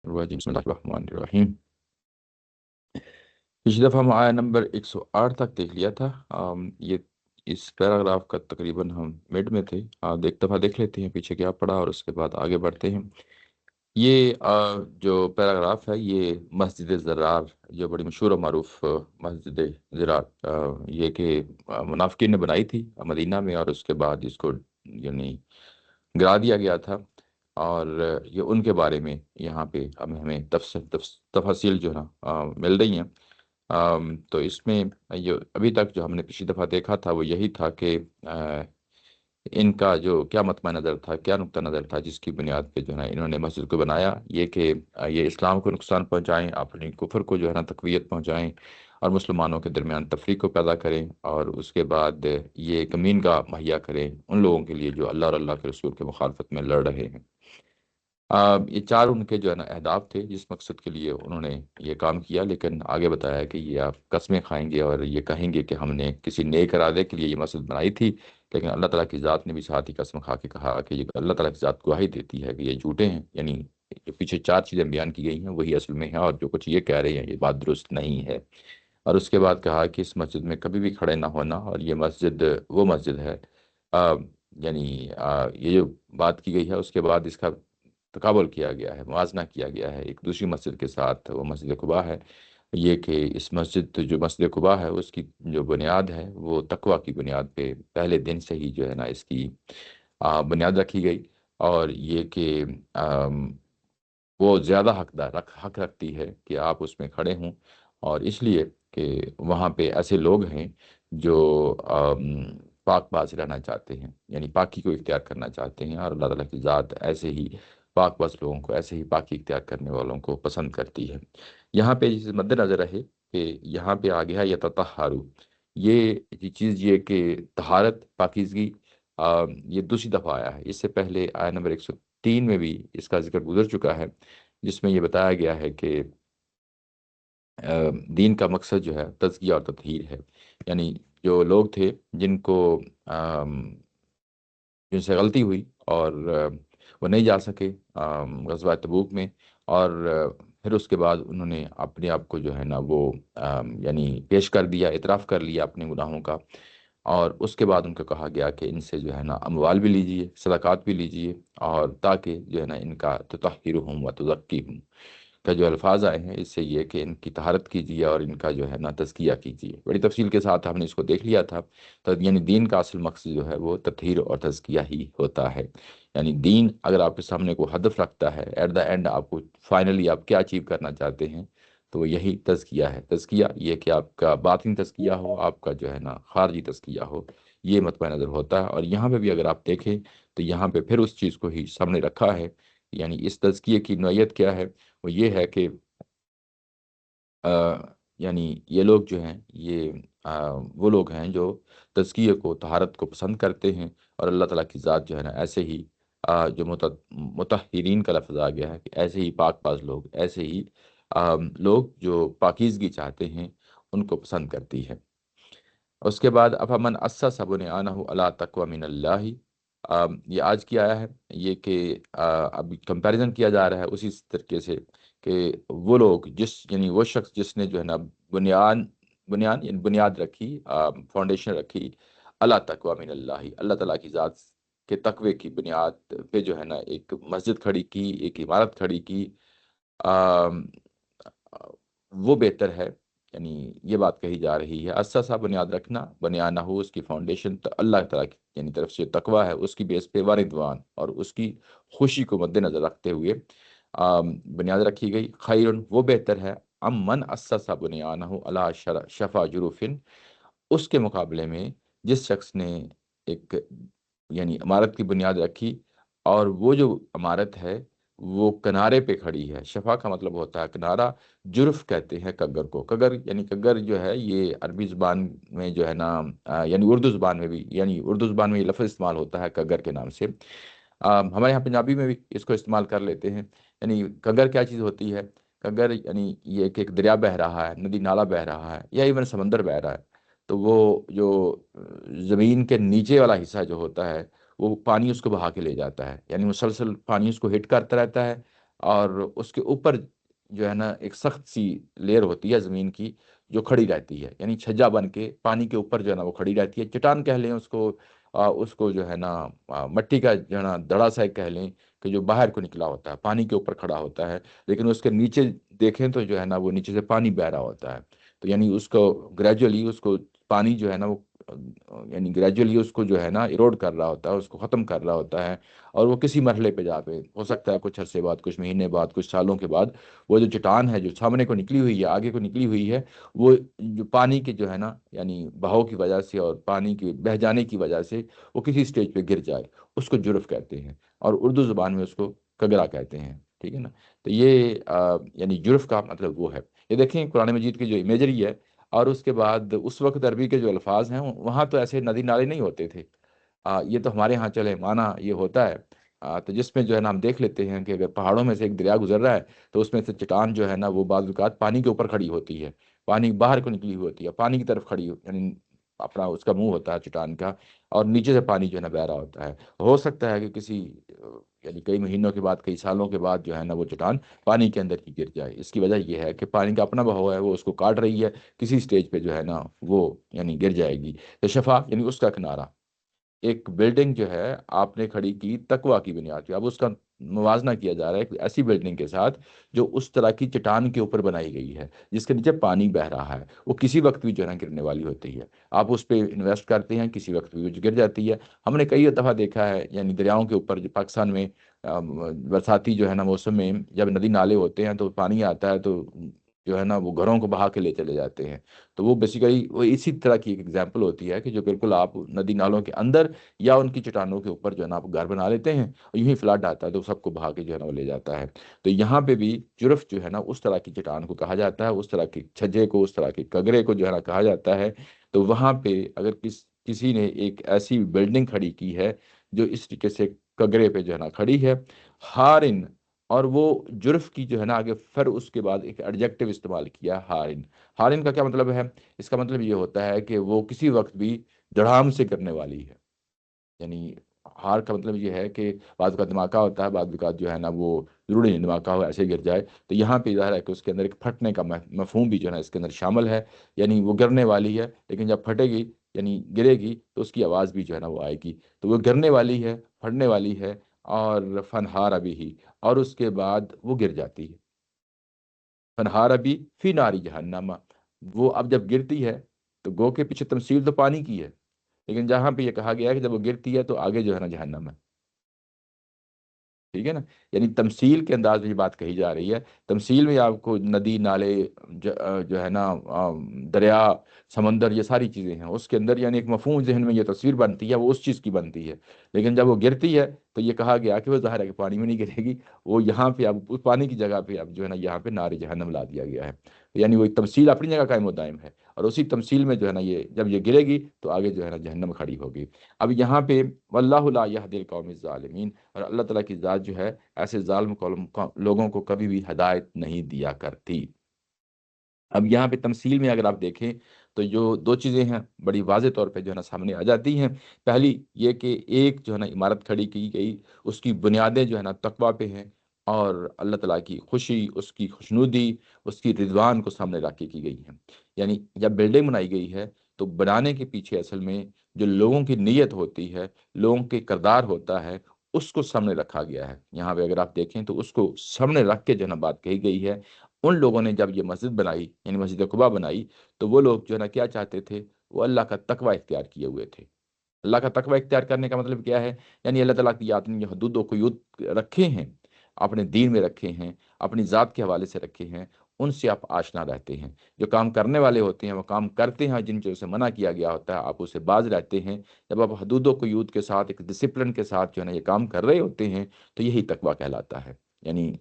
بسم اللہ الرحمن الرحیم۔ پچھلی دفعہ ہم آیا نمبر 108 تک دیکھ لیا تھا۔ یہ اس پیراگراف کا تقریباً ہم مڈ میں تھے۔ ایک دفعہ دیکھ لیتے ہیں پیچھے کیا پڑا اور اس کے بعد آگے بڑھتے ہیں۔ یہ جو پیراگراف ہے یہ مسجد زرار، جو بڑی مشہور و معروف مسجد زرار، یہ کہ منافقین نے بنائی تھی مدینہ میں، اور اس کے بعد اس کو یعنی گرا دیا گیا تھا، اور یہ ان کے بارے میں یہاں پہ ہمیں تفاصیل جو ہے نا مل رہی ہیں۔ تو اس میں یہ ابھی تک جو ہم نے پچھلی دفعہ دیکھا تھا وہ یہی تھا کہ ان کا جو کیا مطمع نظر تھا، کیا نقطہ نظر تھا، جس کی بنیاد پہ جو ہے نا انہوں نے مسجد کو بنایا، یہ کہ یہ اسلام کو نقصان پہنچائیں، اپنی کفر کو جو ہے نا تقویت پہنچائیں، اور مسلمانوں کے درمیان تفریق کو پیدا کریں، اور اس کے بعد یہ کمین گاہ مہیا کریں ان لوگوں کے لیے جو اللہ اور اللہ کے رسول کے مخالفت میں لڑ رہے ہیں۔ یہ چار ان کے جو ہے نا اہداف تھے جس مقصد کے لیے انہوں نے یہ کام کیا، لیکن آگے بتایا کہ یہ آپ قسمیں کھائیں گے اور یہ کہیں گے کہ ہم نے کسی نیک ارادے کے لیے یہ مسجد بنائی تھی، لیکن اللہ تعالیٰ کی ذات نے بھی ساتھ ہی قسم کھا کے کہا کہ یہ اللہ تعالیٰ کی ذات گواہی دیتی ہے کہ یہ جھوٹے ہیں، یعنی یہ پیچھے چار چیزیں بیان کی گئی ہیں وہی اصل میں ہیں، اور جو کچھ یہ کہہ رہے ہیں یہ بات درست نہیں ہے۔ اور اس کے بعد کہا کہ اس مسجد میں کبھی بھی کھڑے نہ ہونا، اور یہ مسجد وہ مسجد ہے یعنی یہ جو بات کی گئی ہے اس کے بعد اس کا تقابل کیا گیا ہے، موازنہ کیا گیا ہے ایک دوسری مسجد کے ساتھ، وہ مسجد قباء ہے۔ یہ کہ اس مسجد جو مسجد قباء ہے اس کی جو بنیاد ہے وہ تقویٰ کی بنیاد پہ پہلے دن سے ہی جو ہے نا اس کی بنیاد رکھی گئی، اور یہ کہ وہ زیادہ حق رکھتی ہے کہ آپ اس میں کھڑے ہوں، اور اس لیے کہ وہاں پہ ایسے لوگ ہیں جو پاک باز رہنا چاہتے ہیں، یعنی پاکی کو اختیار کرنا چاہتے ہیں، اور اللہ تعالیٰ کی ذات ایسے ہی پاک باز لوگوں کو، ایسے ہی پاکی اختیار کرنے والوں کو پسند کرتی ہے۔ یہاں پہ اس مد نظر رہے کہ یہاں پہ آ گیا یتطہروا، یہ چیز یہ کہ طہارت، پاکیزگی، یہ دوسری دفعہ آیا ہے۔ اس سے پہلے آیا نمبر 103 میں بھی اس کا ذکر گزر چکا ہے، جس میں یہ بتایا گیا ہے کہ دین کا مقصد جو ہے تزکیہ اور تطہیر ہے، یعنی جو لوگ تھے جن کو جن سے غلطی ہوئی اور وہ نہیں جا سکے غزوہ تبوک میں، اور پھر اس کے بعد انہوں نے اپنے آپ کو جو ہے نا وہ یعنی پیش کر دیا، اعتراف کر لیا اپنے گناہوں کا، اور اس کے بعد ان کو کہا گیا کہ ان سے جو ہے نا اموال بھی لیجئے، صدقات بھی لیجئے، اور تاکہ جو ہے نا ان کا تطہرہم و تزکیہم کا جو الفاظ آئے ہیں اس سے یہ کہ ان کی طہارت کیجیے اور ان کا جو ہے نا تزکیہ کیجیے۔ بڑی تفصیل کے ساتھ ہم نے اس کو دیکھ لیا تھا۔ تو یعنی دین کا اصل مقصد جو ہے وہ تطہیر اور تزکیہ ہی ہوتا ہے، یعنی دین اگر آپ کے سامنے کوئی ہدف رکھتا ہے، ایٹ دا اینڈ آپ کو فائنلی آپ کیا اچیو کرنا چاہتے ہیں، تو وہ یہی تزکیہ ہے۔ تزکیہ یہ کہ آپ کا باطن تزکیہ ہو، آپ کا جو ہے نا خارجی تزکیہ ہو، یہ مطمع نظر ہوتا ہے۔ اور یہاں پہ بھی اگر آپ دیکھیں تو یہاں پہ پھر اس چیز کو ہی سامنے رکھا ہے، یعنی اس تزکیے کی نوعیت کیا ہے، وہ یہ ہے کہ آ، یعنی یہ لوگ جو ہیں یہ وہ لوگ ہیں جو تزکیے کو، طہارت کو پسند کرتے ہیں، اور اللہ تعالیٰ کی ذات جو ہے نا ایسے ہی جو متطہرین کا لفظ آ گیا ہے کہ ایسے ہی پاک باز لوگ، ایسے ہی لوگ جو پاکیزگی چاہتے ہیں ان کو پسند کرتی ہے۔ اس کے بعد افمن اسس بنیانہ علی تقوی من اللہ، یہ آج کی آیا ہے، یہ کہ اب کمپیریزن کیا جا رہا ہے اسی طریقے سے کہ وہ لوگ یعنی وہ شخص جس نے جو ہے نا بنیاد یعنی بنیاد رکھی، فاؤنڈیشن رکھی، اللہ تقوی من اللہ، اللہ تعالیٰ کی ذات کے تقوی کی بنیاد پہ جو ہے نا ایک مسجد کھڑی کی، ایک عمارت کھڑی کی، آم، وہ بہتر ہے، یعنی یہ بات کہی جا رہی ہے اساسا بنیاد رکھنا، بنیانہ ہو اس کی فاؤنڈیشن تو اللہ تعالیٰ کی یعنی طرف سے تقوی ہے، اس کی بیس پہ واردوان اور اس کی خوشی کو مد نظر رکھتے ہوئے بنیاد رکھی گئی، خیر وہ بہتر ہے، ام من اساسا بنیانہ علی شفا جروفن، اس کے مقابلے میں جس شخص نے ایک یعنی عمارت کی بنیاد رکھی، اور وہ جو عمارت ہے وہ کنارے پہ کھڑی ہے۔ شفا کا مطلب ہوتا ہے کنارہ، جرف کہتے ہیں کگر کو۔ کگر یعنی کگر جو ہے یہ عربی زبان میں جو ہے نا یعنی اردو زبان میں بھی، یعنی اردو زبان میں یہ لفظ استعمال ہوتا ہے کگر کے نام سے، ہمارے یہاں پنجابی میں بھی اس کو استعمال کر لیتے ہیں۔ یعنی کگر کیا چیز ہوتی ہے؟ کگر یعنی یہ کہ ایک دریا بہہ رہا ہے، ندی نالا بہہ رہا ہے، یا ایون سمندر بہہ رہا ہے، تو وہ جو زمین کے نیچے والا حصہ جو ہوتا ہے وہ پانی اس کو بہا کے لے جاتا ہے، یعنی مسلسل پانی اس کو ہٹ کرتا رہتا ہے، اور اس کے اوپر جو ہے نا ایک سخت سی لیئر ہوتی ہے زمین کی جو کھڑی رہتی ہے، یعنی چھجا بن کے پانی کے اوپر جو ہے نا وہ کھڑی رہتی ہے، چٹان کہہ لیں اس کو، اس کو جو ہے نا مٹی کا جو ہے نا دڑا سا کہہ لیں کہ جو باہر کو نکلا ہوتا ہے، پانی کے اوپر کھڑا ہوتا ہے، لیکن اس کے نیچے دیکھیں تو جو ہے نا وہ نیچے سے پانی بہ رہا ہوتا ہے۔ تو یعنی اس کو گریجولی اس کو پانی جو ہے نا وہ یعنی گریجولی اس کو جو ہے نا ایروڈ کر رہا ہوتا ہے، اس کو ختم کر رہا ہوتا ہے، اور وہ کسی مرحلے پہ جا پہ ہو سکتا ہے کچھ عرصے بعد، کچھ مہینے بعد، کچھ سالوں کے بعد وہ جو چٹان ہے جو سامنے کو نکلی ہوئی ہے، آگے کو نکلی ہوئی ہے، وہ جو پانی کے جو ہے نا یعنی بہاؤ کی وجہ سے اور پانی کے بہہ جانے کی وجہ سے وہ کسی سٹیج پہ گر جائے، اس کو جرف کہتے ہیں، اور اردو زبان میں اس کو کگرا کہتے ہیں، ٹھیک ہے نا۔ تو یہ یعنی جرف کا مطلب وہ ہے۔ یہ دیکھیں قرآن مجید کی جو امیجری ہے، اور اس کے بعد اس وقت عربی کے جو الفاظ ہیں وہاں تو ایسے ندی نالے نہیں ہوتے تھے، یہ تو ہمارے ہاں چلے مانا یہ ہوتا ہے، تو جس میں جو ہے نا ہم دیکھ لیتے ہیں کہ اگر پہاڑوں میں سے ایک دریا گزر رہا ہے تو اس میں سے چٹان جو ہے نا وہ بعض اوقات پانی کے اوپر کھڑی ہوتی ہے، پانی باہر کو نکلی ہوئی ہوتی ہے، پانی کی طرف کھڑی یعنی اپنا اس کا منہ ہوتا ہے چٹان کا، اور نیچے سے پانی جو ہے نا بہ رہا ہوتا ہے۔ ہو سکتا ہے کہ کسی یعنی کئی مہینوں کے بعد، کئی سالوں کے بعد جو ہے نا وہ چٹان پانی کے اندر ہی گر جائے۔ اس کی وجہ یہ ہے کہ پانی کا اپنا بہاؤ ہے، وہ اس کو کاٹ رہی ہے، کسی سٹیج پہ جو ہے نا وہ یعنی گر جائے گی۔ تو شفا یعنی اس کا کنارہ، ایک بلڈنگ جو ہے آپ نے کھڑی کی تقوی کی بنیاد پہ، اب اس کا موازنہ کیا جا رہا ہے ایک ایسی بلڈنگ کے ساتھ جو اس طرح کی چٹان کے اوپر بنائی گئی ہے جس کے نیچے پانی بہ رہا ہے، وہ کسی وقت بھی جو ہے نا گرنے والی ہوتی ہے، آپ اس پہ انویسٹ کرتے ہیں کسی وقت بھی وہ گر جاتی ہے۔ ہم نے کئی دفعہ دیکھا ہے یعنی دریاؤں کے اوپر جو پاکستان میں برساتی جو ہے نا موسم میں جب ندی نالے ہوتے ہیں تو پانی آتا ہے تو جو ہے نا وہ گھروں کو بہا کے لے چلے جاتے ہیں، تو وہ بیسیکلی وہ اسی طرح کی ایک ایگزامپل ہوتی ہے کہ جو بالکل آپ ندی نالوں کے اندر یا ان کی چٹانوں کے اوپر جو ہے نا آپ گھر بنا لیتے ہیں، اور یوں ہی فلڈ آتا ہے تو سب کو بہا کے جو ہے نا وہ لے جاتا ہے۔ تو یہاں پہ بھی جرف جو ہے نا اس طرح کی چٹان کو کہا جاتا ہے، اس طرح کے چھجے کو، اس طرح کے کگرے کو جو ہے نا کہا جاتا ہے۔ تو وہاں پہ اگر کسی نے ایک ایسی بلڈنگ کھڑی کی ہے جو اس طریقے سے کگرے پہ جو ہے نا کھڑی ہے، ہارن، اور وہ جرف کی جو ہے نا آگے پھر اس کے بعد ایک ایڈجیکٹو استعمال کیا ہارن۔ ہارن کا کیا مطلب ہے؟ اس کا مطلب یہ ہوتا ہے کہ وہ کسی وقت بھی دڑام سے کرنے والی ہے، یعنی ہار کا مطلب یہ ہے کہ بعض کا دھماکہ ہوتا ہے، بعض اوقات جو ہے نا وہ ضروری نہیں دھماکہ ہو ایسے گر جائے، تو یہاں پہ ظاہر ہے کہ اس کے اندر ایک پھٹنے کا مفہوم بھی جو ہے نا اس کے اندر شامل ہے، یعنی وہ گرنے والی ہے لیکن جب پھٹے گی یعنی گرے گی تو اس کی آواز بھی جو ہے نا وہ آئے گی، تو وہ گرنے والی ہے، پھٹنے والی ہے، اور فنہار ابھی ہی، اور اس کے بعد وہ گر جاتی ہے۔ فنہار ابھی فی ناری جہنم، وہ اب جب گرتی ہے تو گو کے پیچھے تمثیل تو پانی کی ہے، لیکن جہاں پہ یہ کہا گیا ہے کہ جب وہ گرتی ہے تو آگے جو ہے نا جہنم ہے، ٹھیک ہے نا۔ یعنی تمثیل کے انداز میں یہ بات کہی جا رہی ہے، تمثیل میں آپ کو ندی نالے جو ہے نا دریا، سمندر، یہ ساری چیزیں ہیں اس کے اندر، یعنی ایک مفہوم ذہن میں یہ تصویر بنتی ہے وہ اس چیز کی بنتی ہے، لیکن جب وہ گرتی ہے تو یہ کہا گیا کہ وہ ظاہر ہے کہ پانی میں نہیں گرے گی، وہ یہاں پہ اب اس پانی کی جگہ پہ اب جو ہے نا یہاں پہ نار جہنم لا دیا گیا ہے، یعنی وہ ایک تمثیل اپنی جگہ قائم و دائم ہے، اور اسی تمثیل میں جو ہے نا یہ جب یہ گرے گی تو آگے جو ہے نا جہنم کھڑی ہوگی۔ اب یہاں پہ واللہ لا یہدی القوم الظالمین، اور اللہ تعالیٰ کی ذات جو ہے ایسے ظالم لوگوں کو کبھی بھی ہدایت نہیں دیا کرتی۔ اب یہاں پہ تمثیل میں اگر آپ دیکھیں تو جو دو چیزیں ہیں بڑی واضح طور پہ جو ہے نا سامنے آ جاتی ہیں۔ پہلی یہ کہ ایک جو ہے نا عمارت کھڑی کی گئی، اس کی بنیادیں جو ہے نا تقویٰ پہ ہیں، اور اللہ تعالیٰ کی خوشی، اس کی خوشنودی، اس کی رضوان کو سامنے رکھ کے کی گئی ہیں۔ یعنی جب بلڈنگ بنائی گئی ہے تو بنانے کے پیچھے اصل میں جو لوگوں کی نیت ہوتی ہے، لوگوں کے کردار ہوتا ہے، اس کو سامنے رکھا گیا ہے۔ یہاں پہ اگر آپ دیکھیں تو اس کو سامنے رکھ کے جو ہے نا بات کہی گئی ہے۔ ان لوگوں نے جب یہ مسجد بنائی یعنی مسجد قباء بنائی تو وہ لوگ جو ہے نا کیا چاہتے تھے؟ وہ اللہ کا تقوی اختیار کیے ہوئے تھے۔ اللہ کا تقوی اختیار کرنے کا مطلب کیا ہے؟ یعنی اللہ تعالیٰ کی آپ نے جو حدود و قیود رکھے ہیں، اپنے دین میں رکھے ہیں، اپنی ذات کے حوالے سے رکھے ہیں، ان سے آپ آشنا رہتے ہیں۔ جو کام کرنے والے ہوتے ہیں وہ کام کرتے ہیں، جن چیزوں سے منع کیا گیا ہوتا ہے آپ اسے باز رہتے ہیں۔ جب آپ حدود و قیود کے ساتھ ایک ڈسپلن کے ساتھ جو ہے نا یہ کام کر رہے ہوتے ہیں تو یہی تقوی کہلاتا ہے، یعنی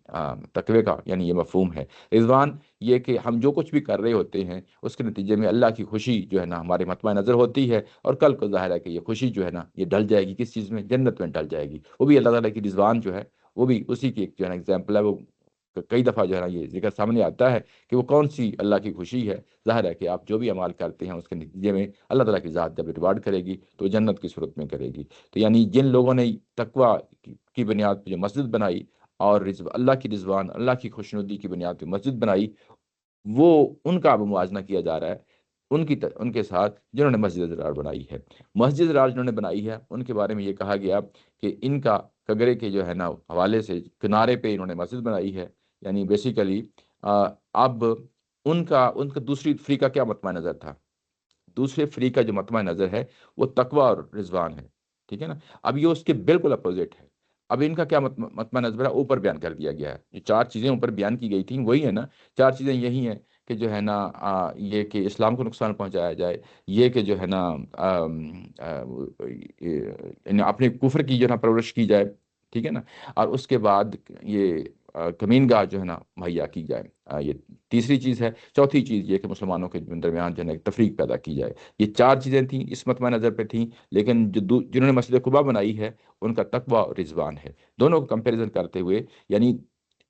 تقوی کا یعنی یہ مفہوم ہے۔ رضوان یہ کہ ہم جو کچھ بھی کر رہے ہوتے ہیں اس کے نتیجے میں اللہ کی خوشی جو ہے نا ہمارے مطمع نظر ہوتی ہے، اور کل کو ظاہر ہے کہ یہ خوشی جو ہے نا یہ ڈل جائے گی کس چیز میں؟ جنت میں ڈل جائے گی، وہ بھی اللہ تعالیٰ کی رضوان جو ہے وہ بھی اسی کی ایک جو ہے نا ایگزامپل ہے۔ وہ کئی دفعہ جو ہے نا یہ ذکر سامنے آتا ہے کہ وہ کون سی اللہ کی خوشی ہے۔ ظاہر ہے کہ آپ جو بھی عمال کرتے ہیں اس کے نتیجے میں اللہ تعالیٰ کی ذات جب ریوارڈ کرے گی تو جنت کی صورت میں کرے گی۔ تو یعنی جن لوگوں نے تقوی کی بنیاد پہ جو مسجد بنائی، اور اللہ کی رضوان، اللہ کی خوشنودی کی بنیاد پہ مسجد بنائی، وہ ان کا اب موازنہ کیا جا رہا ہے ان کے ساتھ جنہوں نے مسجد ضرار بنائی ہے۔ مسجد ضرار جنہوں نے بنائی ہے ان کے بارے میں یہ کہا گیا کہ ان کا کگرے کے جو ہے نا حوالے سے کنارے پہ انہوں نے مسجد بنائی ہے، یعنی بیسیکلی اب ان کا دوسری فریق کا کیا مطمع نظر تھا؟ دوسرے فریق کا جو مطمع نظر ہے وہ تقوی اور رضوان ہے، ٹھیک ہے نا؟ اب یہ اس کے بالکل اپوزٹ ہے۔ اب ان کا کیا مطمع نظر ہے اوپر بیان کر دیا گیا ہے، جو چار چیزیں اوپر بیان کی گئی تھیں وہی ہے نا، چار چیزیں یہی ہیں کہ جو ہے نا یہ کہ اسلام کو نقصان پہنچایا جائے، یہ کہ جو ہے نا یعنی اپنے کفر کی جو ہے نا پرورش کی جائے، ٹھیک ہے نا، اور اس کے بعد یہ کمین گاہ جو ہے نا مہیا کی جائے، یہ تیسری چیز ہے۔ چوتھی چیز یہ کہ مسلمانوں کے درمیان جو ہے نا ایک تفریق پیدا کی جائے۔ یہ چار چیزیں تھیں، اس مطمع نظر پہ تھیں، لیکن جنہوں نے مسجد قباء بنائی ہے ان کا تقوی اور رضوان ہے۔ دونوں کو کمپیریزن کرتے ہوئے، یعنی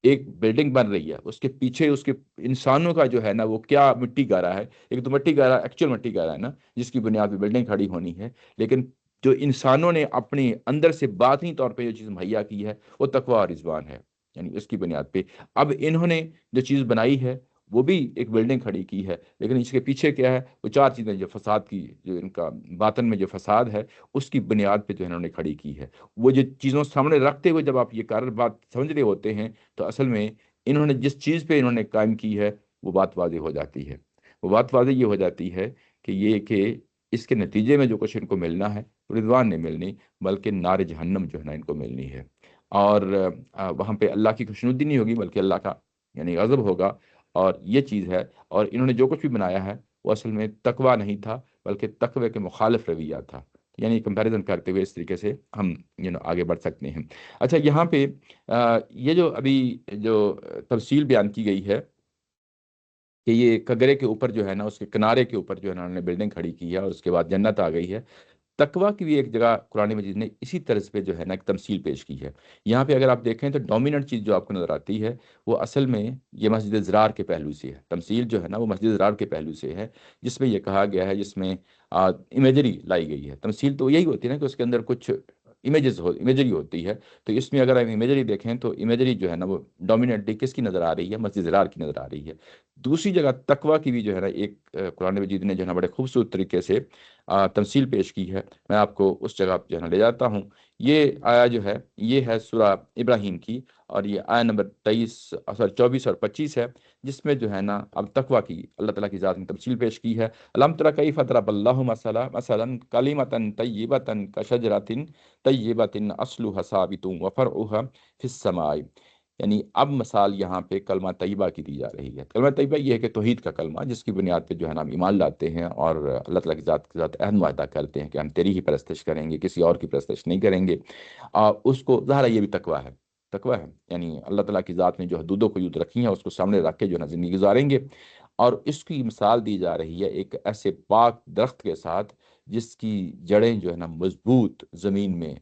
ایک بلڈنگ بن رہی ہے، اس کے پیچھے اس کے انسانوں کا جو ہے نا وہ کیا مٹی گارا ہے، ایک تو مٹی گارا ایکچوئل مٹی گارا ہے نا جس کی بنیاد پہ بلڈنگ کھڑی ہونی ہے، لیکن جو انسانوں نے اپنے اندر سے باطنی طور پہ جو چیز مہیا کی ہے وہ تقوی اور رضوان ہے، یعنی اس کی بنیاد پہ اب انہوں نے جو چیز بنائی ہے وہ بھی ایک بلڈنگ کھڑی کی ہے، لیکن اس کے پیچھے کیا ہے؟ وہ چار چیزیں جو فساد کی، جو ان کا باطن میں جو فساد ہے اس کی بنیاد پہ جو انہوں نے کھڑی کی ہے۔ وہ جو چیزوں سامنے رکھتے ہوئے جب آپ یہ کار بات سمجھ رہے ہوتے ہیں تو اصل میں انہوں نے جس چیز پہ انہوں نے قائم کی ہے وہ بات واضح ہو جاتی ہے۔ وہ بات واضح یہ ہو جاتی ہے کہ یہ کہ اس کے نتیجے میں جو کچھ ان کو ملنا ہے رضوان نہیں ملنی، بلکہ نار جہنم جو ہے نا ان کو ملنی ہے، اور وہاں پہ اللہ کی خوشنودی نہیں ہوگی بلکہ اللہ کا یعنی غضب ہوگا، اور یہ چیز ہے۔ اور انہوں نے جو کچھ بھی بنایا ہے وہ اصل میں تقوی نہیں تھا بلکہ تقوی کے مخالف رویہ تھا، یعنی کمپیریزن کرتے ہوئے اس طریقے سے ہم آگے بڑھ سکتے ہیں۔ اچھا، یہاں پہ یہ جو ابھی جو تفصیل بیان کی گئی ہے کہ یہ کگرے کے اوپر جو ہے نا اس کے کنارے کے اوپر جو ہے نا انہوں نے بلڈنگ کھڑی کی ہے اور اس کے بعد جنت آ گئی ہے، تقوی کی بھی ایک جگہ قرآن مجید نے اسی طرز پہ جو ہے نا ایک تمثیل پیش کی ہے۔ یہاں پہ اگر آپ دیکھیں تو ڈومیننٹ چیز جو آپ کو نظر آتی ہے وہ اصل میں یہ مسجد زرار کے پہلو سے ہے، تمثیل جو ہے نا وہ مسجد زرار کے پہلو سے ہے، جس میں یہ کہا گیا ہے، جس میں امیجری لائی گئی ہے۔ تمثیل تو یہی ہوتی ہے نا کہ اس کے اندر کچھ امیجری ہوتی ہے، تو اس میں اگر ہم امیجری دیکھیں تو امیجری جو ہے نا وہ ڈومیننٹلی کس کی نظر آ رہی ہے؟ مسجد زرار کی نظر آ رہی ہے۔ دوسری جگہ تقوی کی بھی جو ہے نا ایک قرآن مجید نے جو ہے نا بڑے خوبصورت طریقے سے تمثیل پیش کی ہے، میں آپ کو اس جگہ پہ جو ہے نا لے جاتا ہوں۔ یہ آیا جو ہے یہ ہے سورہ ابراہیم کی، اور یہ آیا نمبر 24 اور 25 ہے، جس میں جو ہے نا اب تقوی کی اللہ تعالیٰ کی ذات میں تمثیل پیش کی ہے۔ الم تر کیف ضرب اللہ مثلا کلمۃ طیبۃ کشجرۃ طیبۃ اصلها ثابت وفرعها فی السماء، یعنی اب مثال یہاں پہ کلمہ طیبہ کی دی جا رہی ہے۔ کلمہ طیبہ یہ ہے کہ توحید کا کلمہ، جس کی بنیاد پہ جو ہے نا ہم ایمان لاتے ہیں اور اللہ تعالیٰ کی ذات کے ساتھ عہد معاہدہ کرتے ہیں کہ ہم تیری ہی پرستش کریں گے، کسی اور کی پرستش نہیں کریں گے، اس کو ظاہر ہے یہ بھی تقویٰ ہے، تقویٰ ہے، یعنی اللہ تعالیٰ کی ذات نے جو حدود و قیود رکھی ہیں اس کو سامنے رکھ کے جو ہے نا زندگی گزاریں گے۔ اور اس کی مثال دی جا رہی ہے ایک ایسے پاک درخت کے ساتھ جس کی جڑیں جو ہے نا مضبوط زمین میں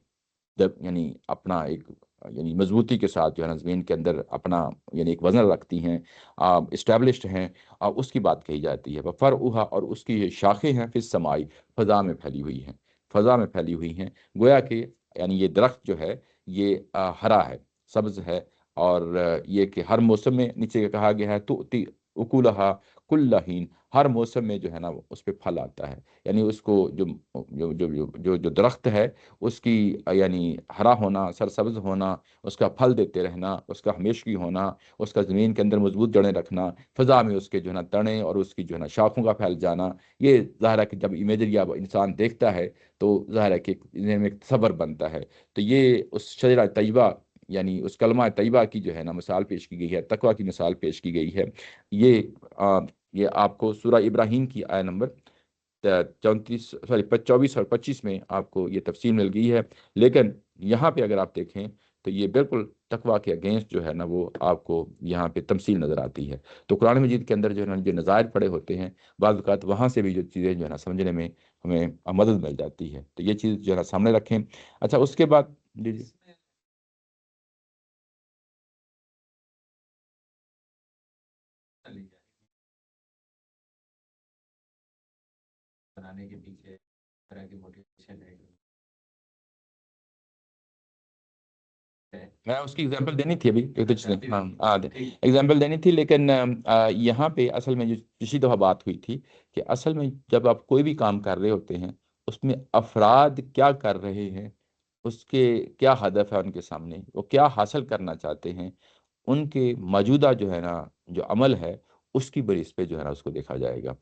یعنی اپنا ایک یعنی مضبوطی کے ساتھ جو ہے نا زمین کے اندر اپنا یعنی ایک وزن رکھتی ہیں، اسٹیبلشڈ ہیں، اور اس کی بات کہی جاتی ہے۔ فرعها، اور اس کی یہ شاخیں ہیں فی السماء، فضا میں پھیلی ہوئی ہیں، فضا میں پھیلی ہوئی ہیں، گویا کہ یعنی یہ درخت جو ہے یہ ہرا ہے، سبز ہے، اور یہ کہ ہر موسم میں نیچے کہا گیا ہے تو اکولہا کل حین، ہر موسم میں جو ہے نا وہ اس پہ پھل آتا ہے، یعنی اس کو جو درخت ہے اس کی یعنی ہرا ہونا، سرسبز ہونا، اس کا پھل دیتے رہنا، اس کا ہمیشگی ہونا، اس کا زمین کے اندر مضبوط جڑیں رکھنا، فضا میں اس کے جو ہے نا تنے اور اس کی جو ہے نا شاخوں کا پھیل جانا، یہ ظاہر ہے کہ جب امیجری اب انسان دیکھتا ہے تو ظاہر ہے کہ ذہن میں ایک تصور بنتا ہے۔ تو یہ اس شجرہ طیبہ یعنی اس کلمہ طیبہ کی جو ہے نا مثال پیش کی گئی ہے، تقویٰ کی مثال پیش کی گئی ہے۔ یہ یہ آپ کو سورہ ابراہیم کی آیہ نمبر 24 اور 25 میں آپ کو یہ تفصیل مل گئی ہے، لیکن یہاں پہ اگر آپ دیکھیں تو یہ بالکل تقویٰ کے اگینسٹ جو ہے نا وہ آپ کو یہاں پہ تمثیل نظر آتی ہے۔ تو قرآن مجید کے اندر جو ہے نا جو نظائر پڑے ہوتے ہیں بعض اوقات وہاں سے بھی جو چیزیں جو ہے نا سمجھنے میں ہمیں مدد مل جاتی ہے، تو یہ چیز جو ہے نا سامنے رکھیں۔ اچھا، اس کے بعد جی جی بنانے کے پیچھے طرح کی موٹیویشن ہے۔ میں اس کی اگزامپل دینی تھی ابھی ایک دو چیزیں، ہاں ہاں اگزامپل دینی تھی، لیکن یہاں پہ اصل میں جو پچھلی دفعہ بات ہوئی تھی کہ اصل میں جب آپ کوئی بھی کام کر رہے ہوتے ہیں، اس میں افراد کیا کر رہے ہیں، اس کے کیا ہدف ہے ان کے سامنے، وہ کیا حاصل کرنا چاہتے ہیں، ان کے موجودہ جو ہے نا جو عمل ہے اس کی بریس پہ جو ہے نا اس کو دیکھا جائے گا۔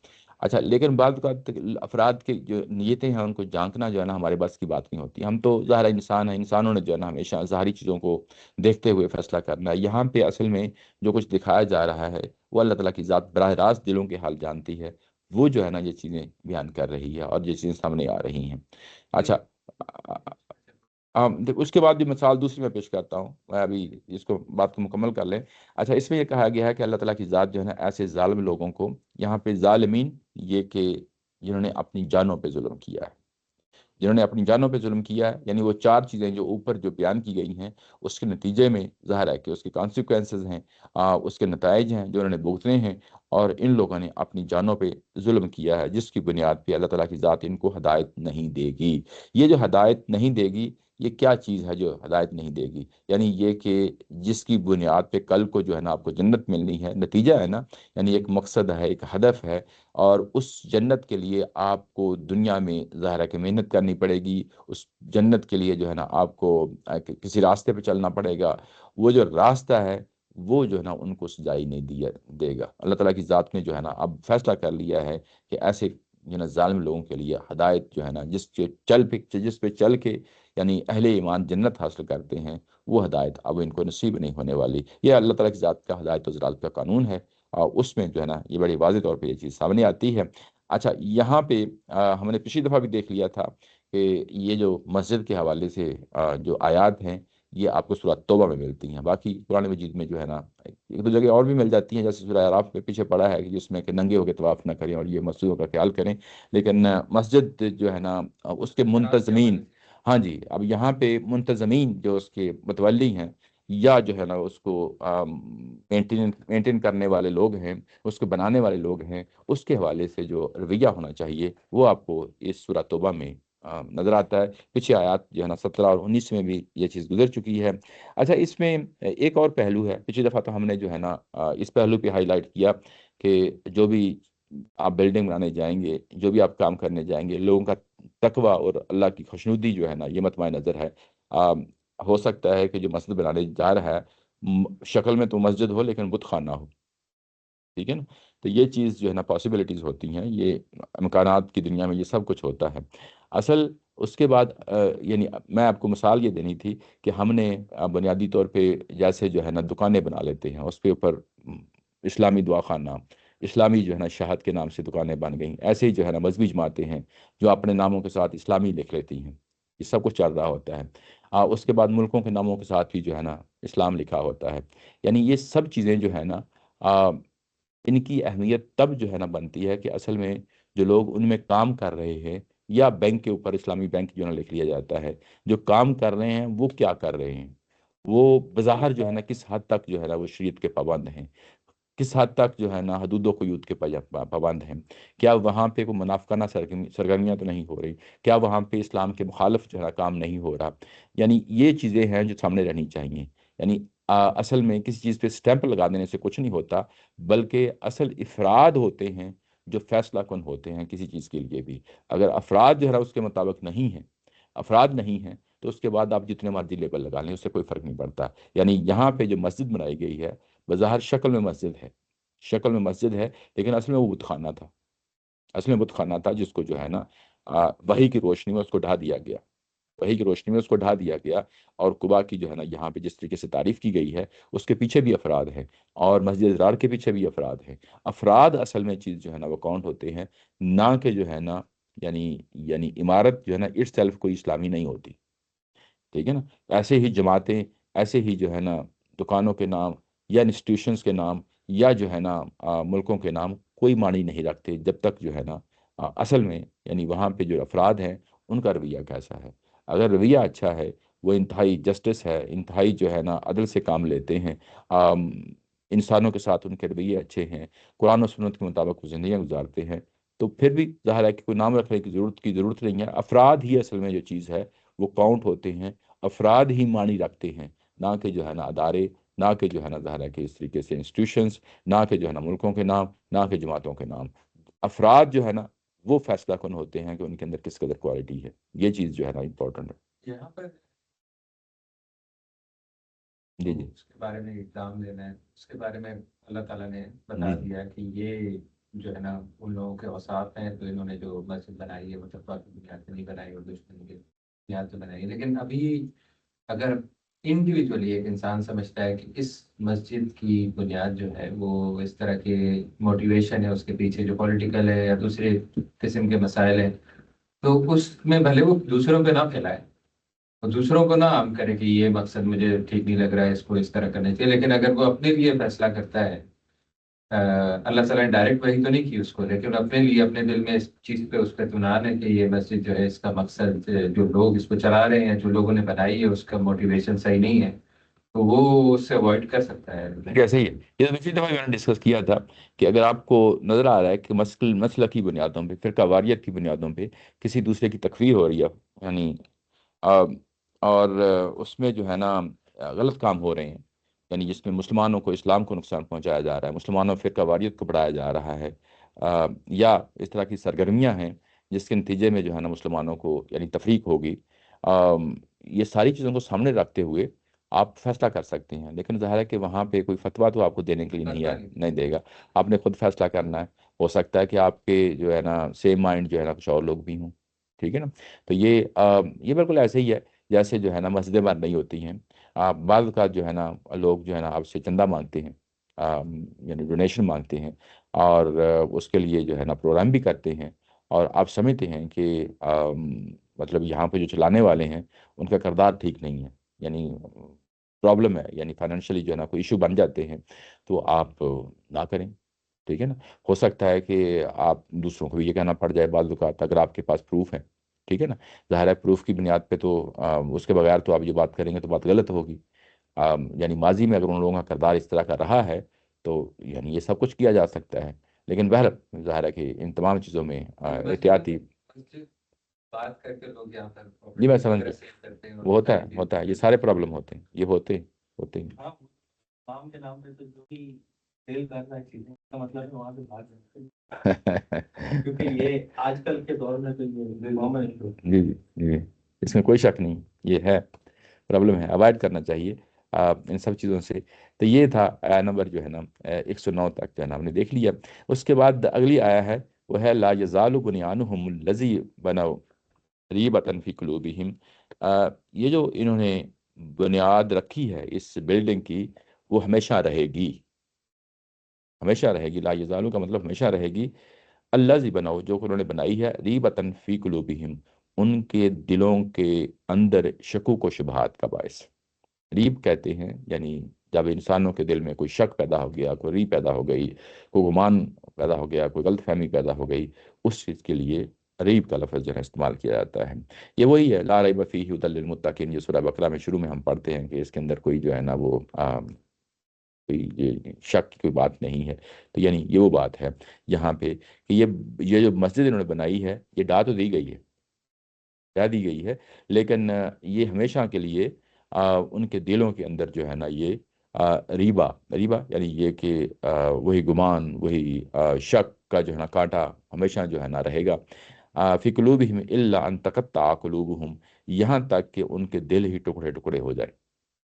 اچھا، لیکن بعض اوقات افراد کے جو نیتیں ہیں ان کو جانکنا جو ہے نا ہمارے بس کی بات نہیں ہوتی، ہم تو ظاہر انسان ہیں، انسانوں نے جو ہے نا ہمیشہ ظاہری چیزوں کو دیکھتے ہوئے فیصلہ کرنا ہے۔ یہاں پہ اصل میں جو کچھ دکھایا جا رہا ہے وہ اللہ تعالیٰ کی ذات براہ راست دلوں کے حال جانتی ہے، وہ جو ہے نا یہ چیزیں بیان کر رہی ہے اور یہ چیزیں سامنے آ رہی ہیں۔ اچھا، اس کے بعد جو مثال دوسری میں پیش کرتا ہوں، میں ابھی اس کو بات کو مکمل کر لیں۔ اچھا، اس میں یہ کہا گیا ہے کہ اللہ تعالیٰ کی ذات جو ہے نا ایسے ظالم لوگوں کو، یہاں پہ ظالمین یہ کہ جنہوں نے اپنی جانوں پہ ظلم کیا ہے، جنہوں نے اپنی جانوں پہ ظلم کیا ہے، یعنی وہ چار چیزیں جو اوپر جو بیان کی گئی ہیں اس کے نتیجے میں ظاہر ہے کہ اس کے کانسیکوینسز ہیں، اس کے نتائج ہیں جو انہوں نے بھگتنے ہیں، اور ان لوگوں نے اپنی جانوں پہ ظلم کیا ہے، جس کی بنیاد پہ اللہ تعالیٰ کی ذات ان کو ہدایت نہیں دے گی۔ یہ جو ہدایت نہیں دے گی، یہ کیا چیز ہے جو ہدایت نہیں دے گی؟ یعنی یہ کہ جس کی بنیاد پہ کل کو جو ہے نا آپ کو جنت ملنی ہے، نتیجہ ہے نا، یعنی ایک مقصد ہے، ایک ہدف ہے، اور اس جنت کے لیے آپ کو دنیا میں ظاہر ہے کہ محنت کرنی پڑے گی، اس جنت کے لیے جو ہے نا آپ کو کسی راستے پہ چلنا پڑے گا، وہ جو راستہ ہے وہ جو ہے نا ان کو سجائی نہیں دے گا۔ اللہ تعالیٰ کی ذات نے جو ہے نا اب فیصلہ کر لیا ہے کہ ایسے جو ہے نا ظالم لوگوں کے لیے ہدایت جو ہے نا جس پہ چل کے یعنی اہل ایمان جنت حاصل کرتے ہیں، وہ ہدایت اب ان کو نصیب نہیں ہونے والی۔ یہ اللہ تعالیٰ کی ذات کا ہدایت و ضلالت کا قانون ہے، اور اس میں جو ہے نا یہ بڑی واضح طور پہ یہ چیز سامنے آتی ہے۔ اچھا، یہاں پہ ہم نے پچھلی دفعہ بھی دیکھ لیا تھا کہ یہ جو مسجد کے حوالے سے جو آیات ہیں یہ آپ کو سورہ توبہ میں ملتی ہیں، باقی قرآن مجید میں جو ہے نا ایک دو جگہ اور بھی مل جاتی ہیں، جیسے سورہ اعراف میں پیچھے پڑا ہے کہ جس میں کہ ننگے ہو کے طواف نہ کریں اور یہ مسجدوں کا خیال کریں، لیکن مسجد جو ہے نا اس کے منتظمین، ہاں جی، اب یہاں پہ منتظمین جو اس کے متولی ہیں یا جو ہے نا اس کو مینٹین کرنے والے لوگ ہیں، اس کو بنانے والے لوگ ہیں، اس کے حوالے سے جو رویہ ہونا چاہیے وہ آپ کو اس سورہ توبہ میں نظر آتا ہے۔ پیچھے آیات جو ہے نا 17 اور 19 میں بھی یہ چیز گزر چکی ہے۔ اچھا، اس میں ایک اور پہلو ہے، پچھلی دفعہ تو ہم نے جو ہے نا اس پہلو پہ ہائی لائٹ کیا کہ جو بھی آپ بلڈنگ بنانے جائیں گے، جو بھی آپ کام کرنے جائیں گے، لوگوں کا تقوی اور اللہ کی خوشنودی جو ہے نا یہ مطمع نظر ہے۔ آ، ہو سکتا ہے کہ جو مسجد بنانے جا رہا ہے شکل میں تو مسجد ہو لیکن بت خانہ ہو، ٹھیک ہے نا؟ تو یہ چیز جو ہے نا پاسبلٹیز ہوتی ہیں، یہ امکانات کی دنیا میں یہ سب کچھ ہوتا ہے۔ اصل اس کے بعد یعنی میں آپ کو مثال یہ دینی تھی کہ ہم نے بنیادی طور پہ جیسے جو ہے نا دکانیں بنا لیتے ہیں، اس کے اوپر اسلامی دعا خانہ، اسلامی جو ہے نا شہادت کے نام سے دکانیں بن گئیں، ایسے ہی جو ہے نا مذہبی جماعتیں ہیں جو اپنے ناموں کے ساتھ اسلامی لکھ لیتی ہیں، یہ سب کچھ چل رہا ہوتا ہے۔ اس کے بعد ملکوں کے ناموں کے ساتھ بھی جو ہے نا اسلام لکھا ہوتا ہے۔ یعنی یہ سب چیزیں جو ہے نا ان کی اہمیت تب جو ہے نا بنتی ہے کہ اصل میں جو لوگ ان میں کام کر رہے ہیں، یا بینک کے اوپر اسلامی بینک جو ہے نا لکھ لیا جاتا ہے، جو کام کر رہے ہیں وہ کیا کر رہے ہیں، وہ بظاہر جو ہے نا کس حد تک جو ہے نا وہ شریعت کے پابند ہیں، کس حد تک جو ہے نا حدود و قیود کے پابند ہیں، کیا وہاں پہ کوئی منافقانہ سرگرمیاں تو نہیں ہو رہی، کیا وہاں پہ اسلام کے مخالف جو ہے نا کام نہیں ہو رہا۔ یعنی یہ چیزیں ہیں جو سامنے رہنی چاہیے۔ یعنی اصل میں کسی چیز پہ سٹیمپ لگا دینے سے کچھ نہیں ہوتا، بلکہ اصل افراد ہوتے ہیں جو فیصلہ کن ہوتے ہیں کسی چیز کے لیے بھی۔ اگر افراد جو ہے نا اس کے مطابق نہیں ہیں، افراد نہیں ہیں، تو اس کے بعد آپ جتنے مرضی لیبل لگا لیں اس سے کوئی فرق نہیں پڑتا۔ یعنی یہاں پہ جو مسجد بنائی گئی ہے بظاہر شکل میں مسجد ہے، شکل میں مسجد ہے، لیکن اصل میں وہ بت خانہ تھا، اصل میں بت خانہ تھا جس کو جو ہے نا وحی کی روشنی میں اس کو ڈھا دیا گیا، وحی کی روشنی میں اس کو ڈھا دیا گیا۔ اور قباء کی جو ہے نا یہاں پہ جس طریقے سے تعریف کی گئی ہے اس کے پیچھے بھی افراد ہیں، اور مسجد ازرار کے پیچھے بھی افراد ہیں۔ افراد اصل میں چیز جو ہے نا وہ کاؤنٹ ہوتے ہیں، نہ کہ جو ہے نا یعنی یعنی عمارت جو ہے نا اٹ سیلف کوئی اسلامی نہیں ہوتی، ٹھیک ہے نا؟ ایسے ہی جماعتیں، ایسے ہی جو ہے نا دکانوں کے نام یا انسٹیٹیوشنس کے نام یا جو ہے نا ملکوں کے نام کوئی معنی نہیں رکھتے جب تک جو ہے نا اصل میں یعنی وہاں پہ جو افراد ہیں ان کا رویہ کیسا ہے۔ اگر رویہ اچھا ہے، وہ انتہائی جسٹس ہے، انتہائی جو ہے نا عدل سے کام لیتے ہیں، آم، انسانوں کے ساتھ ان کے رویے اچھے ہیں، قرآن و سنت کے مطابق وہ زندگیاں گزارتے ہیں، تو پھر بھی ظاہر ہے کہ کوئی نام رکھنے کی ضرورت نہیں ہے۔ افراد ہی اصل میں جو چیز ہے وہ کاؤنٹ ہوتے ہیں، افراد ہی معنی رکھتے ہیں، نہ کہ جو ہے نا ادارے، نہ کہ جو ہے نا ظاہر ہے کہ اس طریقے سے انسٹیٹیوشنس، نہ کہ جو ہے نا ملکوں کے نام، نہ کہ جماعتوں کے نام. افراد جو ہے نا وہ فیصلہ کن ہوتے ہیں کہ ان کے اندر کس قدر کوالٹی ہے. یہ چیز جو ہے نا امپورٹنٹ ہے. یہاں پر جی جی اس کے بارے میں اقدام لینا ہے، اس کے بارے میں اللہ تعالیٰ نے بتا جی دیا کہ یہ جو ہے نا ان لوگوں کے اوصاف ہیں، تو انہوں نے جو مسجد بنائی ہے وہ تقویٰ کی بنیاد پہ نہیں بنائی اور دشمنی کی بنیاد پہ بنائی ہے. لیکن ابھی اگر انڈیویجولی ایک انسان سمجھتا ہے کہ اس مسجد کی بنیاد جو ہے وہ اس طرح کے موٹیویشن ہے اس کے پیچھے جو پولیٹیکل ہے یا دوسرے قسم کے مسائل ہیں، تو اس میں بھلے وہ دوسروں پہ نہ پھیلائے اور دوسروں کو نہ عام کرے کہ یہ مقصد مجھے ٹھیک نہیں لگ رہا ہے، اس کو اس طرح کرنا چاہیے. لیکن اگر وہ اپنے لیے فیصلہ کرتا ہے، اللہ تعالیٰ نے ڈائریکٹ وہی تو نہیں کی اس کو، لیکن اپنے لیے اپنے دل میں اس چیز پہ اس کا اطمینان ہے کہ یہ مسجد جو ہے اس کا مقصد جو لوگ اس کو چلا رہے ہیں، جو لوگوں نے بنائی ہے، اس کا موٹیویشن صحیح نہیں ہے، تو وہ اس سے اوائڈ کر سکتا ہے. کیسے ہی ہے. یہ تو پچھلی دفعہ میں نے ڈسکس کیا تھا کہ اگر آپ کو نظر آ رہا ہے کہ مسلکی بنیادوں پہ، فرقہ واریت کی بنیادوں پہ کسی دوسرے کی تکفیر ہو رہی ہے، یعنی آ، اور اس میں جو ہے نا غلط کام ہو رہے ہیں، یعنی جس میں مسلمانوں کو، اسلام کو نقصان پہنچایا جا رہا ہے، مسلمانوں فرقہ واریت کو بڑھایا جا رہا ہے، یا اس طرح کی سرگرمیاں ہیں جس کے نتیجے میں جو ہے نا مسلمانوں کو یعنی تفریق ہوگی. آ، یہ ساری چیزوں کو سامنے رکھتے ہوئے آپ فیصلہ کر سکتے ہیں، لیکن ظاہر ہے کہ وہاں پہ کوئی فتویٰ تو آپ کو دینے کے لیے نہیں دے گا. آپ نے خود فیصلہ کرنا ہے. ہو سکتا ہے کہ آپ کے جو ہے نا سیم مائنڈ جو ہے نا کچھ اور لوگ بھی ہوں. ٹھیک ہے نا. تو یہ بالکل ایسے ہی ہے جیسے جو ہے نا مسجدیں بند نہیں ہوتی ہیں. بعض اوقات جو ہے نا لوگ جو ہے نا آپ سے چندہ مانگتے ہیں، یعنی ڈونیشن مانگتے ہیں، اور اس کے لیے جو ہے نا پروگرام بھی کرتے ہیں، اور آپ سمجھتے ہیں کہ مطلب یہاں پہ جو چلانے والے ہیں ان کا کردار ٹھیک نہیں ہے، یعنی پرابلم ہے، یعنی فائنینشلی جو ہے نا کوئی ایشو بن جاتے ہیں، تو آپ نہ کریں. ٹھیک ہے نا. ہو سکتا ہے کہ آپ دوسروں کو بھی یہ کہنا پڑ جائے بعض اوقات، اگر آپ کے پاس پروف ہے. ٹھیک ہے نا. ظاہر ہے پروف کی بنیاد پہ تو اس کے بغیر تو آپ یہ بات کریں گے تو بات غلط ہوگی. یعنی ماضی میں اگر ان لوگوں کا کردار اس طرح کا رہا ہے تو یعنی یہ سب کچھ کیا جا سکتا ہے، لیکن بہرحال ظاہر ہے کہ ان تمام چیزوں میں احتیاطی. بات کر کے لوگ یہاں پر جی میں پراپرٹی سمجھ وغیرہ گیا. سیل کرتے ہیں اور وہ ٹائم بھی ہوتا ہے یہ سارے پرابلم ہوتے ہیں، یہ ہوتے ہیں. ہاں، کام کے نام پہ تو جو بھی سیل کر رہا ہے چیزیں کا مطلب ہے وہاں سے بھاگ جاتے ہیں. کیونکہ یہ آج کل کے دور میں تو یہ کامن ہے. جی جی جی، اس میں کوئی شک نہیں، یہ ہے پرابلم ہے، اوائڈ کرنا چاہیے ان سب چیزوں سے. تو یہ تھا آیا نمبر جو ہے نا 109 تک جو ہے نا ہم نے دیکھ لیا. اس کے بعد اگلی آیا ہے وہ ہے لا یزال بنیانہم الذی بنوا ریبۃ فی قلوبہم. یہ جو انہوں نے بنیاد رکھی ہے اس بلڈنگ کی، وہ ہمیشہ رہے گی. ہمیشہ رہے گی. لا یزالو کا مطلب ہمیشہ رہے گی. اللہ زی بناؤ جو انہوں نے بنائی ہے، ریبتن فی قلوبہم، ان کے دلوں کے اندر شکوک و شبہات کا باعث. ریب کہتے ہیں یعنی جب انسانوں کے دل میں کوئی شک پیدا ہو گیا، کوئی ریب پیدا ہو گئی، کوئی گمان پیدا ہو گیا، کوئی غلط فہمی پیدا ہو گئی، اس چیز کے لیے ریب کا لفظ جو ہے استعمال کیا جاتا ہے. یہ وہی ہے لا ریب فیہ ھدی للمتقین، جو سورہ بقرہ میں شروع میں ہم پڑھتے ہیں کہ اس کے اندر کوئی جو ہے نا وہ کوئی یہ شک کی کوئی بات نہیں ہے. تو یعنی یہ وہ بات ہے یہاں پہ کہ یہ جو مسجد انہوں نے بنائی ہے، یہ ڈا تو دی گئی ہے، ڈا دی گئی ہے، لیکن یہ ہمیشہ کے لیے ان کے دلوں کے اندر جو ہے نا یہ ریبا ریبا یعنی یہ کہ وہی گمان، وہی شک کا جو ہے نا کانٹا ہمیشہ جو ہے نا رہے گا. فی قلوبہم الا ان تقطع قلوبہم، یہاں تک کہ ان کے دل ہی ٹکڑے ٹکڑے ہو جائے.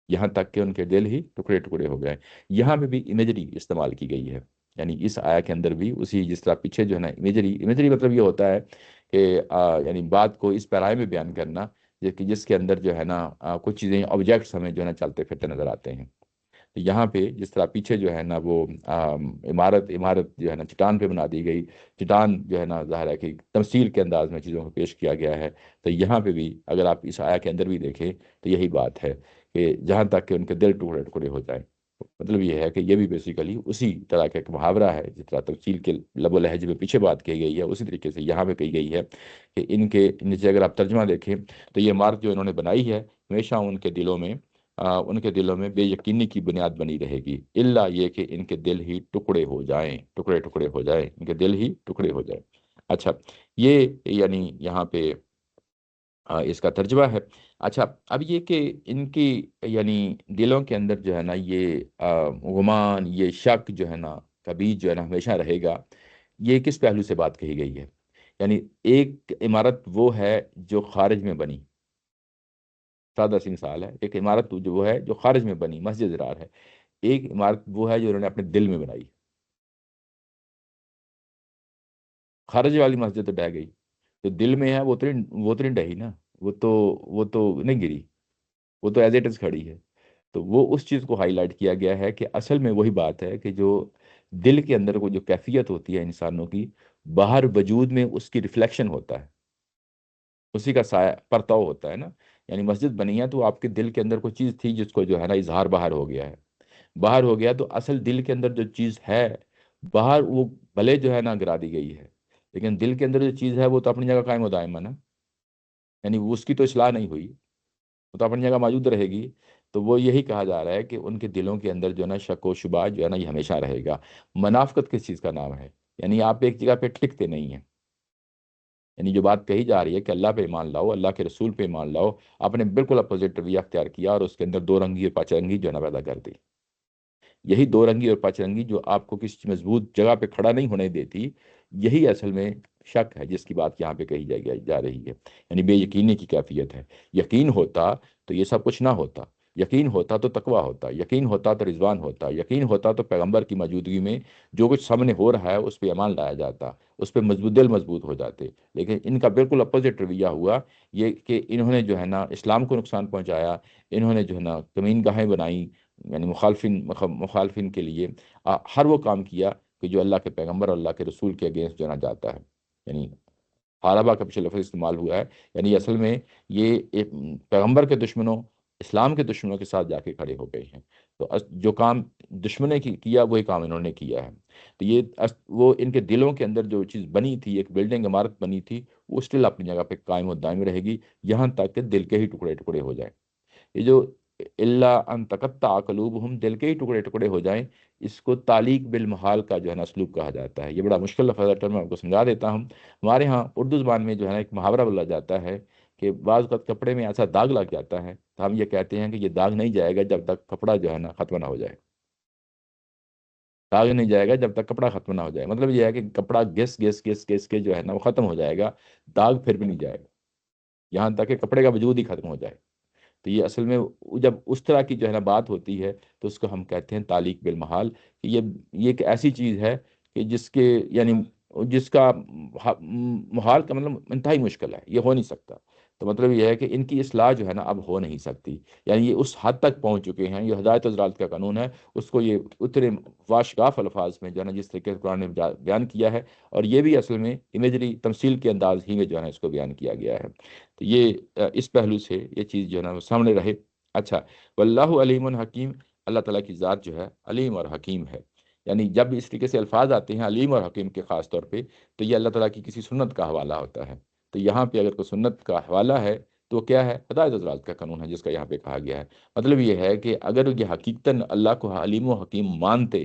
یہاں تک کہ ان کے دل ہی ٹکڑے ٹکڑے ہو گئے. یہاں پہ بھی امیجری استعمال کی گئی ہے، یعنی اس آیا کے اندر بھی اسی جس طرح پیچھے جو ہے نا امیجری مطلب یہ ہوتا ہے کہ یعنی بات کو اس پیرائے میں بیان کرنا جس کے اندر جو ہے نا کچھ چیزیں آبجیکٹس ہمیں جو ہے نا چلتے پھرتے نظر آتے ہیں. یہاں پہ جس طرح پیچھے جو ہے نا وہ عمارت جو ہے نا چٹان پہ بنا دی گئی، چٹان جو ہے نا ظاہر ہے کہ تمثیل کے انداز میں چیزوں کو پیش کیا گیا ہے. تو یہاں پہ بھی اگر آپ اس آیا کے اندر بھی دیکھیں تو یہی بات ہے کہ جہاں تک کہ ان کے دل ٹکڑے ٹکڑے ہو جائیں. مطلب یہ ہے کہ یہ بھی بیسیکلی اسی طرح کا ایک محاورہ ہے، جس طرح تفصیل کے لب و لہجے میں پیچھے بات کی گئی ہے اسی طریقے سے یہاں پہ کہی گئی ہے کہ ان کے نیچے اگر آپ ترجمہ دیکھیں تو یہ عمارت جو انہوں نے بنائی ہے ہمیشہ ان کے دلوں میں بے یقینی کی بنیاد بنی رہے گی، الا یہ کہ ان کے دل ہی ٹکڑے ہو جائیں، ٹکڑے ٹکڑے ہو جائیں، ان کے دل ہی ٹکڑے ہو جائیں. اچھا، یہ یعنی یہاں پہ اس کا ترجمہ ہے۔ اچھا، اب یہ کہ ان کی یعنی دلوں کے اندر جو ہے نا یہ گمان، یہ شک جو ہے نا کبھی جو ہے نا ہمیشہ رہے گا، یہ کس پہلو سے بات کہی گئی ہے؟ یعنی ایک عمارت وہ ہے جو خارج میں بنی، سادہ سی مثال ہے، ایک عمارت جو وہ ہے جو خارج میں بنی، مسجد زرار ہے۔ ایک عمارت وہ ہے جو انہوں نے اپنے دل میں بنائی۔ خارج والی مسجد تو ڈہ گئی، جو دل میں ہے وہ تو نہیں ڈہی نا، وہ تو نہیں گری، وہ تو ایز اٹ از کھڑی ہے۔ تو وہ اس چیز کو ہائی لائٹ کیا گیا ہے کہ اصل میں وہی بات ہے کہ جو دل کے اندر کو جو کیفیت ہوتی ہے انسانوں کی، باہر وجود میں اس کی ریفلیکشن ہوتا ہے، اسی کا سایہ پرتاؤ ہوتا ہے نا۔ یعنی مسجد بنی ہے تو آپ کے دل کے اندر کوئی چیز تھی جس کو جو ہے نا اظہار باہر ہو گیا ہے، باہر ہو گیا، تو اصل دل کے اندر جو چیز ہے باہر وہ بھلے جو ہے نا گرا دی گئی ہے، لیکن دل کے اندر جو چیز ہے وہ تو اپنی جگہ قائم و دائم ہے نا، یعنی وہ اس کی تو اصلاح نہیں ہوئی، وہ تو اپنی جگہ موجود رہے گی۔ تو وہ یہی کہا جا رہا ہے کہ ان کے دلوں کے اندر جو ہے نا شک و شبہ جو ہے نا یہ ہمیشہ رہے گا۔ منافقت کس چیز کا نام ہے؟ یعنی آپ ایک جگہ پہ ٹکتے نہیں ہیں، یعنی جو بات کہی جا رہی ہے کہ اللہ پہ ایمان لاؤ، اللہ کے رسول پہ ایمان لاؤ، آپ نے بالکل اپوزٹ رویہ اختیار کیا اور اس کے اندر دو رنگی اور پانچ رنگی جو ہے نا پیدا کر دی۔ یہی دو رنگی اور پانچ رنگی جو آپ کو کسی مضبوط جگہ پہ کھڑا نہیں ہونے دیتی، یہی اصل میں شک ہے جس کی بات یہاں پہ کہی جا رہی ہے، یعنی بے یقینی کی کیفیت ہے۔ یقین ہوتا تو یہ سب کچھ نہ ہوتا، یقین ہوتا تو تقویٰ ہوتا، یقین ہوتا تو رضوان ہوتا، یقین ہوتا تو پیغمبر کی موجودگی میں جو کچھ سامنے ہو رہا ہے اس پہ ایمان لایا جاتا، اس پہ دل مضبوط ہو جاتے۔ لیکن ان کا بالکل اپوزٹ رویہ ہوا، یہ کہ انہوں نے جو ہے نا اسلام کو نقصان پہنچایا، انہوں نے جو ہے نا کمین گاہیں بنائیں، یعنی مخالفین کے لیے ہر وہ کام کیا کہ جو اللہ کے پیغمبر اور اللہ کے رسول کے اگینسٹ جو ہے نا جاتا ہے۔ یعنی حاربہ کا پیچھے لفظ استعمال ہوا ہے، یعنی اصل میں یہ ایک پیغمبر کے دشمنوں، اسلام کے دشمنوں کے ساتھ جا کے کھڑے ہو گئے ہیں۔ تو جو کام دشمن نے کیا وہی کام انہوں نے کیا ہے۔ تو یہ وہ ان کے دلوں کے اندر جو چیز بنی تھی، ایک بلڈنگ عمارت بنی تھی، وہ اسٹل اپنی جگہ پہ قائم و دائم رہے گی، یہاں تک کہ دل کے ہی ٹکڑے ٹکڑے ہو جائیں۔ یہ جو اللہ ان تقطع قلوبہم، دل کے ہی ٹکڑے ٹکڑے ہو جائیں، اس کو تعلیق بالمحال کا جو ہے نا اسلوب کہا جاتا ہے۔ یہ بڑا مشکل لفظ ہے، میں آپ کو سمجھا دیتا ہوں۔ ہمارے ہاں اردو زبان میں جو ہے نا ایک محاورہ بولا جاتا ہے کہ بعض وقت کپڑے میں ایسا داغ لگ جاتا ہے تو ہم یہ کہتے ہیں کہ یہ داغ نہیں جائے گا جب تک کپڑا جو ہے نا ختم نہ ہو جائے، داغ نہیں جائے گا جب تک کپڑا ختم نہ ہو جائے۔ مطلب یہ ہے کہ کپڑا گھس گھس گھس گھس کے جو ہے نا وہ ختم ہو جائے گا، داغ پھر بھی نہیں جائے گا، یہاں تک کہ کپڑے کا وجود ہی ختم ہو جائے۔ تو یہ اصل میں جب اس طرح کی جو ہے نا بات ہوتی ہے تو اس کو ہم کہتے ہیں تعلیق بالمحال، کہ یہ ایک ایسی چیز ہے کہ جس کے یعنی جس کا محال کا مطلب انتہائی مشکل ہے، یہ ہو نہیں سکتا۔ تو مطلب یہ ہے کہ ان کی اصلاح جو ہے نا اب ہو نہیں سکتی، یعنی یہ اس حد تک پہنچ چکے ہیں، یہ ہدایت حضرات کا قانون ہے، اس کو یہ اتنے واشگاف الفاظ میں جو ہے نا جس طریقے سے قرآن نے بیان کیا ہے، اور یہ بھی اصل میں امیجری تمثیل کے انداز ہی میں جو ہے نا اس کو بیان کیا گیا ہے۔ تو یہ اس پہلو سے یہ چیز جو ہے نا وہ سامنے رہے۔ اچھا، واللہ علیم حکیم، اللہ تعالیٰ کی ذات جو ہے علیم اور حکیم ہے۔ یعنی جب اس طریقے سے الفاظ آتے ہیں علیم اور حکیم کے خاص طور پہ، تو یہ اللہ تعالیٰ کی کسی سنت کا حوالہ ہوتا ہے۔ تو یہاں پہ اگر کوئی سنت کا حوالہ ہے تو وہ کیا ہے؟ ہدایت حضرات کا قانون ہے جس کا یہاں پہ کہا گیا ہے۔ مطلب یہ ہے کہ اگر یہ حقیقتاً اللہ کو علیم و حکیم مانتے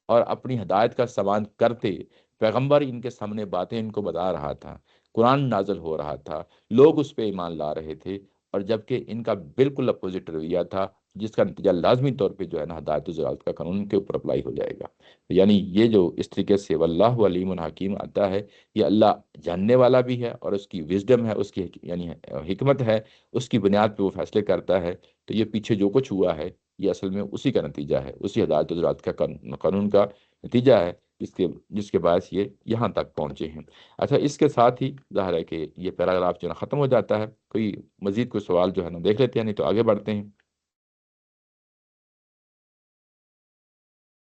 اور اپنی ہدایت کا سامان کرتے، پیغمبر ان کے سامنے باتیں ان کو بتا رہا تھا، قرآن نازل ہو رہا تھا، لوگ اس پہ ایمان لا رہے تھے، اور جبکہ ان کا بالکل اپوزٹ رویہ تھا، جس کا نتیجہ لازمی طور پہ جو ہے نا ہدایت الزلالت کا قانون ان کے اوپر اپلائی ہو جائے گا۔ یعنی یہ جو اس طریقے سے واللہ علیم حکیم آتا ہے، یہ اللہ جاننے والا بھی ہے، اور اس کی وزڈم ہے، اس کی یعنی حکمت ہے، اس کی بنیاد پہ وہ فیصلے کرتا ہے۔ تو یہ پیچھے جو کچھ ہوا ہے یہ اصل میں اسی کا نتیجہ ہے، اسی ہدایت الزلالت کا قانون کا نتیجہ ہے، جس کے باعث یہ یہاں تک پہنچے ہیں۔ اچھا، اس کے ساتھ ہی ظاہر ہے کہ یہ پیراگراف جو ہے نا ختم ہو جاتا ہے۔ کوئی مزید کوئی سوال جو ہے نا دیکھ لیتے ہیں، نہیں تو آگے بڑھتے ہیں۔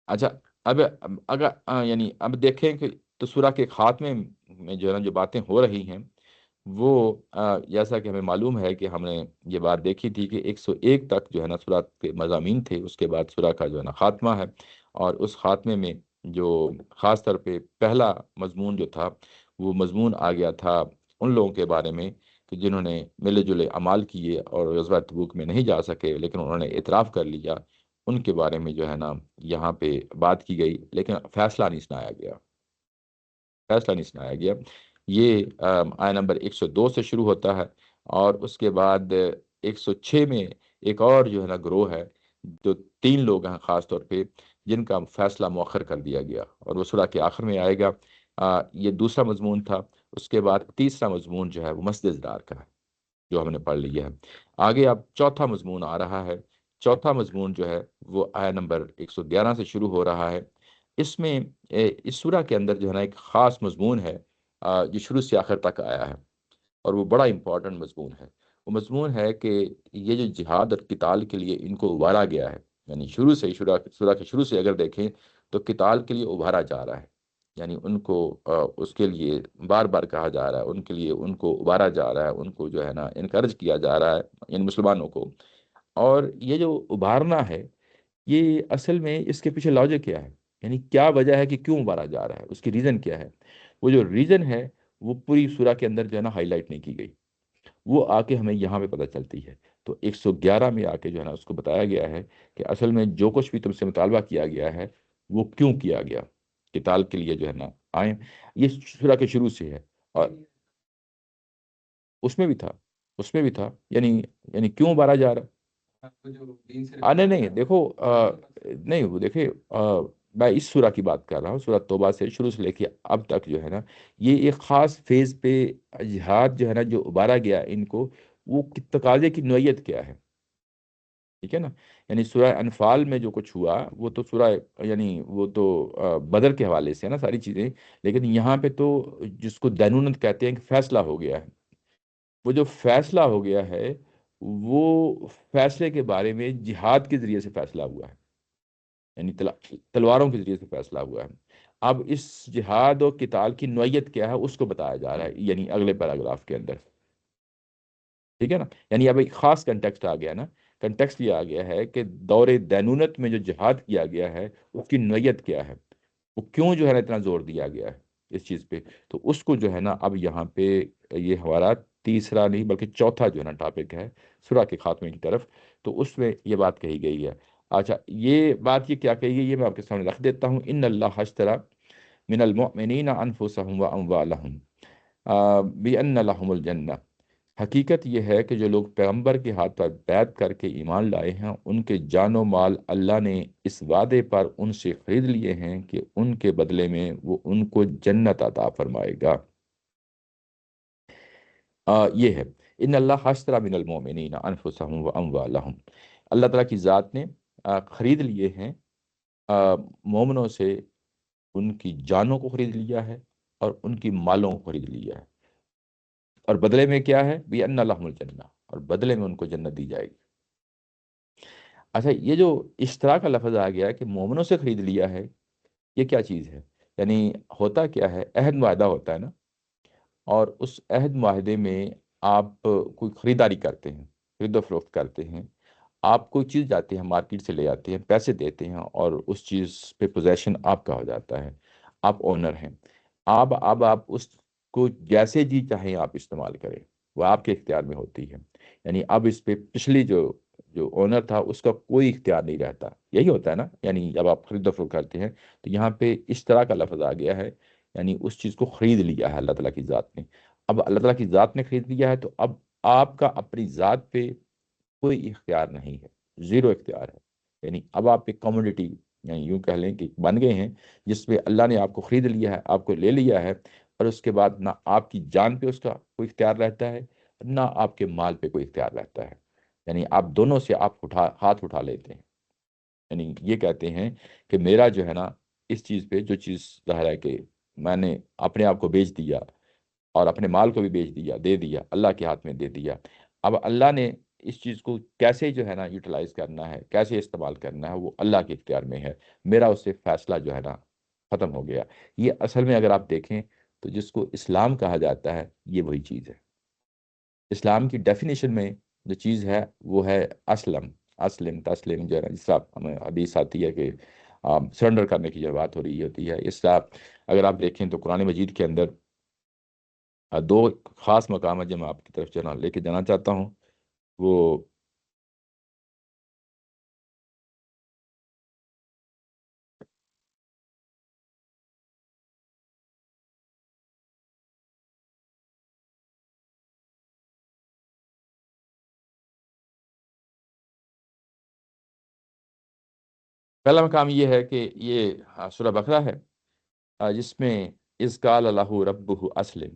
اچھا، اب اگر یعنی اب دیکھیں کہ تو سورہ کے خاتمے میں جو ہے نا جو باتیں ہو رہی ہیں وہ جیسا کہ ہمیں معلوم ہے کہ ہم نے یہ بات دیکھی تھی کہ 101 تک جو ہے نا سورہ کے مضامین تھے، اس کے بعد سورہ کا جو ہے نا خاتمہ ہے، اور اس خاتمے میں جو خاص طور پہ پہلا مضمون جو تھا وہ مضمون آ گیا تھا ان لوگوں کے بارے میں کہ جنہوں نے ملے جلے اعمال کیے اور غزوہ تبوک میں نہیں جا سکے، لیکن انہوں نے اعتراف کر لیا، ان کے بارے میں جو ہے نا یہاں پہ بات کی گئی، لیکن فیصلہ نہیں سنایا گیا، فیصلہ نہیں سنایا گیا۔ یہ آیہ نمبر 102 سے شروع ہوتا ہے، اور اس کے بعد 106 میں ایک اور جو ہے نا گروہ ہے، جو 3 لوگ ہیں خاص طور پہ، جن کا فیصلہ مؤخر کر دیا گیا، اور وہ سورہ کے آخر میں آئے گا۔ یہ دوسرا مضمون تھا۔ اس کے بعد تیسرا مضمون جو ہے وہ مسجد ڈار کا ہے، جو ہم نے پڑھ لیا ہے۔ آگے اب چوتھا مضمون آ رہا ہے۔ چوتھا مضمون جو ہے وہ آیا نمبر 111 سے شروع ہو رہا ہے۔ اس میں اس سورہ کے اندر جو ہے نا ایک خاص مضمون ہے، جو شروع سے آخر تک آیا ہے، اور وہ بڑا امپورٹنٹ مضمون ہے۔ وہ مضمون ہے کہ یہ جو جہاد اور قتال کے لیے ان کو ابھارا گیا ہے، یعنی شروع سے ہی سورہ کے شروع سے اگر دیکھیں تو قتال کے لیے ابھارا جا رہا ہے، یعنی ان کو اس کے لیے بار بار کہا جا رہا ہے، ان کے لیے ان کو ابھارا جا رہا ہے، ان کو جو ہے نا انکرج کیا جا رہا ہے ان مسلمانوں کو۔ اور یہ جو ابھارنا ہے، یہ اصل میں اس کے پیچھے لاجک کیا ہے، یعنی کیا وجہ ہے کہ کیوں ابھارا جا رہا ہے، اس کی ریزن کیا ہے؟ وہ جو ریزن ہے وہ پوری سورہ کے اندر جو ہے نا ہائی لائٹ نہیں کی گئی، وہ آ کے ہمیں یہاں پہ پتہ چلتی ہے۔ تو 111 میں آ کے جو ہے نا اس کو بتایا گیا ہے کہ اصل میں جو کچھ بھی تم سے مطالبہ کیا گیا ہے وہ کیوں کیا گیا، قتال کے لیے جو ہے نا آئیں۔ یہ سورہ کے شروع سے ہے، اور اس میں بھی تھا، اس میں بھی تھا، یعنی کیوں ابھارا جا رہا ہے؟ آپ کو جو دین سے نہیں ریلیٹڈ نہیں ہے دیکھو، وہ نہیں وہ دیکھیں، میں اس سورہ کی بات کر رہا ہوں، سورہ توبہ سے شروع سے لے کے اب تک جو ہے نا یہ ایک خاص فیز پہ جہاد جو ہے نا جو ابھارا گیا ان کو، وہ تقاضے کی نوعیت کیا ہے، ٹھیک ہے نا؟ یعنی سورہ انفال میں جو کچھ ہوا وہ تو سورہ، یعنی وہ تو بدر کے حوالے سے ہے نا ساری چیزیں، لیکن یہاں پہ تو جس کو دینونت کہتے ہیں کہ فیصلہ ہو گیا ہے، وہ جو فیصلہ ہو گیا ہے، وہ فیصلے کے بارے میں جہاد کے ذریعے سے فیصلہ ہوا ہے، یعنی تلواروں کے ذریعے سے فیصلہ ہوا ہے۔ اب اس جہاد اور قتال کی نوعیت کیا ہے اس کو بتایا جا رہا ہے، یعنی اگلے پیراگراف کے اندر، ٹھیک ہے نا؟ یعنی اب ایک خاص کنٹیکسٹ آ گیا نا، کنٹیکسٹ یہ آ گیا ہے کہ دور دینونت میں جو جہاد کیا گیا ہے اس کی نوعیت کیا ہے، وہ کیوں جو ہے نا اتنا زور دیا گیا ہے اس چیز پہ۔ تو اس کو جو ہے نا اب یہاں پہ یہ ہمارا تیسرا نہیں بلکہ چوتھا جو ہے نا ٹاپک ہے سورہ کے خاتمے کی طرف، تو اس میں یہ بات کہی گئی ہے۔ اچھا، یہ بات یہ کیا کہی گئی، یہ میں آپ کے سامنے رکھ دیتا ہوں۔ ان اللہ اشترى من المؤمنین انفسهم واموالهم بان لهم الجنہ، حقیقت یہ ہے کہ جو لوگ پیغمبر کے ہاتھ پر بیعت کر کے ایمان لائے ہیں، ان کے جان و مال اللہ نے اس وعدے پر ان سے خرید لیے ہیں کہ ان کے بدلے میں وہ ان کو جنت عطا فرمائے گا۔ یہ ہے ان اللہ اشتری من المؤمنین انفسهم واموالهم، اللہ تعالیٰ کی ذات نے خرید لیے ہیں مومنوں سے، ان کی جانوں کو خرید لیا ہے اور ان کی مالوں کو خرید لیا ہے، اور بدلے میں کیا ہے؟ بِأَنَّ لَهُمُ الْجَنَّةَ، اور بدلے میں ان کو جنت دی جائے گی۔ اچھا، یہ جو اشترا کا لفظ آ گیا ہے کہ مومنوں سے خرید لیا ہے، یہ کیا چیز ہے؟ یعنی ہوتا کیا ہے؟ عہد معاہدہ ہوتا ہے نا، اور اس عہد معاہدے میں آپ کوئی خریداری کرتے ہیں، خرید و فروخت کرتے ہیں، آپ کوئی چیز جاتے ہیں مارکیٹ سے لے آتے ہیں، پیسے دیتے ہیں، اور اس چیز پہ پوزیشن آپ کا ہو جاتا ہے، آپ اونر ہیں۔ اب آپ اس کو جیسے جی چاہیں آپ استعمال کریں، وہ آپ کے اختیار میں ہوتی ہے، یعنی اب اس پہ پچھلی جو اونر تھا اس کا کوئی اختیار نہیں رہتا، یہی ہوتا ہے نا؟ یعنی جب آپ خرید و فروخت کرتے ہیں تو یہاں پہ اشترا کا لفظ آ گیا ہے، یعنی اس چیز کو خرید لیا ہے اللہ تعالیٰ کی ذات نے۔ اب اللہ تعالیٰ کی ذات نے خرید لیا ہے تو اب آپ کا اپنی ذات پہ کوئی اختیار نہیں ہے، زیرو اختیار ہے، یعنی اب آپ ایک کموڈٹی، یعنی یوں کہہ لیں کہ بن گئے ہیں، جس پہ اللہ نے آپ کو خرید لیا ہے، آپ کو لے لیا ہے، اور اس کے بعد نہ آپ کی جان پہ اس کا کوئی اختیار رہتا ہے، نہ آپ کے مال پہ کوئی اختیار رہتا ہے، یعنی آپ دونوں سے آپ ہاتھ اٹھا لیتے ہیں، یعنی یہ کہتے ہیں کہ میرا جو ہے نا اس چیز پہ جو چیز ظاہر ہے کہ میں نے اپنے آپ کو بیچ دیا، اور اپنے مال کو بھی بیچ دیا، دے دیا، اللہ کے ہاتھ میں دے دیا۔ اب اللہ نے اس چیز کو کیسے جو ہے نا یوٹیلائز کرنا ہے، کیسے استعمال کرنا ہے، وہ اللہ کے اختیار میں ہے، میرا اس سے فیصلہ جو ہے نا ختم ہو گیا۔ یہ اصل میں اگر آپ دیکھیں تو جس کو اسلام کہا جاتا ہے یہ وہی چیز ہے۔ اسلام کی ڈیفینیشن میں جو چیز ہے وہ ہے اسلم، اسلم تسلیم، جو ہے نا جس طرح ہمیں حدیث آتی ہے کہ سرنڈر کرنے کی جو بات ہو رہی ہوتی ہے، اس طرح اگر آپ دیکھیں تو قرآن مجید کے اندر دو خاص مقامات جو میں آپ کی طرف لے کے جانا چاہتا ہوں، وہ پہلا مقام یہ ہے کہ یہ سورہ بقرہ ہے، جس میں اذ قال لہ ربہ اسلم،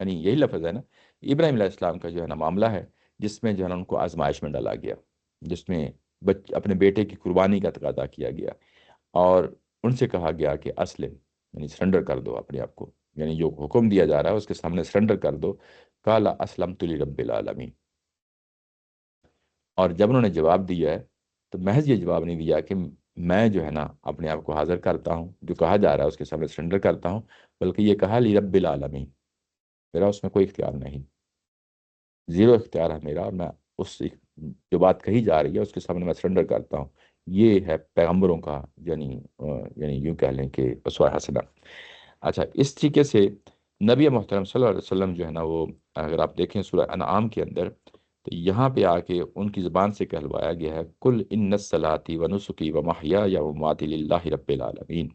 یعنی یہی لفظ ہے نا، ابراہیم علیہ السلام کا جو ہے نا معاملہ ہے، جس میں جو ہے نا ان کو آزمائش میں ڈالا گیا، جس میں اپنے بیٹے کی قربانی کا تقاضا کیا گیا، اور ان سے کہا گیا کہ اسلم، یعنی سرنڈر کر دو اپنے آپ کو، یعنی جو حکم دیا جا رہا ہے اس کے سامنے سرنڈر کر دو۔ قال اسلمت لرب العالمین، اور جب انہوں نے جواب دیا ہے تو محض یہ جواب نہیں دیا کہ میں جو ہے نا اپنے آپ کو حاضر کرتا ہوں، جو کہا جا رہا ہے اس کے سامنے سرنڈر کرتا ہوں، بلکہ یہ کہا لرب العالمین، میرا اس میں کوئی اختیار نہیں، زیرو اختیار ہے میرا، اور میں اس جو بات کہی جا رہی ہے اس کے سامنے میں سرنڈر کرتا ہوں۔ یہ ہے پیغمبروں کا، یعنی یعنی یوں کہہ لیں کہ اسوہ حسنہ۔ اچھا، اس طریقے سے نبی محترم صلی اللہ علیہ وسلم جو ہے نا وہ، اگر آپ دیکھیں سورہ انعام کے اندر، تو یہاں پہ آ کے ان کی زبان سے کہلوایا گیا ہے کل ان صلاتی و نسکی و محیای و مماتی للہ رب العالمین۔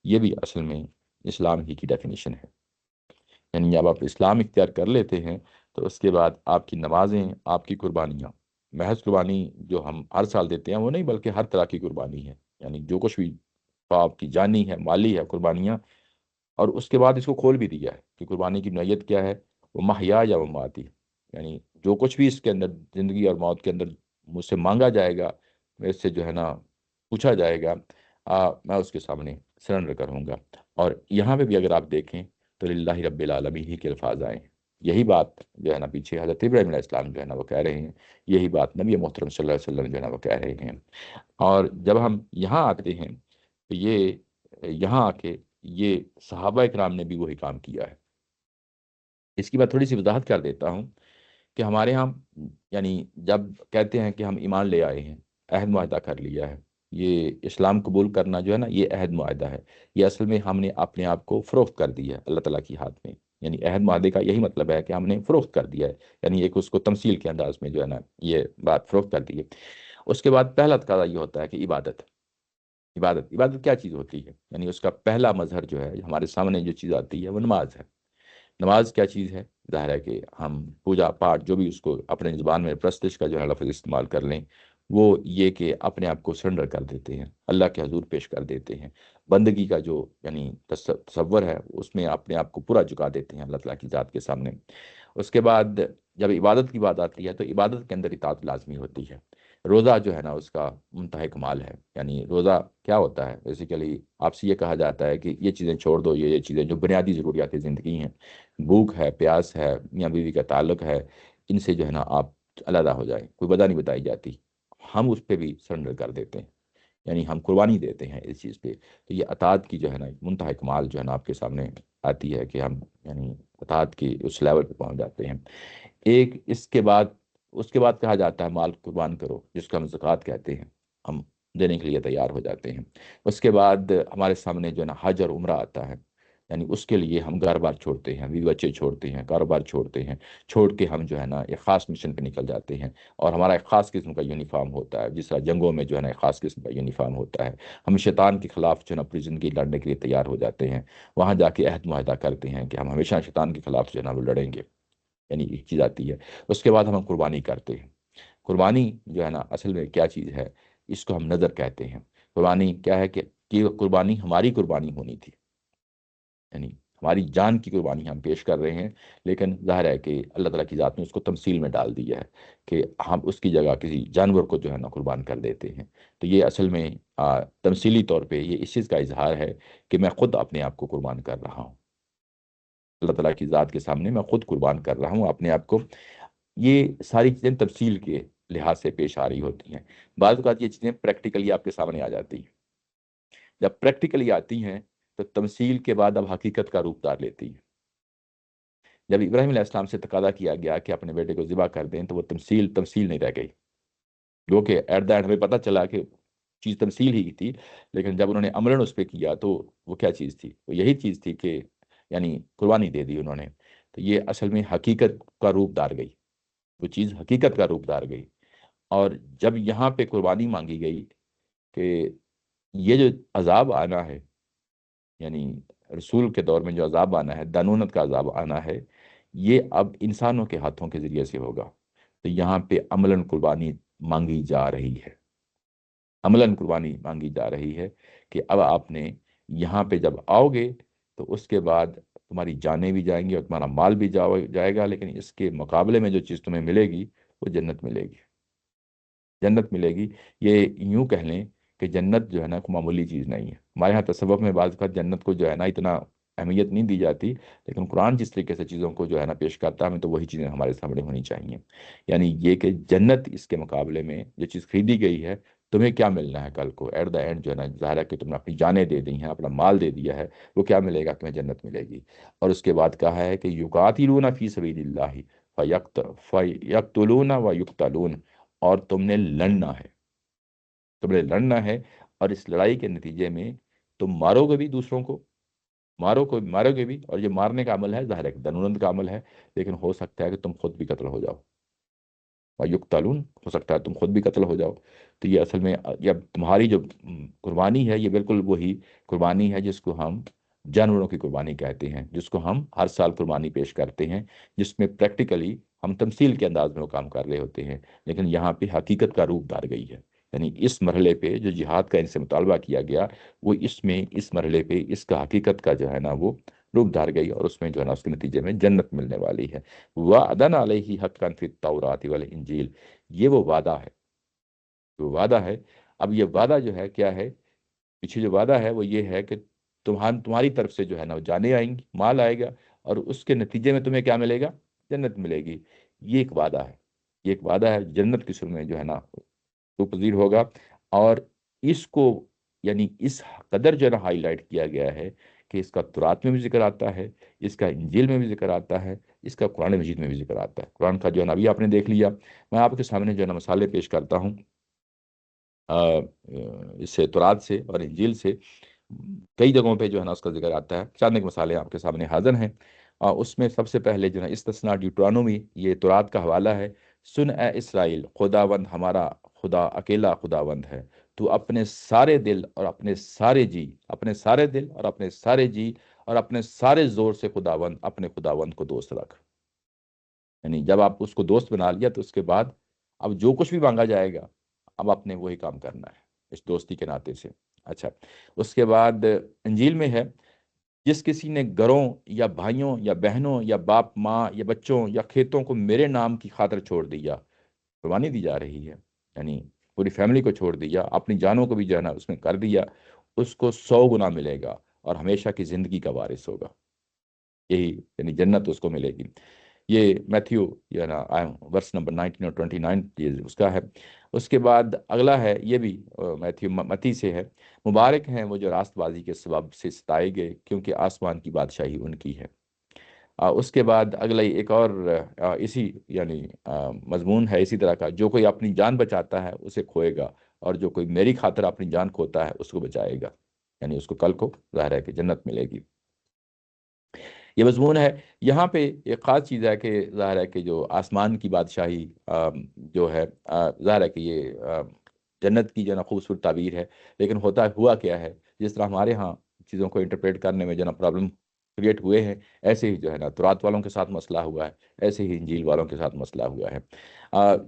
یہ بھی اصل میں اسلام ہی کی ڈیفینیشن ہے، یعنی جب آپ اسلام اختیار کر لیتے ہیں تو اس کے بعد آپ کی نمازیں، آپ کی قربانیاں، محض قربانی جو ہم ہر سال دیتے ہیں وہ نہیں، بلکہ ہر طرح کی قربانی ہے، یعنی جو کچھ بھی آپ کی جانی ہے، مالی ہے قربانیاں، اور اس کے بعد اس کو کھول بھی دیا ہے کہ قربانی کی نوعیت کیا ہے، وہ محیا یا وہ ماتی، یعنی جو کچھ بھی اس کے اندر زندگی اور موت کے اندر مجھ سے مانگا جائے گا، میرے سے جو ہے نا پوچھا جائے گا، میں اس کے سامنے سرنڈر کروں گا۔ اور یہاں پہ بھی اگر آپ دیکھیں تو للہ رب العالمین ہی کے الفاظ آئے ہیں، یہی بات جو ہے نا پیچھے حضرت ابراہیم علیہ السلام جو ہے نا وہ کہہ رہے ہیں، یہی بات نبی محترم صلی اللہ علیہ وسلم جو ہے نا وہ کہہ رہے ہیں۔ اور جب ہم یہاں آتے ہیں تو یہاں آ کے یہ صحابہ اکرام نے بھی وہی کام کیا ہے۔ اس کی میں تھوڑی سی وضاحت کر دیتا ہوں کہ ہمارے ہاں، یعنی جب کہتے ہیں کہ ہم ایمان لے آئے ہیں، عہد معاہدہ کر لیا ہے، یہ اسلام قبول کرنا جو ہے نا یہ عہد معاہدہ ہے، یہ اصل میں ہم نے اپنے آپ کو فروخت کر دیا ہے اللہ تعالیٰ کی ہاتھ میں، یعنی عہد معاہدے کا یہی مطلب ہے کہ ہم نے فروخت کر دیا ہے، یعنی ایک اس کو تمثیل کے انداز میں جو ہے نا یہ بات فروخت کر دی ہے۔ اس کے بعد پہلا تقاضا یہ ہوتا ہے کہ عبادت، عبادت کیا چیز ہوتی ہے، یعنی اس کا پہلا مظہر جو ہے ہمارے سامنے جو چیز آتی ہے وہ نماز ہے۔ نماز کیا چیز ہے؟ ظاہر ہے کہ ہم پوجا پاٹ جو بھی اس کو اپنے زبان میں پرستش کا جو ہے لفظ استعمال کر لیں، وہ یہ کہ اپنے آپ کو سرنڈر کر دیتے ہیں، اللہ کے حضور پیش کر دیتے ہیں، بندگی کا جو یعنی تصور ہے اس میں اپنے آپ کو پورا جھکا دیتے ہیں اللہ تعالیٰ کی ذات کے سامنے۔ اس کے بعد جب عبادت کی بات آتی ہے تو عبادت کے اندر اطاعت لازمی ہوتی ہے۔ روزہ جو ہے نا اس کا منتہا کمال ہے، یعنی روزہ کیا ہوتا ہے بیسیکلی، آپ سے یہ کہا جاتا ہے کہ یہ چیزیں چھوڑ دو، یہ چیزیں جو بنیادی ضروریات زندگی ہیں، بھوک ہے، پیاس ہے، میاں بیوی کا تعلق ہے، ان سے جو ہے نا آپ علیحدہ ہو جائیں، کوئی وجہ نہیں بتائی جاتی، ہم اس پہ بھی سرنڈر کر دیتے ہیں، یعنی ہم قربانی دیتے ہیں اس چیز پہ۔ تو یہ اطاعت کی جو ہے نا منتہا کمال جو ہے نا آپ کے سامنے آتی ہے کہ ہم یعنی اطاعت کی اس لیول پہ پہنچ جاتے ہیں۔ ایک اس کے بعد کہا جاتا ہے مال قربان کرو، جس کو ہم زکوٰۃ کہتے ہیں، ہم دینے کے لیے تیار ہو جاتے ہیں۔ اس کے بعد ہمارے سامنے جو ہے نا حج اور عمرہ آتا ہے، یعنی اس کے لیے ہم گھر بار چھوڑتے ہیں، بیوی بچے چھوڑتے ہیں، کاروبار چھوڑتے ہیں، چھوڑ کے ہم جو ہے نا ایک خاص مشن پہ نکل جاتے ہیں، اور ہمارا ایک خاص قسم کا یونیفارم ہوتا ہے، جس طرح جنگوں میں جو ہے نا ایک خاص قسم کا یونیفارم ہوتا ہے، ہم شیطان کے خلاف جو ہے نا اپنی زندگی لڑنے کے لیے تیار ہو جاتے ہیں، وہاں جا کے عہد معاہدہ کرتے ہیں کہ ہم ہمیشہ شیطان کے خلاف جو ہے نا وہ لڑیں گے، یعنی ایک چیز آتی ہے۔ اس کے بعد ہم قربانی کرتے ہیں۔ قربانی جو ہے نا اصل میں کیا چیز ہے، اس کو ہم نظر کہتے ہیں۔ قربانی کیا ہے کہ قربانی ہماری قربانی ہونی تھی، یعنی ہماری جان کی قربانی ہم پیش کر رہے ہیں، لیکن ظاہر ہے کہ اللہ تعالیٰ کی ذات نے اس کو تمثیل میں ڈال دیا ہے کہ ہم اس کی جگہ کسی جانور کو جو ہے نا قربان کر دیتے ہیں۔ تو یہ اصل میں تمثیلی طور پہ یہ اس چیز کا اظہار ہے کہ میں خود اپنے آپ کو قربان کر رہا ہوں، اللہ تعالیٰ کی ذات کے سامنے میں خود قربان کر رہا ہوں اپنے آپ کو۔ یہ ساری چیزیں تفصیل کے لحاظ سے پیش آ رہی ہوتی ہیں، بعض اوقات یہ چیزیں پریکٹیکلی آپ کے سامنے آ جاتی ہیں، جب پریکٹیکلی آتی ہیں تو تمثیل کے بعد اب حقیقت کا روپ دار لیتی ہیں۔ جب ابراہیم علیہ السلام سے تقاضا کیا گیا کہ اپنے بیٹے کو ذبح کر دیں تو وہ تمثیل نہیں رہ گئی، جو کہ ایٹ دا اینڈ ہمیں پتہ چلا کہ چیز تمثیل ہی کی تھی، لیکن جب انہوں نے عملاً اس پہ کیا تو وہ کیا چیز تھی، وہ یہی چیز تھی کہ یعنی قربانی دے دی انہوں نے۔ تو یہ اصل میں حقیقت کا روپ دار گئی، وہ چیز حقیقت کا روپ دار گئی۔ اور جب یہاں پہ قربانی مانگی گئی کہ یہ جو عذاب آنا ہے، یعنی رسول کے دور میں جو عذاب آنا ہے، دانونت کا عذاب آنا ہے، یہ اب انسانوں کے ہاتھوں کے ذریعے سے ہوگا، تو یہاں پہ عملاً قربانی مانگی جا رہی ہے۔ عملاً قربانی مانگی جا رہی ہے کہ اب آپ نے یہاں پہ جب آؤ گے تو اس کے بعد تمہاری جانیں بھی جائیں گی اور تمہارا مال بھی جائے گا، لیکن اس کے مقابلے میں جو چیز تمہیں ملے گی وہ جنت ملے گی، جنت ملے گی۔ یہ یوں کہہ لیں کہ جنت جو ہے نا کوئی معمولی چیز نہیں ہے۔ ہمارے ہاں تصوف میں بعض اوقات جنت کو جو ہے نا اتنا اہمیت نہیں دی جاتی، لیکن قرآن جس طریقے سے چیزوں کو جو ہے نا پیش کرتا ہے، ہمیں تو وہی چیزیں ہمارے سامنے ہونی چاہیے۔ یعنی یہ کہ جنت اس کے مقابلے میں جو چیز خریدی گئی ہے، تمہیں کیا ملنا ہے کل کو ایٹ دا اینڈ جو ہے نا، ظاہر ہے کہ تم نے اپنی جانیں دے دی ہیں، اپنا مال دے دیا ہے، وہ کیا ملے گا؟ تمہیں جنت ملے گی۔ اور اس کے بعد کہا ہے کہ یقاتلون فی سبیل اللہ فیقتلون و یقتلون، اور تم نے لڑنا ہے، تم نے لڑنا ہے، اور اس لڑائی کے نتیجے میں تم مارو گے بھی دوسروں کو، مارو گے بھی، اور یہ مارنے کا عمل ہے ظاہر ہے کہ دنورند کا عمل ہے، لیکن ہو سکتا ہے کہ تم خود بھی قتل ہو جاؤ، یقتلون، ہو سکتا ہے تم خود بھی قتل ہو جاؤ۔ تو یہ اصل میں یہ تمہاری جو قربانی ہے، یہ بالکل وہی قربانی ہے جس کو ہم جانوروں کی قربانی کہتے ہیں، جس کو ہم ہر سال قربانی پیش کرتے ہیں، جس میں پریکٹیکلی ہم تمثیل کے انداز میں وہ کام کر رہے ہوتے ہیں، لیکن یہاں پہ حقیقت کا روپ دھار گئی ہے۔ یعنی اس مرحلے پہ جو جہاد کا ان سے مطالبہ کیا گیا، وہ اس مرحلے پہ اس کا حقیقت کا جو ہے نا وہ روپ دھار گئی، اور اس میں جو ہے نا اس کے نتیجے میں جنت ملنے والی ہے۔ وعدن علیہ حقا فی التورات والانجیل، یہ وہ وعدہ ہے، وہ وعدہ ہے۔ اب یہ وعدہ جو ہے کیا ہے؟ پیچھے جو وعدہ ہے وہ یہ ہے کہ تمہاری طرف سے جو ہے نا وہ جانیں آئیں گی، مال آئے گا، اور اس کے نتیجے میں تمہیں کیا ملے گا؟ جنت ملے گی۔ یہ ایک وعدہ ہے، یہ ایک وعدہ ہے جنت کی صورت میں جو ہے نا تو پذیر ہوگا۔ اور اس کو یعنی اس قدر جو ہے نا ہائی لائٹ کیا گیا ہے کہ اس کا تورات میں بھی ذکر آتا ہے، اس کا انجیل میں بھی ذکر آتا ہے، اس کا قرآن مجید میں بھی ذکر آتا ہے۔ قرآن کا جو ہے نا ابھی آپ نے دیکھ لیا، میں آپ کے سامنے جو ہے نا مثالیں پیش کرتا ہوں اس سے، تورات سے اور انجیل سے، کئی جگہوں پہ جو ہے نا اس کا ذکر آتا ہے۔ چاند ایک مثالیں آپ کے سامنے حاضر ہیں۔ اس میں سب سے پہلے جو ہے استثنا ڈیوٹرانومی، یہ تورات کا حوالہ ہے۔ سن اے اسرائیل، خداوند ہمارا خدا اکیلا خداوند ہے، تو اپنے سارے دل اور اپنے سارے جی، اپنے سارے دل اور اپنے سارے جی اور اپنے سارے زور سے خداوند، اپنے خداوند کو دوست رکھ۔ یعنی جب آپ اس کو دوست بنا لیا تو اس کے بعد اب جو کچھ بھی مانگا جائے گا، اب آپ نے وہی کام کرنا ہے اس دوستی کے ناطے سے۔ اچھا، اس کے بعد انجیل میں ہے، جس کسی نے گھروں یا بھائیوں یا بہنوں یا باپ ماں یا بچوں یا کھیتوں کو میرے نام کی خاطر چھوڑ دیا، قربانی دی جا رہی ہے، یعنی پوری فیملی کو چھوڑ دیا، اپنی جانوں کو بھی جو ہے نا اس میں کر دیا، اس کو 100 گنا ملے گا اور ہمیشہ کی زندگی کا وارث ہوگا۔ یہی یعنی جنت اس کو ملے گی۔ یہ میتھیو جو ہے نا ورس نمبر 19 اور 29 یہ اس کا ہے۔ اس کے بعد اگلا ہے، یہ بھی میتھیو متی سے ہے، مبارک ہیں وہ جو راست بازی کے سبب سے ستائے گئے، کیونکہ آسمان کی بادشاہی ان کی ہے۔ اس کے بعد اگلا ایک اور اسی یعنی مضمون ہے اسی طرح کا، جو کوئی اپنی جان بچاتا ہے اسے کھوئے گا، اور جو کوئی میری خاطر اپنی جان کھوتا ہے اس کو بچائے گا، یعنی اس کو کل کو ظاہر ہے کہ جنت ملے گی۔ یہ مضمون ہے۔ یہاں پہ ایک خاص چیز ہے کہ ظاہر ہے کہ جو آسمان کی بادشاہی جو ہے، ظاہر ہے کہ یہ جنت کی جو ہے نا خوبصورت تعبیر ہے، لیکن ہوا کیا ہے، جس طرح ہمارے ہاں چیزوں کو انٹرپریٹ کرنے میں جو ہے نا پرابلم کریٹ ہوئے ہیں، ایسے ہی جو ہے نا تورات والوں کے ساتھ مسئلہ ہوا ہے، ایسے ہی انجیل والوں کے ساتھ مسئلہ ہوا ہے۔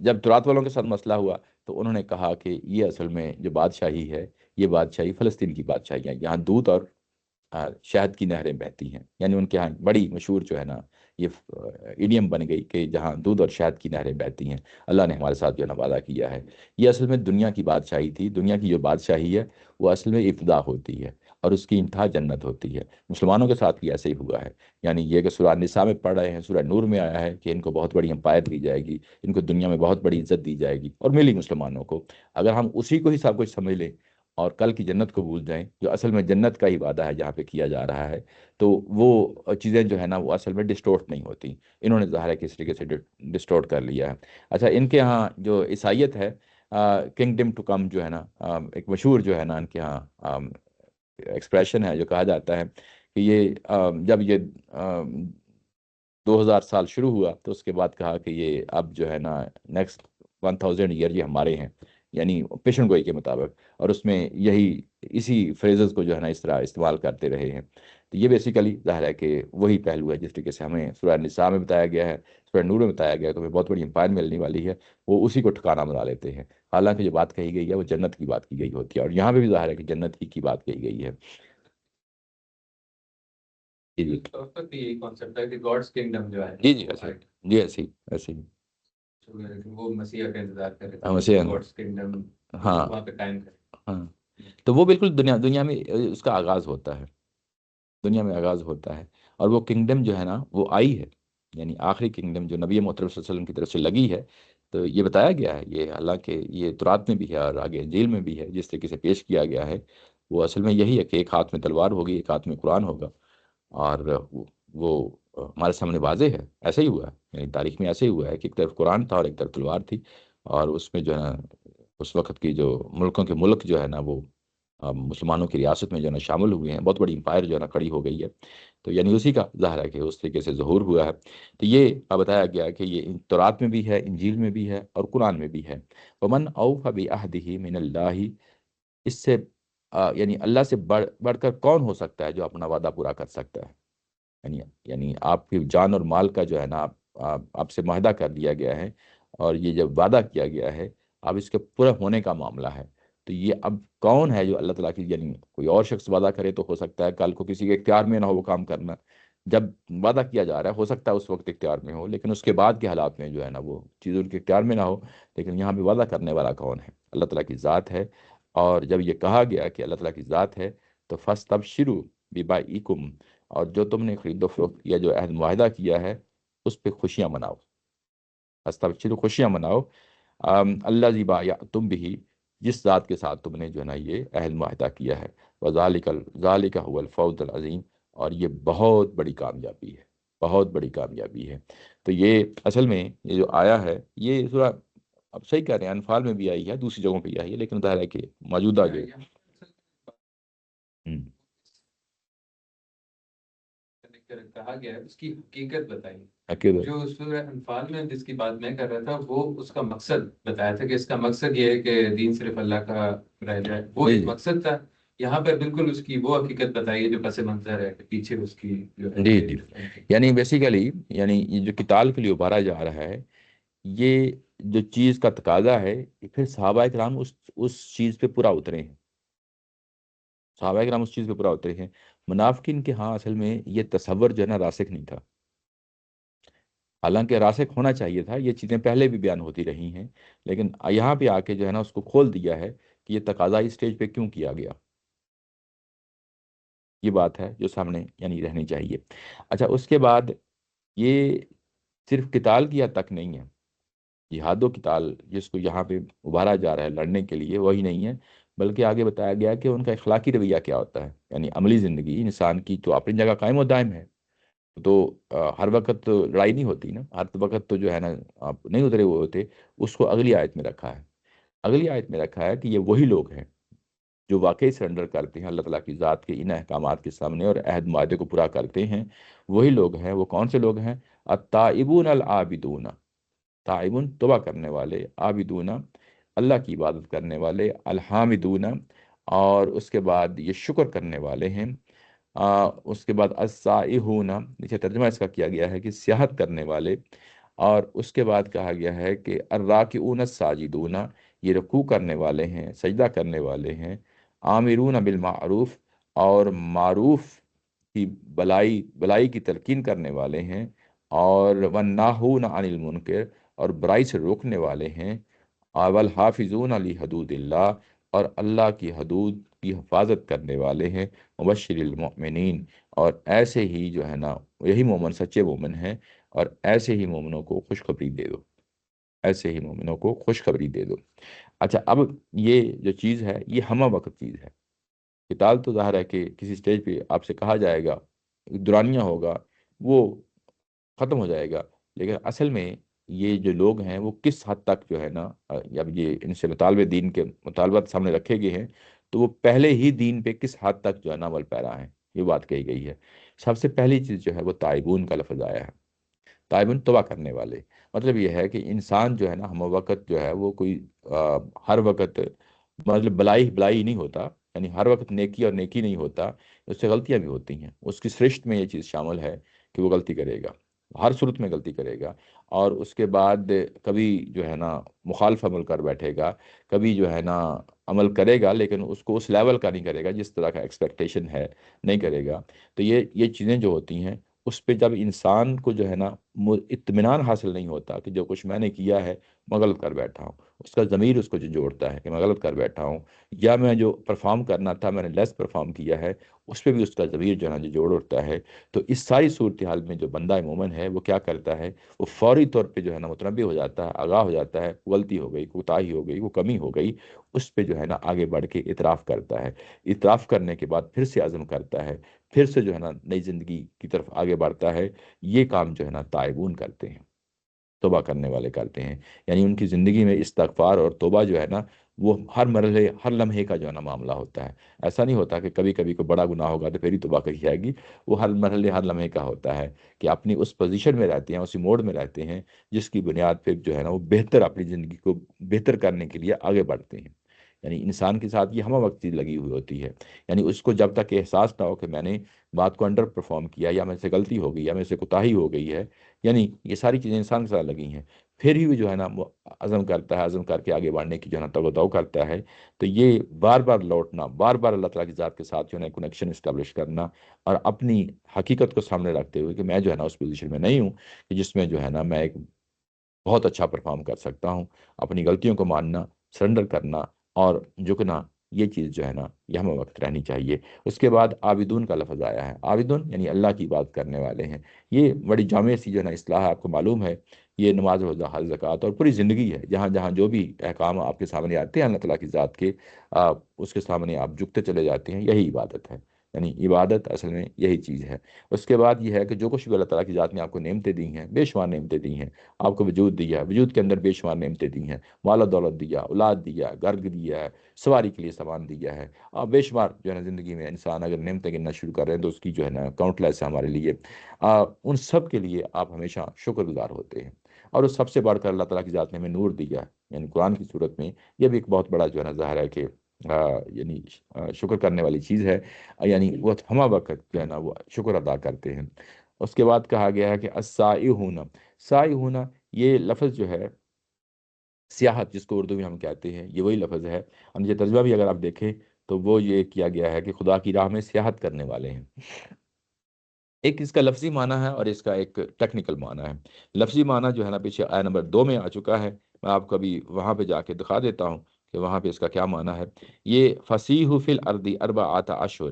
جب تورات والوں کے ساتھ مسئلہ ہوا تو انہوں نے کہا کہ یہ اصل میں جو بادشاہی ہے، یہ بادشاہی فلسطین کی بادشاہی ہے، یہاں دودھ اور شہد کی نہریں بہتی ہیں، یعنی ان کے ہاں بڑی مشہور جو ہے نا یہ ایڈیم بن گئی کہ جہاں دودھ اور شہد کی نہریں بہتی ہیں، اللہ نے ہمارے ساتھ جو ہے نا وعدہ کیا ہے۔ یہ اصل میں دنیا کی بادشاہی تھی۔ دنیا کی جو بادشاہی ہے وہ اصل میں ابتدا ہوتی ہے اور اس کی انتہا جنت ہوتی ہے۔ مسلمانوں کے ساتھ بھی ایسے ہی ہوا ہے، یعنی یہ کہ سورہ نساء میں پڑھ رہے ہیں، سورہ نور میں آیا ہے کہ ان کو بہت بڑی امپائر دی جائے گی، ان کو دنیا میں بہت بڑی عزت دی جائے گی، اور ملی مسلمانوں کو۔ اگر ہم اسی کو ہی سب کچھ سمجھ لیں اور کل کی جنت کو بھول جائیں، جو اصل میں جنت کا ہی وعدہ ہے جہاں پہ کیا جا رہا ہے، تو وہ چیزیں جو ہے نا وہ اصل میں ڈسٹورٹ نہیں ہوتی۔ انہوں نے ظاہر ہے کہ اس طریقے سے ڈسٹورٹ کر لیا ہے۔ اچھا، ان کے ہاں جو عیسائیت ہے، کنگڈم ٹو کم جو ہے نا، ایک مشہور جو ہے نا ان کے ہاں ایکسپریشن ہے، جو کہا جاتا ہے کہ یہ جب یہ 2000 سال شروع ہوا تو اس کے بعد کہا کہ یہ اب جو ہے نا نیکسٹ 1000 ایئر یہ ہمارے ہیں، یعنی پیشن گوئی کے مطابق، اور اس میں اسی فریزز کو جو ہے نا اس طرح استعمال کرتے رہے ہیں۔ تو یہ بیسیکلی ظاہر ہے کہ وہی پہلو ہے جس طریقے سے ہمیں سورہ نساء میں بتایا گیا ہے، سورہ نور میں بتایا گیا ہے، تو ہمیں بہت بڑی امپائر ملنے والی ہے، وہ اسی کو ٹھکانہ بنا لیتے ہیں، حالانکہ جو بات کہی گئی ہے وہ جنت کی بات کی گئی ہوتی ہے، اور یہاں پہ بھی ظاہر ہے کہ جنت ہی کی بات کہی گئی ہے۔ جی جی اس وقت بھی یہی کانسیپٹ ہے کہ گاڈس کنگڈم جو ہے جی جی، وہ ایسے آئے، جی، ایسے ہی ایسے ہی وہ مسیح کا انتظار کر رہے تھے ہم کہ اسے وہ گاڈس کنگڈم ہاں وہاں پہ قائم کرے۔ ہاں، تو وہ بالکل دنیا میں اس کا آغاز ہوتا ہے، دنیا میں آغاز ہوتا ہے، اور وہ کنگڈم جو ہے نا وہ آئی ہے، یعنی آخری کنگڈم جو نبی محترم صلی اللہ علیہ وسلم کی طرف سے لگی ہے، تو یہ بتایا گیا ہے، یہ حالانکہ یہ تورات میں بھی ہے اور آگے انجیل میں بھی ہے، جس طریقے سے پیش کیا گیا ہے وہ اصل میں یہی ہے کہ ایک ہاتھ میں تلوار ہوگی، ایک ہاتھ میں قرآن ہوگا، اور وہ ہمارے سامنے واضح ہے، ایسا ہی ہوا ہے، یعنی تاریخ میں ایسے ہی ہوا ہے کہ ایک طرف قرآن تھا اور ایک طرف تلوار تھی، اور اس میں جو ہے نا اس وقت کی جو ملکوں کے ملک جو ہے نا وہ مسلمانوں کی ریاست میں جو ہے نا شامل ہوئے ہیں، بہت بڑی امپائر جو ہے نا کھڑی ہو گئی ہے، تو یعنی اسی کا ظاہر ہے کہ اس طریقے سے ظہور ہوا ہے۔ تو یہ بتایا گیا کہ یہ تورات میں بھی ہے، انجیل میں بھی ہے، اور قرآن میں بھی ہے، ومن اوفى بعهده من اللہ، اس سے یعنی اللہ سے بڑھ کر کون ہو سکتا ہے جو اپنا وعدہ پورا کر سکتا ہے، یعنی آپ کی جان اور مال کا جو ہے نا آپ سے معاہدہ کر دیا گیا ہے، اور یہ جب وعدہ کیا گیا ہے اب اس کے پورا ہونے کا معاملہ ہے، تو یہ اب کون ہے جو اللہ تعالیٰ کی، یعنی کوئی اور شخص وعدہ کرے تو ہو سکتا ہے کل کو کسی کے اختیار میں نہ ہو وہ کام کرنا، جب وعدہ کیا جا رہا ہے ہو سکتا ہے اس وقت اختیار میں ہو، لیکن اس کے بعد کے حالات میں جو ہے نا وہ چیز ان کے اختیار میں نہ ہو، لیکن یہاں پہ وعدہ کرنے والا کون ہے؟ اللہ تعالیٰ کی ذات ہے، اور جب یہ کہا گیا کہ اللہ تعالیٰ کی ذات ہے تو فاستبشروا ببائعکم، اور جو تم نے خرید و فروخت کیا، جو عہد معاہدہ کیا ہے اس پہ خوشیاں مناؤ، فاستبشروا خوشیاں مناؤ، الذی بایعتم بہ، جس ذات کے ساتھ تم نے جو ہے نا یہ عہد معاہدہ کیا ہے، ذالک هو الفوز العظیم، اور یہ بہت بڑی کامیابی ہے، بہت بڑی کامیابی ہے۔ تو یہ اصل میں یہ جو آیا ہے یہ سورہ، اب صحیح کہہ رہے ہیں، انفال میں بھی آئی ہے، دوسری جگہوں پہ بھی آئی ہے، لیکن ظاہر ہے کہ موجودہ جو یہاں ہم، کہا گیا ہے اس کی حقیقت بتائی، عقیدت، جو سورہ انفال میں جس کی بات میں کر رہا تھا وہ اس کا مقصد بتایا تھا کہ اس کا مقصد یہ ہے کہ دین صرف اللہ کا رہ جائے، وہ جی ایک مقصد تھا۔ یہاں پر بالکل اس کی وہ حقیقت بتائی ہے جو پس منظر ہے، کہ پیچھے اس کی جو ہے جی کہ جی، یعنی بیسیکلی یعنی یہ جو قتال کے لیے ابھارا جا رہا ہے، یہ جو چیز کا تقاضا ہے، پھر صحابہ کرام اس چیز پہ پورا اترے ہیں، صحابہ کرام اس چیز پہ پورا اترے ہیں، منافقین کے ہاں اصل میں یہ تصور جو ہے نا راسخ نہیں تھا، حالانکہ راسخ ہونا چاہیے تھا، یہ چیزیں پہلے بھی بیان ہوتی رہی ہیں، لیکن یہاں پہ آ کے جو ہے نا اس کو کھول دیا ہے کہ یہ تقاضا اس اسٹیج پہ کیوں کیا گیا، یہ بات ہے جو سامنے یعنی رہنی چاہیے۔ اچھا، اس کے بعد یہ صرف قتال کی حد تک نہیں ہے، جہاد و قتال جس کو یہاں پہ ابھارا جا رہا ہے لڑنے کے لیے وہی نہیں ہے، بلکہ آگے بتایا گیا کہ ان کا اخلاقی رویہ کیا ہوتا ہے، یعنی عملی زندگی انسان کی تو اپنی جگہ قائم و دائم ہے، تو ہر وقت تو لڑائی نہیں ہوتی نا، ہر وقت تو جو ہے نا آپ نہیں اترے ہوئے ہوتے، اس کو اگلی آیت میں رکھا ہے، اگلی آیت میں رکھا ہے کہ یہ وہی لوگ ہیں جو واقعی سرنڈر کرتے ہیں اللہ تعالیٰ کی ذات کے ان احکامات کے سامنے اور عہد معاہدے کو پورا کرتے ہیں، وہی لوگ ہیں، وہ کون سے لوگ ہیں؟ التائبون العابدون، تائبون توبہ کرنے والے، عابدون اللہ کی عبادت کرنے والے، الحامدون اور اس کے بعد یہ شکر کرنے والے ہیں، اس کے بعد السائحون، نیچے ترجمہ اس کا کیا گیا ہے کہ سیاحت کرنے والے، اور اس کے بعد کہا گیا ہے کہ الراکعون الساجدون، یہ رکوع کرنے والے ہیں، سجدہ کرنے والے ہیں، آمرون بالمعروف، اور معروف کی بلائی کی تلقین کرنے والے ہیں، اور والناہون عن المنکر، اور برائی سے روکنے والے ہیں، والحافظون علی حدود اللہ، اور اللہ کی حدود کی حفاظت کرنے والے ہیں، مبشر المؤمنین، اور ایسے ہی جو ہے نا یہی مومن سچے مومن ہیں، اور ایسے ہی مومنوں کو خوشخبری دے دو، ایسے ہی مومنوں کو خوشخبری دے دو۔ اچھا، اب یہ جو چیز ہے یہ ہمہ وقت چیز ہے، قتال تو ظاہر ہے کہ کسی سٹیج پہ آپ سے کہا جائے گا، دورانیہ ہوگا، وہ ختم ہو جائے گا، لیکن اصل میں یہ جو لوگ ہیں وہ کس حد تک جو ہے نا اب یہ ان سے مطالبے دین کے مطالبات سامنے رکھے گئے ہیں، تو وہ پہلے ہی دین پہ کس حد تک جو ہے نا عمل پیرا ہیں، یہ بات کہی گئی ہے۔ سب سے پہلی چیز جو ہے وہ تائبون کا لفظ آیا ہے، تائبون توبہ کرنے والے، مطلب یہ ہے کہ انسان جو ہے نا ہم وقت جو ہے وہ کوئی ہر وقت مطلب بلائی نہیں ہوتا، یعنی ہر وقت نیکی اور نیکی نہیں ہوتا، اس سے غلطیاں بھی ہوتی ہیں، اس کی سرشت میں یہ چیز شامل ہے کہ وہ غلطی کرے گا، ہر صورت میں غلطی کرے گا، اور اس کے بعد کبھی جو ہے نا مخالف عمل کر بیٹھے گا، کبھی جو ہے نا عمل کرے گا لیکن اس کو اس لیول کا نہیں کرے گا جس طرح کا ایکسپیکٹیشن ہے، نہیں کرے گا۔ تو یہ چیزیں جو ہوتی ہیں، اس پہ جب انسان کو جو ہے نا اطمینان حاصل نہیں ہوتا کہ جو کچھ میں نے کیا ہے میں غلط کر بیٹھا ہوں، اس کا ضمیر اس کو جو جوڑتا ہے کہ میں غلط کر بیٹھا ہوں، یا میں جو پرفارم کرنا تھا میں نے لیس پرفارم کیا ہے، اس پہ بھی اس کا ضمیر جو ہے نا جو جوڑ اٹھتا ہے۔ تو اس ساری صورتحال میں جو بندہ مومن ہے وہ کیا کرتا ہے، وہ فوری طور پہ جو ہے نا متنبع ہو جاتا ہے، آگاہ ہو جاتا ہے، غلطی ہو گئی، کوتاہی ہو گئی، وہ کمی ہو گئی، اس پہ جو ہے نا آگے بڑھ کے اعتراف کرتا ہے، اعتراف کرنے کے بعد پھر سے عزم کرتا ہے، پھر سے جو ہے نا نئی زندگی کی طرف آگے بڑھتا ہے۔ یہ کام جو ہے نا تائبون کرتے ہیں، توبہ کرنے والے کرتے ہیں، یعنی ان کی زندگی میں استغفار اور توبہ جو ہے نا وہ ہر مرحلے ہر لمحے کا جو ہے نا معاملہ ہوتا ہے۔ ایسا نہیں ہوتا کہ کبھی کبھی کوئی بڑا گناہ ہوگا تو پھر ہی توبہ کہی جائے گی، وہ ہر مرحلے ہر لمحے کا ہوتا ہے کہ اپنی اس پوزیشن میں رہتے ہیں، اسی موڈ میں رہتے ہیں جس کی بنیاد پہ جو ہے نا وہ بہتر اپنی زندگی کو بہتر کرنے کے لیے آگے بڑھتے ہیں۔ یعنی انسان کے ساتھ یہ ہمہ وقتی لگی ہوئی ہوتی ہے، یعنی اس کو جب تک احساس نہ ہو کہ میں نے بات کو انڈر پرفارم کیا، یا میں سے غلطی ہو گئی، یا میں سے کوتاہی ہو گئی ہے، یعنی یہ ساری چیزیں انسان کے ساتھ لگی ہیں، پھر ہی وہ جو ہے نا وہ عزم کرتا ہے، عزم کر کے آگے بڑھنے کی جو ہے نا تگ و دو کرتا ہے۔ تو یہ بار بار لوٹنا، بار بار اللہ تعالیٰ کی ذات کے ساتھ جو ہے نا کنیکشن اسٹیبلش کرنا، اور اپنی حقیقت کو سامنے رکھتے ہوئے کہ میں جو ہے نا اس پوزیشن میں نہیں ہوں کہ جس میں جو ہے نا میں ایک بہت اچھا پرفارم کر سکتا ہوں، اپنی غلطیوں کو ماننا، سرنڈر کرنا اور جھکنا، یہ چیز جو ہے نا یہ ہمیں وقت رہنی چاہیے۔ اس کے بعد عابدون کا لفظ آیا ہے، عابدون یعنی اللہ کی بات کرنے والے ہیں۔ یہ بڑی جامع سی جو ہے نا اصطلاح ہے، آپ کو معلوم ہے، یہ نماز روزہ حج زکوٰۃ اور پوری زندگی ہے، جہاں جہاں جو بھی احکام آپ کے سامنے آتے ہیں اللہ تعالیٰ کی ذات کے، اس کے سامنے آپ جھکتے چلے جاتے ہیں، یہی عبادت ہے۔ یعنی عبادت اصل میں یہی چیز ہے۔ اس کے بعد یہ ہے کہ جو کچھ بھی اللہ تعالیٰ کی ذات نے آپ کو نعمتیں دی ہیں، بے شمار نعمتیں دی ہیں، آپ کو وجود دیا ہے، وجود کے اندر بے شمار نعمتیں دی ہیں، مال و دولت دیا، اولاد دیا، گھر دیا ہے، سواری کے لیے سامان دیا ہے، اور بے شمار جو ہے نا زندگی میں انسان اگر نعمتیں گننا شروع کر رہے ہیں تو اس کی جو ہے نا کاؤنٹ لیس ہے ہمارے لیے۔ ان سب کے لیے آپ ہمیشہ شکر گزار ہوتے ہیں، اور اس سب سے بڑھ کر اللہ تعالیٰ کی ذات نے ہمیں نور دیا ہے، یعنی قرآن کی صورت میں یہ بھی ایک بہت بڑا جو ہے نا ظاہر ہے کہ یعنی شکر کرنے والی چیز ہے، یعنی وہ ہمہ وقت جو ہے نا وہ شکر ادا کرتے ہیں۔ اس کے بعد کہا گیا ہے کہ السائحون، سائحون یہ لفظ جو ہے سیاحت جس کو اردو میں ہم کہتے ہیں، یہ وہی لفظ ہے، اور یہ ترجمہ بھی اگر آپ دیکھیں تو وہ یہ کیا گیا ہے کہ خدا کی راہ میں سیاحت کرنے والے ہیں۔ ایک اس کا لفظی معنی ہے اور اس کا ایک ٹیکنیکل معنی ہے۔ لفظی معنی جو ہے نا پیچھے آیت نمبر 2 میں آ چکا ہے، میں آپ کو ابھی وہاں پہ جا کے دکھا دیتا ہوں کہ وہاں پہ اس کا کیا معنی ہے۔ یہ فصیح فی الارض اربعۃ اشہر،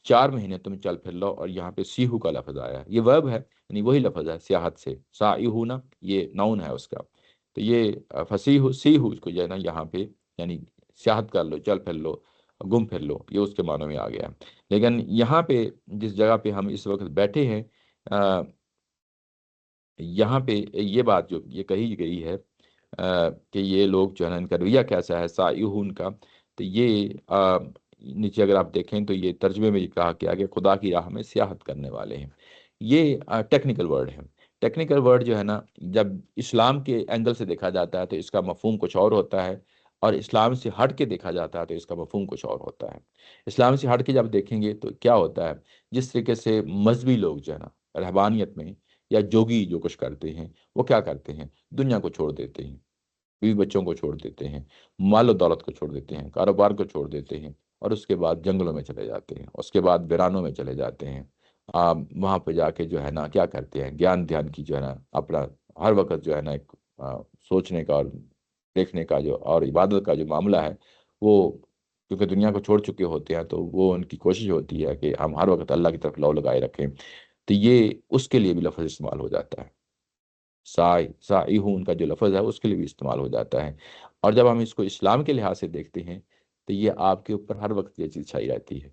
4 مہینے تم چل پھر لو، اور یہاں پہ سیہو کا لفظ آیا ہے، یہ ورب ہے، یعنی وہی لفظ ہے سیاحت سے، سائحون یہ نون ہے اس کا۔ تو یہ فصیح سیہو اس کو جو ہے نا یہاں پہ یعنی سیاحت کر لو، چل پھر لو، گم پھر لو، یہ اس کے معنوں میں آ گیا ہے۔ لیکن یہاں پہ جس جگہ پہ ہم اس وقت بیٹھے ہیں، یہاں پہ یہ بات جو یہ کہی گئی ہے کہ یہ لوگ جو ہے نا ان کا رویہ کیسا ہے سائحون کا، تو یہ نیچے اگر آپ دیکھیں تو یہ ترجمے میں یہ کہا گیا کہ خدا کی راہ میں سیاحت کرنے والے ہیں۔ یہ ٹیکنیکل ورڈ ہے۔ ٹیکنیکل ورڈ جو ہے نا جب اسلام کے اینگل سے دیکھا جاتا ہے تو اس کا مفہوم کچھ اور ہوتا ہے، اور اسلام سے ہٹ کے دیکھا جاتا ہے تو اس کا مفہوم کچھ اور ہوتا ہے۔ اسلام سے ہٹ کے جب دیکھیں گے تو کیا ہوتا ہے، جس طریقے سے مذہبی لوگ جو ہے نا رہبانیت میں یا جوگی جو کچھ کرتے ہیں، وہ کیا کرتے ہیں، دنیا کو چھوڑ دیتے ہیں، بیوی بچوں کو چھوڑ دیتے ہیں، مال و دولت کو چھوڑ دیتے ہیں، کاروبار کو چھوڑ دیتے ہیں، اور اس کے بعد جنگلوں میں چلے جاتے ہیں، اس کے بعد ویرانوں میں چلے جاتے ہیں۔ وہاں پہ جا کے جو ہے نا کیا کرتے ہیں، گیان دھیان کی جو ہے نا اپنا ہر وقت جو ہے نا ایک سوچنے کا اور دیکھنے کا جو اور عبادت کا جو معاملہ ہے، وہ کیونکہ دنیا کو چھوڑ چکے ہوتے ہیں تو وہ ان کی کوشش ہوتی ہے کہ ہم ہر وقت اللہ کی طرف لو لگائے رکھیں، تو یہ اس کے لیے بھی لفظ استعمال ہو جاتا ہے۔ سائحون کا جو لفظ ہے اس کے لیے بھی استعمال ہو جاتا ہے۔ اور جب ہم اس کو اسلام کے لحاظ سے دیکھتے ہیں تو یہ آپ کے اوپر ہر وقت یہ چیز چھائی رہتی ہے،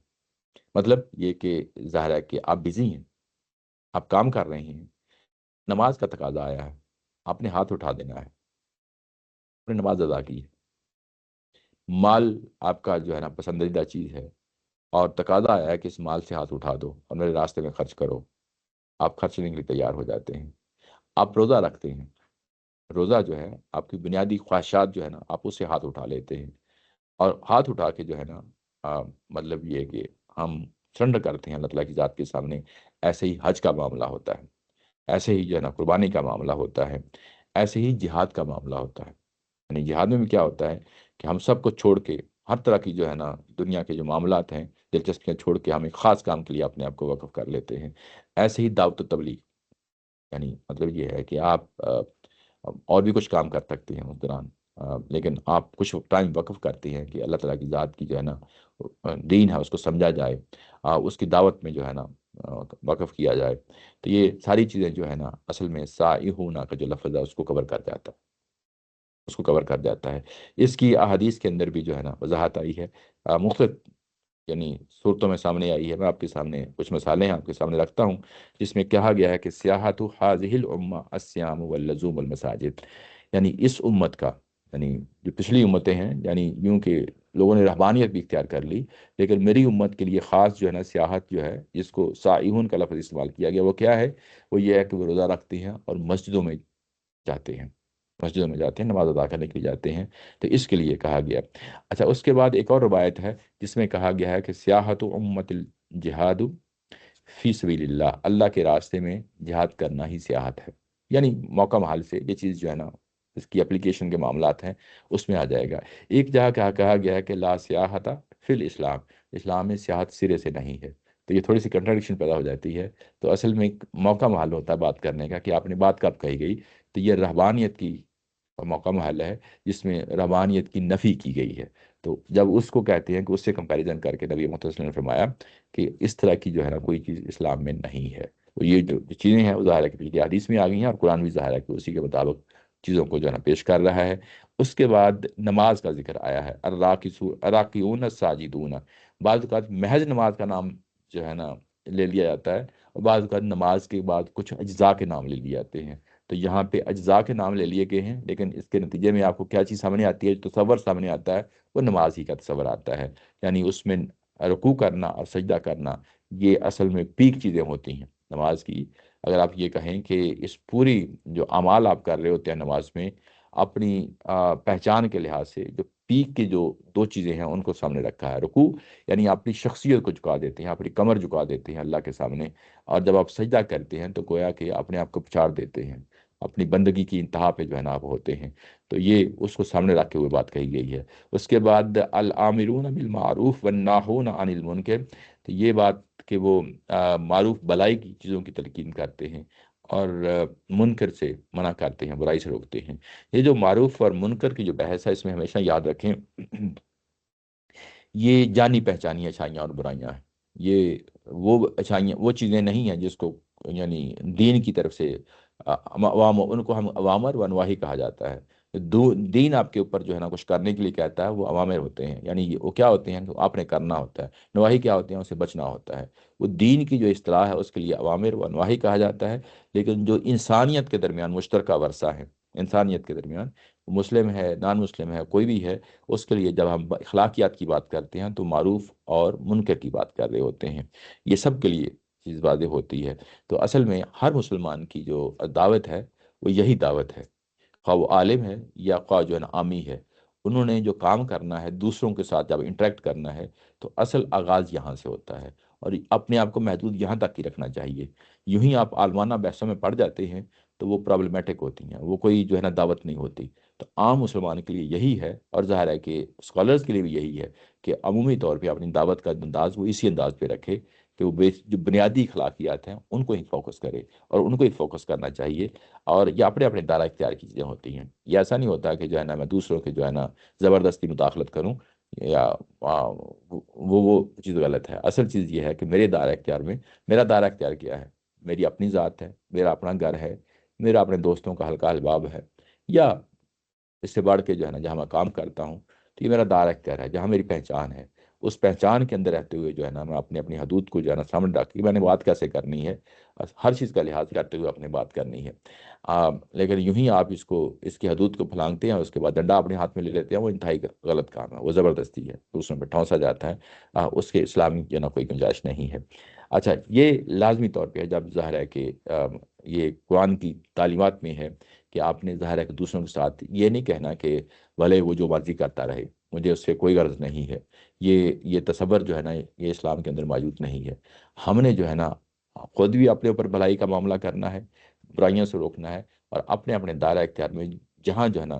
مطلب یہ کہ ظاہر ہے کہ آپ بزی ہیں، آپ کام کر رہے ہیں، نماز کا تقاضا آیا ہے، آپ نے ہاتھ اٹھا دینا ہے، آپ نے نماز ادا کی ہے، مال آپ کا جو ہے نا پسندیدہ چیز ہے، اور تقاضا آیا ہے کہ اس مال سے ہاتھ اٹھا دو اور میرے راستے میں خرچ کرو، آپ خرچنے کے لیے تیار ہو جاتے ہیں۔ آپ روزہ رکھتے ہیں، روزہ جو ہے آپ کی بنیادی خواہشات جو ہے نا آپ اس سے ہاتھ اٹھا لیتے ہیں، اور ہاتھ اٹھا کے جو ہے نا مطلب یہ ہے کہ ہم سرنڈر کرتے ہیں اللہ تعالیٰ کی ذات کے سامنے. ایسے ہی حج کا معاملہ ہوتا ہے، ایسے ہی جو ہے نا قربانی کا معاملہ ہوتا ہے، ایسے ہی جہاد کا معاملہ ہوتا ہے. یعنی جہاد میں بھی کیا ہوتا ہے کہ ہم سب کو چھوڑ کے، ہر طرح کی جو ہے نا دنیا کے جو معاملات ہیں، دلچسپیاں چھوڑ کے ہم ایک خاص کام کے لیے اپنے آپ کو وقف کر لیتے ہیں. ایسے ہی دعوت و تبلیغ، یعنی مطلب یہ ہے کہ آپ اور بھی کچھ کام کر سکتے ہیں اس دوران، لیکن آپ کچھ ٹائم وقف کرتے ہیں کہ اللہ تعالیٰ کی ذات کی جو ہے نا دین ہے اس کو سمجھا جائے، اس کی دعوت میں جو ہے نا وقف کیا جائے. تو یہ ساری چیزیں جو ہے نا اصل میں سائحون کا جو لفظ ہے اس کو کور کر جاتا ہے، اس کو کور کر جاتا ہے. اس کی احادیث کے اندر بھی جو ہے نا وضاحت آئی ہے، مختلف یعنی صورتوں میں سامنے آئی ہے. میں آپ کے سامنے کچھ مثالیں آپ کے سامنے رکھتا ہوں جس میں کہا گیا ہے کہ سیاحت حاضح الامہ الصیام واللزوم المساجد، یعنی اس امت کا، یعنی جو پچھلی امتیں ہیں، یعنی یوں کہ لوگوں نے رہبانیت بھی اختیار کر لی، لیکن میری امت کے لیے خاص جو ہے نا سیاحت جو ہے، جس کو سائحون کا لفظ استعمال کیا گیا، وہ کیا ہے؟ وہ یہ ہے کہ وہ روزہ رکھتے ہیں اور مسجدوں میں جاتے ہیں، مسجدوں میں جاتے ہیں، نماز ادا کرنے کے لیے جاتے ہیں. تو اس کے لیے کہا گیا. اچھا، اس کے بعد ایک اور روایت ہے جس میں کہا گیا ہے کہ سیاحت امت الجہاد فی سبیل اللہ، اللہ کے راستے میں جہاد کرنا ہی سیاحت ہے. یعنی موقع محال سے یہ چیز جو ہے نا اس کی اپلیکیشن کے معاملات ہیں اس میں آ جائے گا. ایک جگہ کہا گیا ہے کہ لا سیاحت فی الاسلام، اسلام میں سیاحت سرے سے نہیں ہے. تو یہ تھوڑی سی کنٹراڈکشن پیدا ہو جاتی ہے. تو اصل میں ایک موقع محال ہوتا ہے بات کرنے کا کہ آپ نے بات کب کہی گئی. تو یہ رہبانیت کی موقع محل ہے جس میں رہبانیت کی نفی کی گئی ہے. تو جب اس کو کہتے ہیں کہ اس سے کمپیریزن کر کے نبی محمد صلی اللہ علیہ وسلم نے فرمایا کہ اس طرح کی جو ہے نا کوئی چیز اسلام میں نہیں ہے. تو یہ جو چیزیں ہیں وہ ظاہر ہے کہ پیچھے حدیث میں آ گئی ہیں، اور قرآن بھی ظاہر ہے کہ اسی کے مطابق چیزوں کو جو ہے نا پیش کر رہا ہے. اس کے بعد نماز کا ذکر آیا ہے، الراکعون الساجدون. بعض اوقات محض نماز کا نام جو ہے نا لے لیا جاتا ہے، اور بعض اوقات نماز کے بعد کچھ اجزاء کے نام لے لیے جاتے ہیں. تو یہاں پہ اجزاء کے نام لے لیے گئے ہیں، لیکن اس کے نتیجے میں آپ کو کیا چیز سامنے آتی ہے؟ جو تصور سامنے آتا ہے وہ نماز ہی کا تصور آتا ہے. یعنی اس میں رکوع کرنا اور سجدہ کرنا یہ اصل میں پیک چیزیں ہوتی ہیں نماز کی. اگر آپ یہ کہیں کہ اس پوری جو اعمال آپ کر رہے ہوتے ہیں نماز میں، اپنی پہچان کے لحاظ سے جو پیک کی جو دو چیزیں ہیں ان کو سامنے رکھا ہے. رکوع یعنی آپ اپنی شخصیت کو جھکا دیتے ہیں، اپنی کمر جھکا دیتے ہیں اللہ کے سامنے، اور جب آپ سجدہ کرتے ہیں تو گویا کہ اپنے آپ کو پچھاڑ دیتے ہیں، اپنی بندگی کی انتہا پہ جو ہے نا آپ ہوتے ہیں. تو یہ اس کو سامنے رکھ کے ہوئے بات کہی گئی ہے. اس کے بعد العامرون بالمعروف والناہون عن المنکر، تو یہ بات کہ وہ معروف بلائی کی چیزوں کی تلقین کرتے ہیں اور منکر سے منع کرتے ہیں، برائی سے روکتے ہیں. یہ جو معروف اور منکر کی جو بحث ہے اس میں ہمیشہ یاد رکھیں یہ جانی پہچانی اچھائیاں اور برائیاں ہیں. یہ وہ اچھائیاں، وہ چیزیں نہیں ہیں جس کو یعنی دین کی طرف سے عوام، ان کو ہم اوامر و نواہی کہا جاتا ہے. دین آپ کے اوپر جو ہے نا کچھ کرنے کے لیے کہتا ہے، وہ اوامر ہوتے ہیں، یعنی وہ کیا ہوتے ہیں جو آپ نے کرنا ہوتا ہے. نواہی کیا ہوتے ہیں؟ اسے بچنا ہوتا ہے. وہ دین کی جو اصطلاح ہے اس کے لیے اوامر و نواہی کہا جاتا ہے. لیکن جو انسانیت کے درمیان مشترکہ ورثہ ہے، انسانیت کے درمیان، مسلم ہے نان مسلم ہے کوئی بھی ہے، اس کے لیے جب ہم اخلاقیات کی بات کرتے ہیں تو معروف اور منکر کی بات کر رہے ہوتے ہیں. یہ سب کے لیے چیز واضح ہوتی ہے. تو اصل میں ہر مسلمان کی جو دعوت ہے وہ یہی دعوت ہے، خواہ وہ عالم ہے یا خواہ جو ہے نا عامی ہے. انہوں نے جو کام کرنا ہے، دوسروں کے ساتھ جب انٹریکٹ کرنا ہے، تو اصل آغاز یہاں سے ہوتا ہے، اور اپنے آپ کو محدود یہاں تک ہی رکھنا چاہیے. یوں ہی آپ عالمانہ بحثوں میں پڑ جاتے ہیں تو وہ پرابلمیٹک ہوتی ہیں، وہ کوئی جو ہے نا دعوت نہیں ہوتی. تو عام مسلمان کے لیے یہی ہے، اور ظاہر ہے کہ اسکالرز کے لیے بھی یہی ہے کہ عمومی طور پہ اپنی دعوت کا انداز وہ اسی انداز پہ رکھے کہ وہ جو بنیادی اخلاقیات ہیں ان کو ہی فوکس کرے، اور ان کو ہی فوکس کرنا چاہیے. اور یہ اپنے اپنے دائرہ اختیار کی چیزیں ہوتی ہیں. یہ ایسا نہیں ہوتا کہ جو ہے نا میں دوسروں کے جو ہے نا زبردستی مداخلت کروں، یا وہ چیز غلط ہے. اصل چیز یہ ہے کہ میرے دائرہ اختیار میں، میرا دائرہ اختیار کیا ہے؟ میری اپنی ذات ہے، میرا اپنا گھر ہے، میرا اپنے دوستوں کا حلقہ احباب ہے، یا اس سے بڑھ کے جو ہے نا جہاں میں کام کرتا ہوں تو یہ میرا دائرہ اختیار ہے، جہاں میری پہچان ہے. اس پہچان کے اندر رہتے ہوئے جو ہے نا میں اپنی اپنی حدود کو جو ہے نا سامنے رکھ کے میں نے بات کیسے کرنی ہے، ہر چیز کا لحاظ کرتے ہوئے اپنی بات کرنی ہے. لیکن یوں ہی آپ اس کی حدود کو پھلانگتے ہیں، اس کے بعد ڈنڈا اپنے ہاتھ میں لے لیتے ہیں، وہ انتہائی غلط کام ہے، وہ زبردستی ہے، دوسروں پہ ٹھونسا جاتا ہے. اس کے اسلامی جو ہے نا کوئی گنجائش نہیں ہے. اچھا، یہ لازمی طور پہ ہے جب ظاہر ہے کہ یہ قرآن کی تعلیمات میں ہے کہ آپ نے ظاہر ہے کہ دوسروں کے ساتھ یہ نہیں کہنا کہ بھلے وہ جو مرضی کرتا رہے، مجھے اس سے کوئی غرض نہیں ہے، یہ تصور جو ہے نا یہ اسلام کے اندر موجود نہیں ہے۔ ہم نے جو ہے نا خود بھی اپنے اوپر بھلائی کا معاملہ کرنا ہے، برائیوں سے روکنا ہے، اور اپنے اپنے دائرہ اختیار میں جہاں جو ہے نا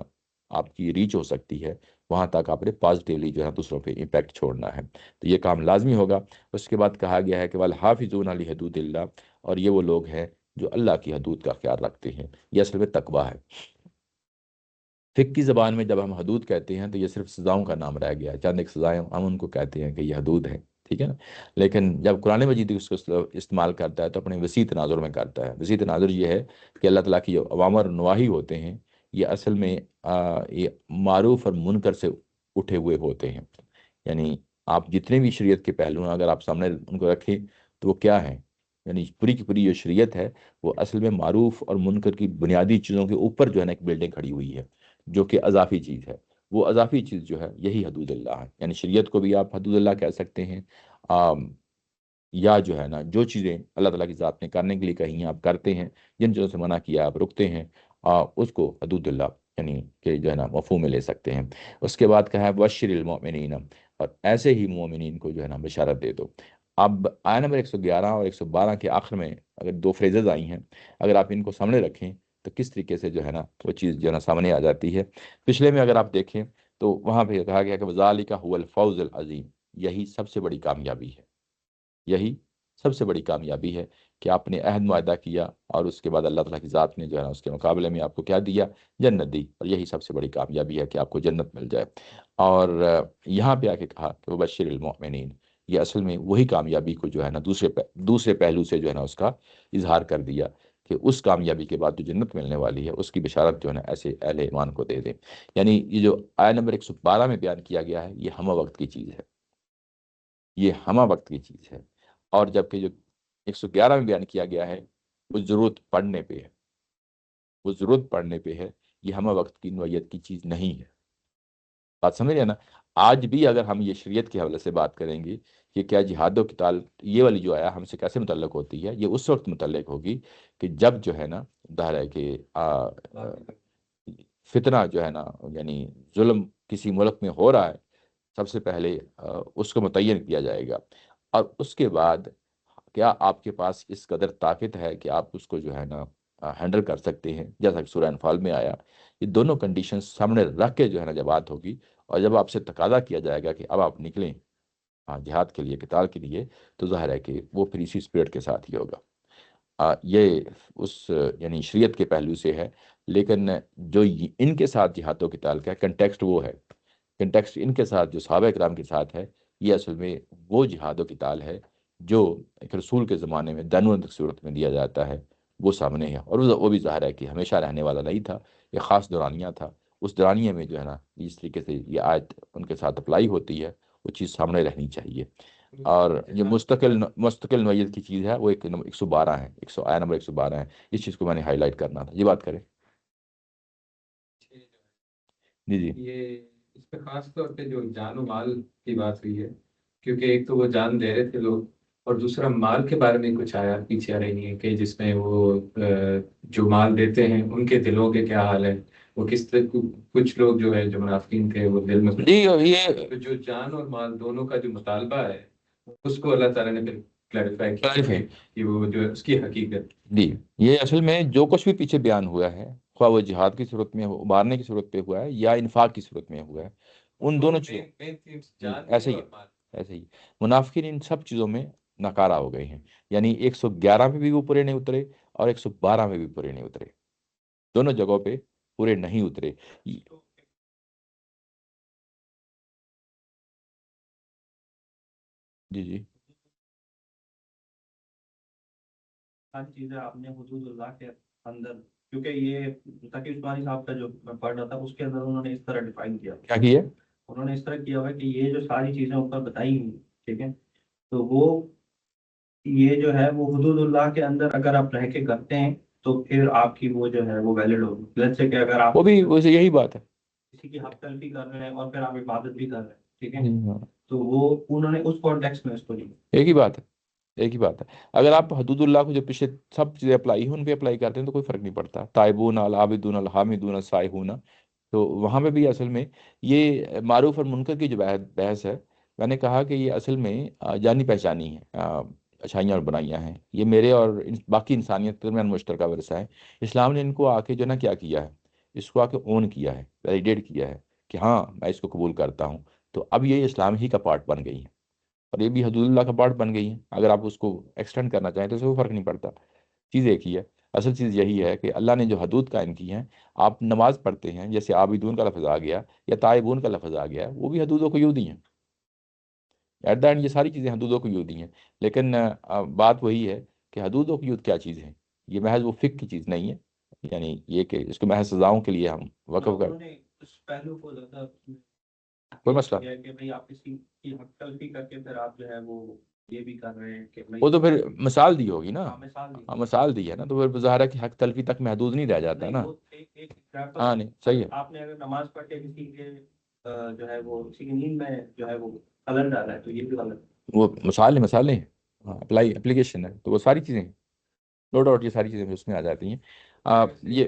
آپ کی ریچ ہو سکتی ہے وہاں تک آپ نے پازیٹیولی جو ہے دوسروں پہ امپیکٹ چھوڑنا ہے، تو یہ کام لازمی ہوگا۔ اس کے بعد کہا گیا ہے کہ والحافظون لحدود اللہ، اور یہ وہ لوگ ہیں جو اللہ کی حدود کا خیال رکھتے ہیں، یہ اصل میں تقویٰ ہے۔ فقہ کی زبان میں جب ہم حدود کہتے ہیں تو یہ صرف سزاؤں کا نام رہ گیا ہے، چند ایک سزائیں ہم ان کو کہتے ہیں کہ یہ حدود ہے، ٹھیک ہے نا؟ لیکن جب قرآن مجید اس کو استعمال کرتا ہے تو اپنے وسیع تناظر میں کرتا ہے۔ وسیع تناظر یہ ہے کہ اللہ تعالیٰ کی جو اوامر اور نواہی ہوتے ہیں یہ اصل میں یہ معروف اور منکر سے اٹھے ہوئے ہوتے ہیں، یعنی آپ جتنے بھی شریعت کے پہلو ہیں اگر آپ سامنے ان کو رکھیں تو وہ کیا ہیں؟ یعنی پوری کی پوری جو شریعت ہے وہ اصل میں معروف اور منکر کی بنیادی چیزوں کے اوپر جو ہے نا ایک بلڈنگ کھڑی ہوئی ہے، جو کہ اضافی چیز ہے۔ وہ اضافی چیز جو ہے یہی حدود اللہ ہے، یعنی شریعت کو بھی آپ حدود اللہ کہہ سکتے ہیں، یا جو ہے نا جو چیزیں اللہ تعالیٰ کی ذات نے کرنے کے لیے کہی ہیں آپ کرتے ہیں، جن چیزوں سے منع کیا آپ رکتے ہیں، اس کو حدود اللہ یعنی کہ جو ہے نا مفہوم میں لے سکتے ہیں۔ اس کے بعد کہا ہے بشر المؤمنین، اور ایسے ہی مومنین کو جو ہے نا بشارت دے دو۔ اب آیت نمبر 111 اور 112 کے آخر میں اگر دو فریزز آئی ہیں، اگر آپ ان کو سامنے رکھیں تو کس طریقے سے جو ہے نا وہ چیز جو ہے نا سامنے آ جاتی ہے۔ پچھلے میں اگر آپ دیکھیں تو وہاں پہ کہا گیا کہ وذالک هو الفوز العظیم، یہی سب سے بڑی کامیابی ہے، یہی سب سے بڑی کامیابی ہے کہ آپ نے عہد معاہدہ کیا اور اس کے بعد اللہ تعالیٰ کی ذات نے جو ہے نا اس کے مقابلے میں آپ کو کیا دیا؟ جنت دی، اور یہی سب سے بڑی کامیابی ہے کہ آپ کو جنت مل جائے۔ اور یہاں پہ آ کے کہا کہ وبشر المؤمنین، یہ اصل میں وہی کامیابی کو جو ہے نا دوسرے پہلو سے جو ہے نا اس کا اظہار کر دیا کہ اس کامیابی کے بعد جو جنت ملنے والی ہے اس کی بشارت جو ہے نا ایسے اہل ایمان کو دے دیں۔ یعنی یہ جو آیت نمبر 112 میں بیان کیا گیا ہے یہ ہمہ وقت کی چیز ہے، یہ ہمہ وقت کی چیز ہے، اور جبکہ جو 111 میں بیان کیا گیا ہے وہ ضرورت پڑنے پہ ہے، وہ ضرورت پڑنے پہ ہے، یہ ہمہ وقت کی نوعیت کی چیز نہیں ہے۔ بات سمجھ رہے ہیں نا؟ آج بھی اگر ہم یہ شریعت کے حوالے سے بات کریں گے کہ کیا جہاد و قتال یہ والی جو آیا ہم سے کیسے متعلق ہوتی ہے، یہ اس وقت متعلق ہوگی کہ جب جو ہے نا ظاہر ہے کہ فتنہ جو ہے نا یعنی ظلم کسی ملک میں ہو رہا ہے، سب سے پہلے اس کو متعین کیا جائے گا، اور اس کے بعد کیا آپ کے پاس اس قدر طاقت ہے کہ آپ اس کو جو ہے نا ہینڈل کر سکتے ہیں، جیسا کہ سورہ انفال میں آیا۔ یہ دونوں کنڈیشن سامنے رکھ کے جو ہے نا جب بات ہوگی اور جب آپ سے تقاضا کیا جائے گا کہ اب آپ نکلیں جہاد کے لیے، قتال کے لیے، تو ظاہر ہے کہ وہ پھر اسی اسپرٹ کے ساتھ ہی ہوگا۔ یہ اس یعنی شریعت کے پہلو سے ہے، لیکن جو ان کے ساتھ جہاد و قتال کا کنٹیکسٹ وہ ہے، کنٹیکسٹ ان کے ساتھ جو صحابہ کرام کے ساتھ ہے، یہ اصل میں وہ جہاد و قتال ہے جو ایک رسول کے زمانے میں دنوں تک صورت میں دیا جاتا ہے، وہ سامنے ہے، اور وہ بھی ظاہر ہے کہ ہمیشہ رہنے والا نہیں تھا، یہ خاص دورانیہ تھا۔ اس دورانیے میں جو ہے نا جس طریقے سے یہ آیت ان کے ساتھ اپلائی ہوتی ہے وہ چیز سامنے رہنی چاہیے۔ اور یہ مستقل نوعیت کی چیز ہے، وہ 112 ہے، آیت نمبر 112 ہے، اس چیز کو میں نے ہائی لائٹ کرنا تھا۔ یہ بات کریں جی جی یہ اس پہ خاص طور پہ جو جان و مال کی بات ہوئی ہے، کیونکہ ایک تو وہ جان دے رہے تھے لوگ، اور دوسرا مال کے بارے میں کچھ آیا پیچھے آ رہی ہے کہ جس میں وہ جو مال دیتے ہیں ان کے دلوں کے کیا حال ہے، وہ کس طرح کچھ لوگ جو ہے جو منافقین تھے وہ دل میں جی یہ تو جو جان اور مال دونوں کا جو مطالبہ ہے اس کو اللہ تعالیٰ نے پھر کلیریفائی کیا کہ وہ جو ہے اس کی حقیقت۔ جی یہ اصل میں جو کچھ بھی پیچھے بیان ہوا ہے، خواہ وہ جہاد کی صورت میں ابارنے کی صورت پہ ہوا ہے یا انفاق کی صورت میں ہوا ہے، ان دونوں چیزوں ایسے ہی ایسے ہی منافقین ان سب چیزوں میں ناکارہ ہو گئے ہیں، یعنی 111 میں بھی وہ پورے نہیں اترے اور 112 میں بھی پورے نہیں اترے، دونوں جگہوں پہ پورے نہیں اترے۔ جی جی ساری چیزیں آپ نے حدود اللہ کے اندر، کیونکہ یہ تقی عثمانی صاحب کا جو میں پڑھ رہا تھا اس کے اندر انہوں نے اس طرح ڈیفائن کیا، کیا کیے؟ انہوں نے اس طرح کیا ہوا ہے کہ یہ جو ساری چیزیں اوپر بتائی ہوئی، ٹھیک ہے، تو وہ یہ جو ہے وہ حدود اللہ کے اندر اگر آپ رہ کے کرتے ہیں تو پھر آپ کی وہ جو ہے وہ ویلڈ ہوگی۔ جیسے سے کہ اگر آپ وہ بھی ویسے یہی بات ہے، کسی کی حق تلفی کر رہے ہیں اور پھر آپ عبادت بھی کر رہے ہیں، ٹھیک ہے، ہاں، تو وہ انہوں نے اس کانٹیکس میں اس کو لیا۔ ایک ہی بات ہے، ایک ہی بات ہے۔ اگر آپ حدود اللہ کو جو پیچھے سب چیزیں اپلائی ہیں ان پہ اپلائی کرتے ہیں تو کوئی فرق نہیں پڑتا، تائبون العابدون الحامدون السائحون، تو وہاں پہ بھی اصل میں یہ معروف اور منکر کی جو بحث ہے، میں نے کہا کہ یہ اصل میں جانی پہچانی ہے، اچھائیاں اور برائیاں ہیں، یہ میرے اور باقی انسانیت کے درمیان مشترکہ ورثہ ہے۔ اسلام نے ان کو آ کے جو ہے نا کیا کیا ہے، اس کو آ کے اون کیا ہے، ویلیڈیٹ کیا ہے کہ ہاں میں اس کو قبول کرتا ہوں۔ تو اب یہ اسلام ہی کا پارٹ بن گئی ہے، اور یہ بھی حدود اللہ کا پارٹ بن گئی ہے۔ اگر آپ اس کو ایکسٹینڈ کرنا چاہیں تو اس سے کوئی فرق نہیں پڑتا، چیز ایک ہی ہے۔ اصل چیز یہی ہے کہ اللہ نے جو حدود قائم کی ہیں، آپ نماز پڑھتے ہیں، جیسے عابدون کا لفظ آ گیا یا تائبون کا لفظ آ گیا، وہ بھی حدود و قیود ہی ہیں۔ ایٹ دا اینڈ یہ ساری چیزیں حدود و قیود ہی ہیں، لیکن بات وہی ہے کہ حدود و قیود کیا چیز ہے، یہ محض وہ فقہ کی چیز نہیں ہے، یعنی یہ کہ اس کو محض سزاؤں کے لیے ہم وقف کر، انہوں نے اس پہلو کو زیادہ کوئی مسئلہ۔ کیا کہ بھئی آپ کسی کی حق تلفی کر کے پھر آپ جو ہے وہ یہ بھی کر رہے ہیں کہ بھئی وہ تو پھر مثال دی ہوگی نا، مثال دی ہاں مثال دی ہے نا، تو پھر ظاہر ہے کہ حق تلفی تک محدود نہیں رہ جاتا نہیں، نا۔ وہ ایک ایگزامپل ہاں نہیں صحیح ہے، آپ نے اگر نماز پڑھ کے کسی کے جو ہے وہ کسی کی نیند میں جو ہے وہ کلر ڈالا ہے تو یہ بھی غلط ہے۔ وہ مثالیں ہیں، ہاں اپلیکیشن ہے، تو وہ ساری چیزیں ہیں، نو ڈاؤٹ یہ ساری چیزیں بھی اس میں آ جاتی ہیں۔ یہ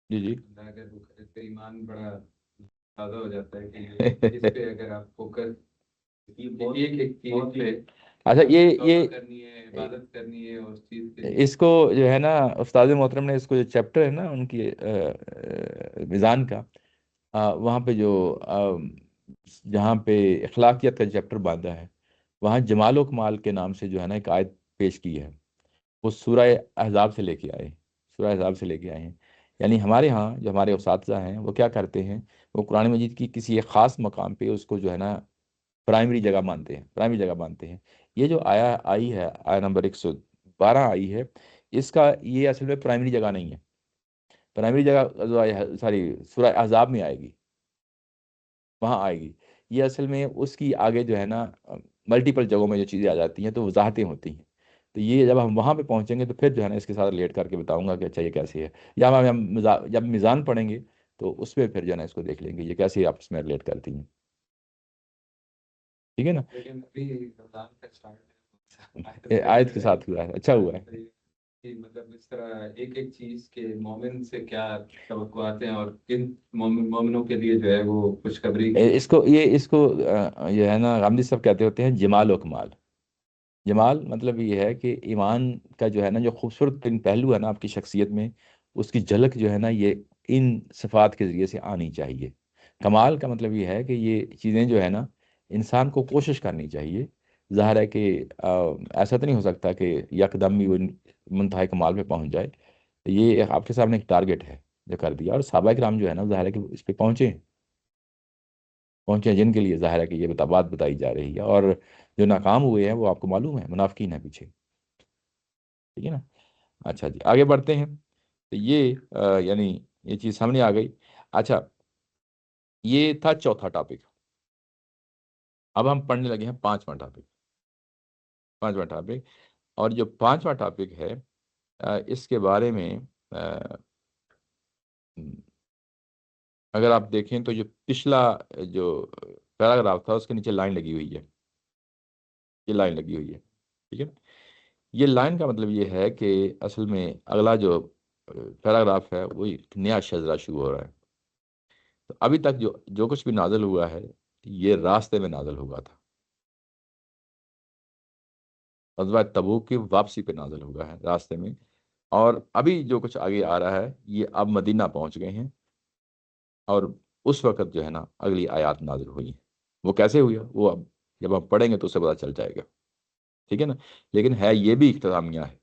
جی جی اگر وہ کرے تو ایمان بڑا تازہ ہو جاتا ہے کہ اس پہ اگر آپ فوکس ایک چیز پہ اچھا یہ توبہ کرنی ہے، عبادت کرنی ہے، اور اس چیز کے لیے اس کو جو ہے نا استاد محترم نے اس کو جو چیپٹر ہے نا ان کی میزان کا، وہاں پہ جو جہاں پہ اخلاقیات کا چیپٹر باندھا ہے، وہاں جمال و کمال کے نام سے جو ہے نا ایک آیت پیش کی ہے، وہ سورہ احزاب سے لے کے آئے، سورہ احزاب سے لے کے آئے ہیں۔ یعنی ہمارے ہاں جو ہمارے اساتذہ ہیں وہ کیا کرتے ہیں، وہ قرآن مجید کی کسی ایک خاص مقام پہ اس کو جو ہے نا پرائمری جگہ مانتے ہیں، پرائمری جگہ مانتے ہیں۔ یہ جو آیا آئی ہے، آیا نمبر 112 آئی ہے، اس کا یہ اصل میں پرائمری جگہ نہیں ہے، پرائمری جگہ ساری سورہ احزاب میں آئے گی، وہاں آئے گی۔ یہ اصل میں اس کی آگے جو ہے نا ملٹیپل جگہوں میں جو چیزیں آ جاتی ہیں تو وضاحتیں ہوتی ہیں، تو یہ جب ہم وہاں پہ پہنچیں گے تو پھر جو ہے نا اس کے ساتھ ریلیٹ کر کے بتاؤں گا کہ اچھا یہ کیسے ہے، یا ہم جب میزان پڑھیں گے تو اس میں پھر جو ہے نا اس کو دیکھ لیں گے یہ کیسے آپس میں ریلیٹ کرتی ہیں، ٹھیک ہے نا۔ لیکن ابھی رمضان کا آیت کے ساتھ ہوا ہے، اچھا ہوا ہے۔ مطلب اس طرح ایک ایک چیز کے مومن سے کیا توقعات ہیں، اور کن مومنوں کے لیے جو ہے وہ خوشخبری اس کو یہ ہے نا غامدی صاحب کہتے ہوتے ہیں جمال و کمال۔ جمال مطلب یہ ہے کہ ایمان کا جو ہے نا جو خوبصورت ترین پہلو ہے نا آپ کی شخصیت میں، اس کی جھلک جو ہے نا یہ ان صفات کے ذریعے سے آنی چاہیے۔ کمال کا مطلب یہ ہے کہ یہ چیزیں جو ہے نا انسان کو کوشش کرنی چاہیے۔ ظاہر ہے کہ ایسا تو نہیں ہو سکتا کہ یکدم ہی وہ منتہا کمال پہ پہنچ جائے، یہ آپ کے سامنے ایک ٹارگٹ ہے جو کر دیا، اور صحابہ کرام جو ہے نا ظاہر ہے کہ اس پہ پہنچے ہیں، جن کے لیے ظاہر ہے کہ یہ بات بتائی جا رہی ہے، اور جو ناکام ہوئے ہیں وہ آپ کو معلوم ہے، منافقین ہیں پیچھے، ٹھیک ہے نا۔ اچھا جی آگے بڑھتے ہیں، تو یہ یعنی یہ چیز سامنے آ گئی۔ اچھا یہ تھا چوتھا ٹاپک، اب ہم پڑھنے لگے ہیں پانچواں ٹاپک، اور جو پانچواں ٹاپک ہے اس کے بارے میں اگر آپ دیکھیں تو جو پچھلا جو پیراگراف تھا اس کے نیچے لائن لگی ہوئی ہے، یہ لائن لگی ہوئی ہے، ٹھیک ہے نا۔ یہ لائن کا مطلب یہ ہے کہ اصل میں اگلا جو پیراگراف ہے وہ ایک نیا شجرہ شروع ہو رہا ہے۔ تو ابھی تک جو کچھ بھی نازل ہوا ہے یہ راستے میں نازل ہوا تھا، غزوہ تبوک کی واپسی پہ نازل ہوا ہے راستے میں، اور ابھی جو کچھ آگے آ رہا ہے یہ اب مدینہ پہنچ گئے ہیں، اور اس وقت جو ہے نا اگلی آیات نازل ہوئی ہیں۔ وہ کیسے ہوئی وہ اب جب ہم پڑھیں گے تو اسے پتہ چل جائے گا، ٹھیک ہے نا۔ لیکن ہے یہ بھی اختتامیہ ہے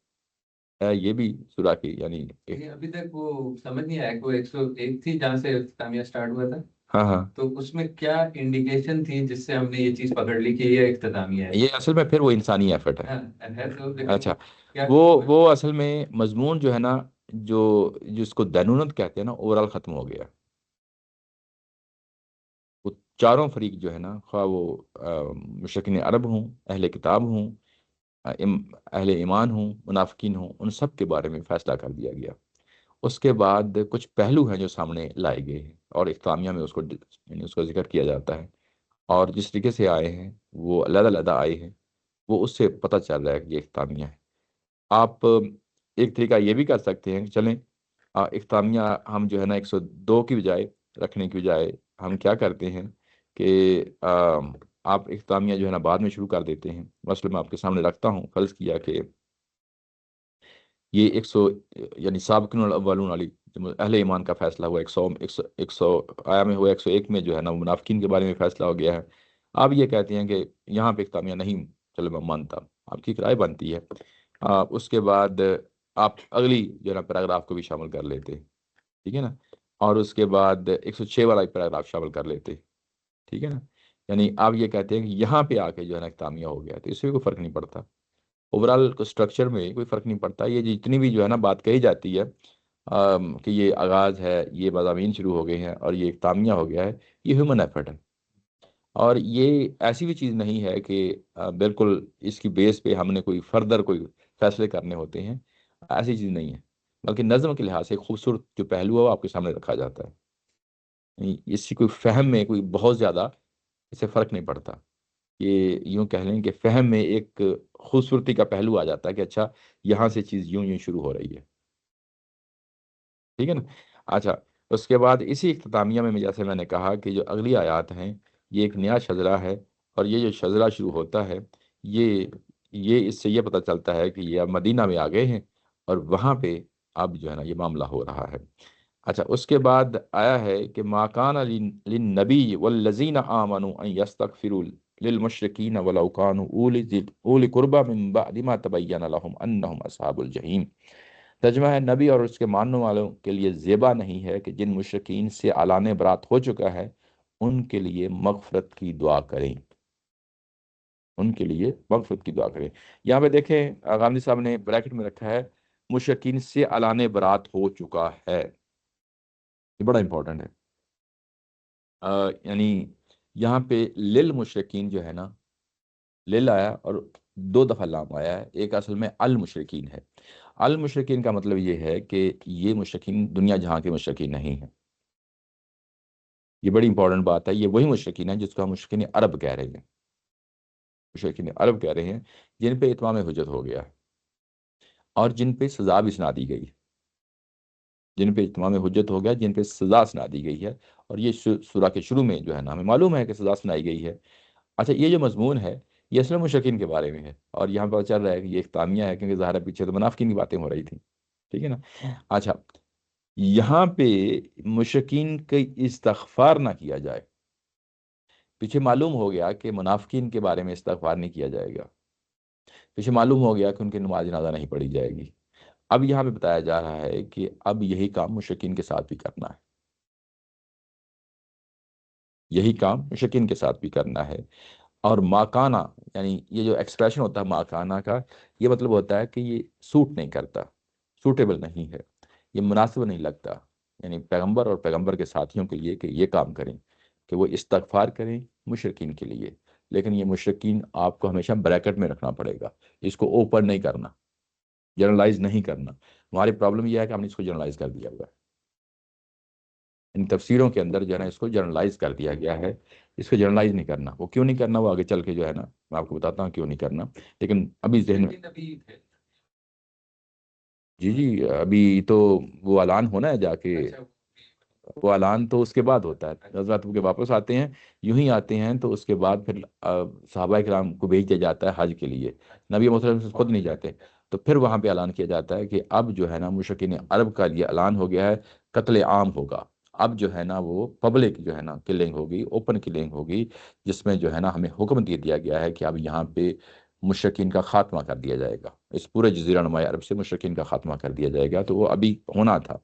یہ بھی سورہ کی یعنی ابھی تک وہ سمجھ نہیں آیا کہ وہ 101 تھی جہاں سے اختتامیہ سٹارٹ ہوا تھا، ہاں ہاں تو اس میں کیا انڈیکیشن تھی جس سے ہم نے یہ چیز پکڑ لی کہ یہ اختتامیہ ہے؟ یہ اصل میں پھر وہ انسانی ایفرٹ ہے۔ ہے تو لیکن اچھا کیا وہ اصل میں مضمون جو ہے نا جو جس کو دینونت کہتے ہیں نا اوورال ختم ہو گیا۔ وہ چاروں فریق جو ہے نا خواہ وہ مشرکین عرب ہوں، اہل کتاب ہوں، اہل ایمان ہوں، منافقین ہوں، ان سب کے بارے میں فیصلہ کر دیا گیا۔ اس کے بعد کچھ پہلو ہیں جو سامنے لائے گئے ہیں، اور اختتامیہ میں یعنی اس کا ذکر کیا جاتا ہے، اور جس طریقے سے آئے ہیں وہ علیحدہ علیحدہ آئے ہیں، وہ اس سے پتہ چل رہا ہے کہ یہ اختتامیہ ہے۔ آپ ایک طریقہ یہ بھی کر سکتے ہیں کہ چلیں اختتامیہ ہم جو ہے نا 102 کی بجائے رکھنے کی بجائے ہم کیا کرتے ہیں کہ آپ اختتامیہ جو ہے نا بعد میں شروع کر دیتے ہیں. مثلا میں آپ کے سامنے رکھتا ہوں، فرض کیا کہ یہ 100 یعنی سابقون الاولون والی اہل ایمان کا فیصلہ ہوا، 100 آیا میں ہوا، 101 میں جو ہے نا منافقین کے بارے میں فیصلہ ہو گیا ہے. آپ یہ کہتے ہیں کہ یہاں پہ اختتامیہ نہیں، چلو میں مانتا، آپ کی رائے بنتی ہے. اس کے بعد آپ اگلی جو ہے نا پیراگراف کو بھی شامل کر لیتے، ٹھیک ہے نا، اور اس کے بعد 106 والا ایک پیراگراف شامل کر لیتے، ٹھیک ہے نا. یعنی آپ یہ کہتے ہیں کہ یہاں پہ آ کے جو ہے نا اختتامیہ ہو گیا، تو اس سے کوئی فرق نہیں پڑتا. اوورال اسٹرکچر میں کوئی فرق نہیں پڑتا. یہ جتنی بھی جو ہے نا بات کہی جاتی ہے کہ یہ آغاز ہے، یہ مضامین شروع ہو گئے ہیں اور یہ اختتامیہ ہو گیا ہے، یہ ہیومن ایفرٹ ہے. اور یہ ایسی بھی چیز نہیں ہے کہ بالکل اس کی بیس پہ ہم نے کوئی فردر کوئی فیصلے کرنے ہوتے ہیں، ایسی چیز نہیں ہے. بلکہ نظم کے لحاظ سے ایک خوبصورت جو پہلو ہے وہ آپ کے سامنے رکھا جاتا ہے. اس کی کوئی فہم میں کوئی بہت زیادہ اس سے فرق نہیں پڑتا. یہ یوں کہہ لیں کہ فہم میں ایک خوبصورتی کا پہلو آ جاتا ہے کہ اچھا یہاں سے چیز یوں یوں شروع ہو رہی ہے، ٹھیک ہے نا. اچھا، اس کے بعد اسی اختتامیہ میں جیسے میں نے کہا کہ جو اگلی آیات ہیں یہ ایک نیا شجرہ ہے، اور یہ جو شجرہ شروع ہوتا ہے یہ اس سے یہ پتہ چلتا ہے کہ یہ اب مدینہ میں آ گئے ہیں اور وہاں پہ اب جو ہے نا یہ معاملہ ہو رہا ہے. اچھا، اس کے بعد آیا ہے کہ ما کان للنبی والذین آمنوا ان یستغفروا للمشرکین ولو کانوا اولی قربى من بعد ما تبین لهم انہم اصحاب الجحیم. ترجمہ ہے، نبی اور اس کے ماننے والوں کے لیے زیبا نہیں ہے کہ جن مشرکین سے اعلان برات ہو چکا ہے ان کے لیے مغفرت کی دعا کریں، ان کے لیے مغفرت کی دعا کریں. یہاں پہ دیکھیں غامدی صاحب نے بریکٹ میں رکھا ہے مشرکین سے اعلان برات ہو چکا ہے. یہ بڑا امپورٹنٹ ہے. یعنی یہاں پہ للمشرکین جو ہے نا، لل آیا اور 2 دفعہ لام آیا ہے، ایک اصل میں المشرکین ہے. المشرکین کا مطلب یہ ہے کہ یہ مشرکین دنیا جہاں کے مشرکین نہیں ہیں. یہ بڑی امپورٹنٹ بات ہے. یہ وہی مشرکین ہیں جس کو ہم مشرکین عرب کہہ رہے ہیں، مشرکین عرب کہہ رہے ہیں جن پہ اتمام حجت ہو گیا ہے اور جن پہ سزا بھی سنا دی گئی، جن پہ اتمام حجت ہو گیا، جن پہ سزا سنا دی گئی ہے. اور یہ سورہ کے شروع میں جو ہے نا ہمیں معلوم ہے کہ سزا سنائی گئی ہے. اچھا، یہ جو مضمون ہے یہ اصل میں مشرکین کے بارے میں ہے، اور یہاں پہ چل رہا ہے کہ یہ اختتامیہ ہے کیونکہ ظاہر ہے پیچھے تو منافقین کی باتیں ہو رہی تھیں، ٹھیک ہے نا. اچھا، یہاں پہ مشرکین کا استغفار نہ کیا جائے. پیچھے معلوم ہو گیا کہ منافقین کے بارے میں استغفار نہیں کیا جائے گا. پیچھے معلوم ہو گیا کہ ان کی نماز جنازہ نہیں پڑھی جائے گی. اب یہاں پہ بتایا جا رہا ہے کہ اب یہی کام مشرکین کے ساتھ بھی کرنا ہے، یہی کام مشرکین کے ساتھ بھی کرنا ہے. اور ماکانہ، یعنی یہ جو ایکسپریشن ہوتا ہے ماکانہ کا، یہ مطلب ہوتا ہے کہ یہ سوٹ نہیں کرتا، سوٹیبل نہیں ہے، یہ مناسب نہیں لگتا. یعنی پیغمبر اور پیغمبر کے ساتھیوں کے لیے کہ یہ کام کریں کہ وہ استغفار کریں مشرکین کے لیے. لیکن یہ مشرکین آپ کو ہمیشہ بریکٹ میں رکھنا پڑے گا، اس کو اوپن نہیں کرنا، جنرلائز نہیں کرنا. ہماری پرابلم یہ ہے کہ ہم نے اس کو جنرلائز کر دیا ہوا ہے. ان تفسیروں کے اندر جو ہے نا اس کو جنرلائز کر دیا گیا ہے. اس کو جنرلائز نہیں کرنا. وہ کیوں نہیں کرنا وہ آگے چل کے جو ہے نا میں آپ کو بتاتا ہوں کیوں نہیں کرنا. لیکن ابھی ذہن میں، لیکن ابھی جی جی، ابھی تو وہ اعلان ہونا ہے جا کے. اچھا وہ اعلان تو اس کے بعد ہوتا ہے، حضرات کے واپس آتے ہیں، یوں ہی آتے ہیں تو اس کے بعد پھر صحابہ کرام کو بھیج دیا جاتا ہے حج کے لیے. نبی محمد خود نہیں جاتے. تو پھر وہاں پہ اعلان کیا جاتا ہے کہ اب جو ہے نا مشرکین عرب کا یہ اعلان ہو گیا ہے، قتل عام ہوگا. اب جو ہے نا وہ پبلک جو ہے نا کلنگ ہوگی، اوپن کلنگ ہوگی، جس میں جو ہے نا ہمیں حکم دے دیا گیا ہے کہ اب یہاں پہ مشرکین کا خاتمہ کر دیا جائے گا. اس پورے جزیرہ نما عرب سے مشرکین کا خاتمہ کر دیا جائے گا. تو وہ ابھی ہونا تھا،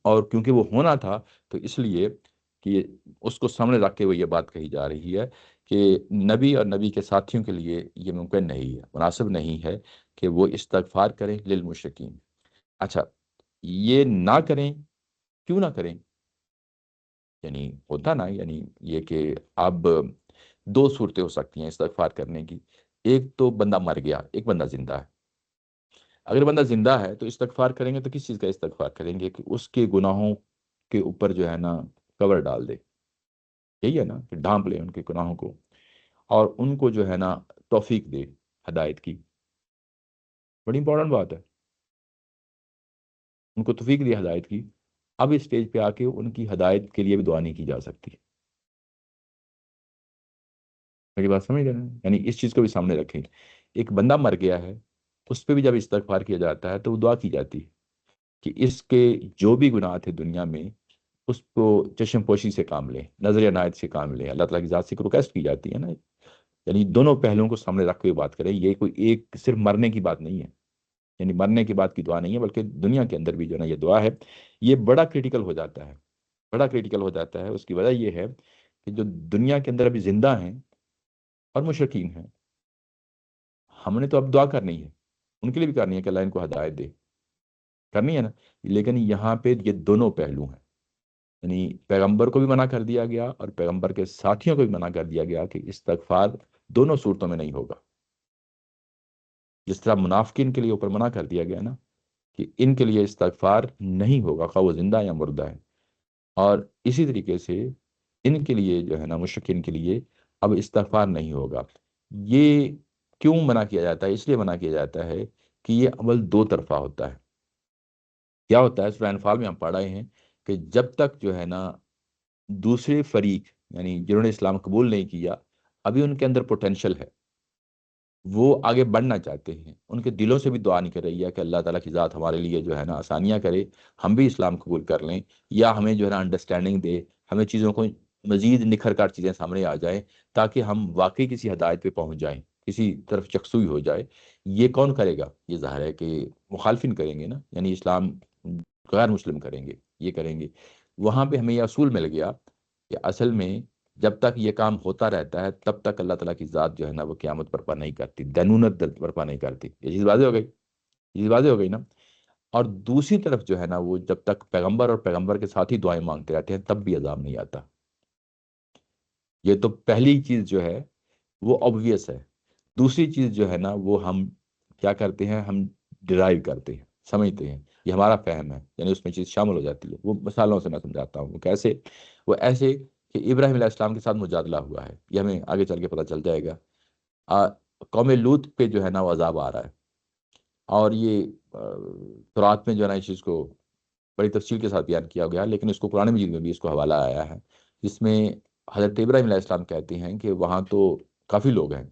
اور کیونکہ وہ ہونا تھا تو اس لیے کہ اس کو سامنے رکھ کے وہ یہ بات کہی جا رہی ہے کہ نبی اور نبی کے ساتھیوں کے لیے یہ ممکن نہیں ہے، مناسب نہیں ہے کہ وہ استغفار کریں للمشرکین. اچھا، یہ نہ کریں، کیوں نہ کریں؟ یعنی ہوتا نا، یعنی یہ کہ اب 2 صورتیں ہو سکتی ہیں استغفار کرنے کی. ایک تو بندہ مر گیا، ایک بندہ زندہ ہے. اگر بندہ زندہ ہے تو استغفار کریں گے تو کس چیز کا استغفار کریں گے؟ کہ اس کے گناہوں کے اوپر جو ہے نا کور ڈال دے. یہی ہے نا کہ ڈھانپ لے ان کے گناہوں کو اور ان کو جو ہے نا توفیق دے ہدایت کی. بڑی امپورٹنٹ بات ہے. ان کو توفیق دی ہدایت کی، اب اس اسٹیج پہ آ کے ان کی ہدایت کے لیے بھی دعا نہیں کی جا سکتی. میری بات سمجھ رہے ہیں؟ یعنی اس چیز کو بھی سامنے رکھیں. ایک بندہ مر گیا ہے، اس پہ بھی جب استغفار کیا جاتا ہے تو وہ دعا کی جاتی ہے کہ اس کے جو بھی گناہ تھے دنیا میں اس کو چشم پوشی سے کام لیں، نظر عنایت سے کام لیں. اللہ تعالیٰ کی ذات سے ریکویسٹ کی جاتی ہے نا. یعنی دونوں پہلوؤں کو سامنے رکھ کے بات کریں. یہ کوئی ایک صرف مرنے کی بات نہیں ہے، یعنی مرنے کے بعد کی دعا نہیں ہے، بلکہ دنیا کے اندر بھی جو ہے نا یہ دعا ہے. یہ بڑا کریٹیکل ہو جاتا ہے، بڑا کریٹیکل ہو جاتا ہے. اس کی وجہ یہ ہے کہ جو دنیا کے اندر ابھی زندہ ہیں اور مشرکین ہیں، ہم نے تو اب دعا کرنی ہے، ان کے لیے بھی کرنی ہے کہ اللہ ان کو ہدایت دے، کرنی ہے نا. لیکن یہاں پہ یہ دونوں پہلو ہیں. یعنی پیغمبر کو بھی منع کر دیا گیا اور پیغمبر کے ساتھیوں کو بھی منع کر دیا گیا کہ استغفار دونوں صورتوں میں نہیں ہوگا. جس طرح منافقین کے لیے اوپر منع کر دیا گیا نا کہ ان کے لیے استغفار نہیں ہوگا خواہ وہ زندہ یا مردہ ہے، اور اسی طریقے سے ان کے لیے جو ہے نا مشرکین کے لیے اب استغفار نہیں ہوگا. یہ کیوں منع کیا جاتا ہے؟ اس لیے منع کیا جاتا ہے کہ یہ عمل دو طرفہ ہوتا ہے. کیا ہوتا ہے؟ سورہ انفال میں ہم پڑھ رہے ہیں کہ جب تک جو ہے نا دوسرے فریق یعنی جنہوں نے اسلام قبول نہیں کیا، ابھی ان کے اندر پوٹینشل ہے، وہ آگے بڑھنا چاہتے ہیں، ان کے دلوں سے بھی دعا نہیں کر رہی ہے کہ اللہ تعالیٰ کی ذات ہمارے لیے جو ہے نا آسانیاں کرے، ہم بھی اسلام قبول کر لیں، یا ہمیں جو ہے نا انڈرسٹینڈنگ دے، ہمیں چیزوں کو مزید نکھر کر چیزیں سامنے آ جائیں تاکہ ہم واقعی کسی ہدایت پہ پہنچ جائیں، کسی طرف چکسوئی ہو جائے. یہ کون کرے گا؟ یہ ظاہر ہے کہ مخالفین کریں گے نا، یعنی اسلام غیر مسلم کریں گے، یہ کریں گے. وہاں پہ ہمیں یہ اصول مل گیا کہ اصل میں جب تک یہ کام ہوتا رہتا ہے تب تک اللہ تعالیٰ کی ذات جو ہے نا وہ قیامت برپا نہیں کرتی، دینونت برپا نہیں کرتی. یہ چیز واضح ہو گئی، یہ چیز واضح ہو گئی نا. اور دوسری طرف جو ہے نا وہ جب تک پیغمبر اور پیغمبر کے ساتھ ہی دعائیں مانگتے رہتے ہیں تب بھی عذاب نہیں آتا. یہ تو پہلی چیز جو ہے وہ obvious ہے. دوسری چیز جو ہے نا وہ ہم کیا کرتے ہیں، ہم ڈرائیو کرتے ہیں، سمجھتے ہیں، یہ ہمارا فہم ہے، یعنی اس میں چیز شامل ہو جاتی ہے. وہ مثالوں سے میں سمجھاتا ہوں. وہ کیسے؟ وہ ایسے کہ ابراہیم علیہ السلام کے ساتھ مجادلہ ہوا ہے، یہ ہمیں آگے چل کے پتہ چل جائے گا. قوم لوط پہ جو ہے نا وہ عذاب آ رہا ہے، اور یہ تورات میں جو ہے نا اس چیز کو بڑی تفصیل کے ساتھ بیان کیا گیا، لیکن اس کو قرآن مجید میں بھی اس کو حوالہ آیا ہے جس میں حضرت ابراہیم علیہ السلام کہتے ہیں کہ وہاں تو کافی لوگ ہیں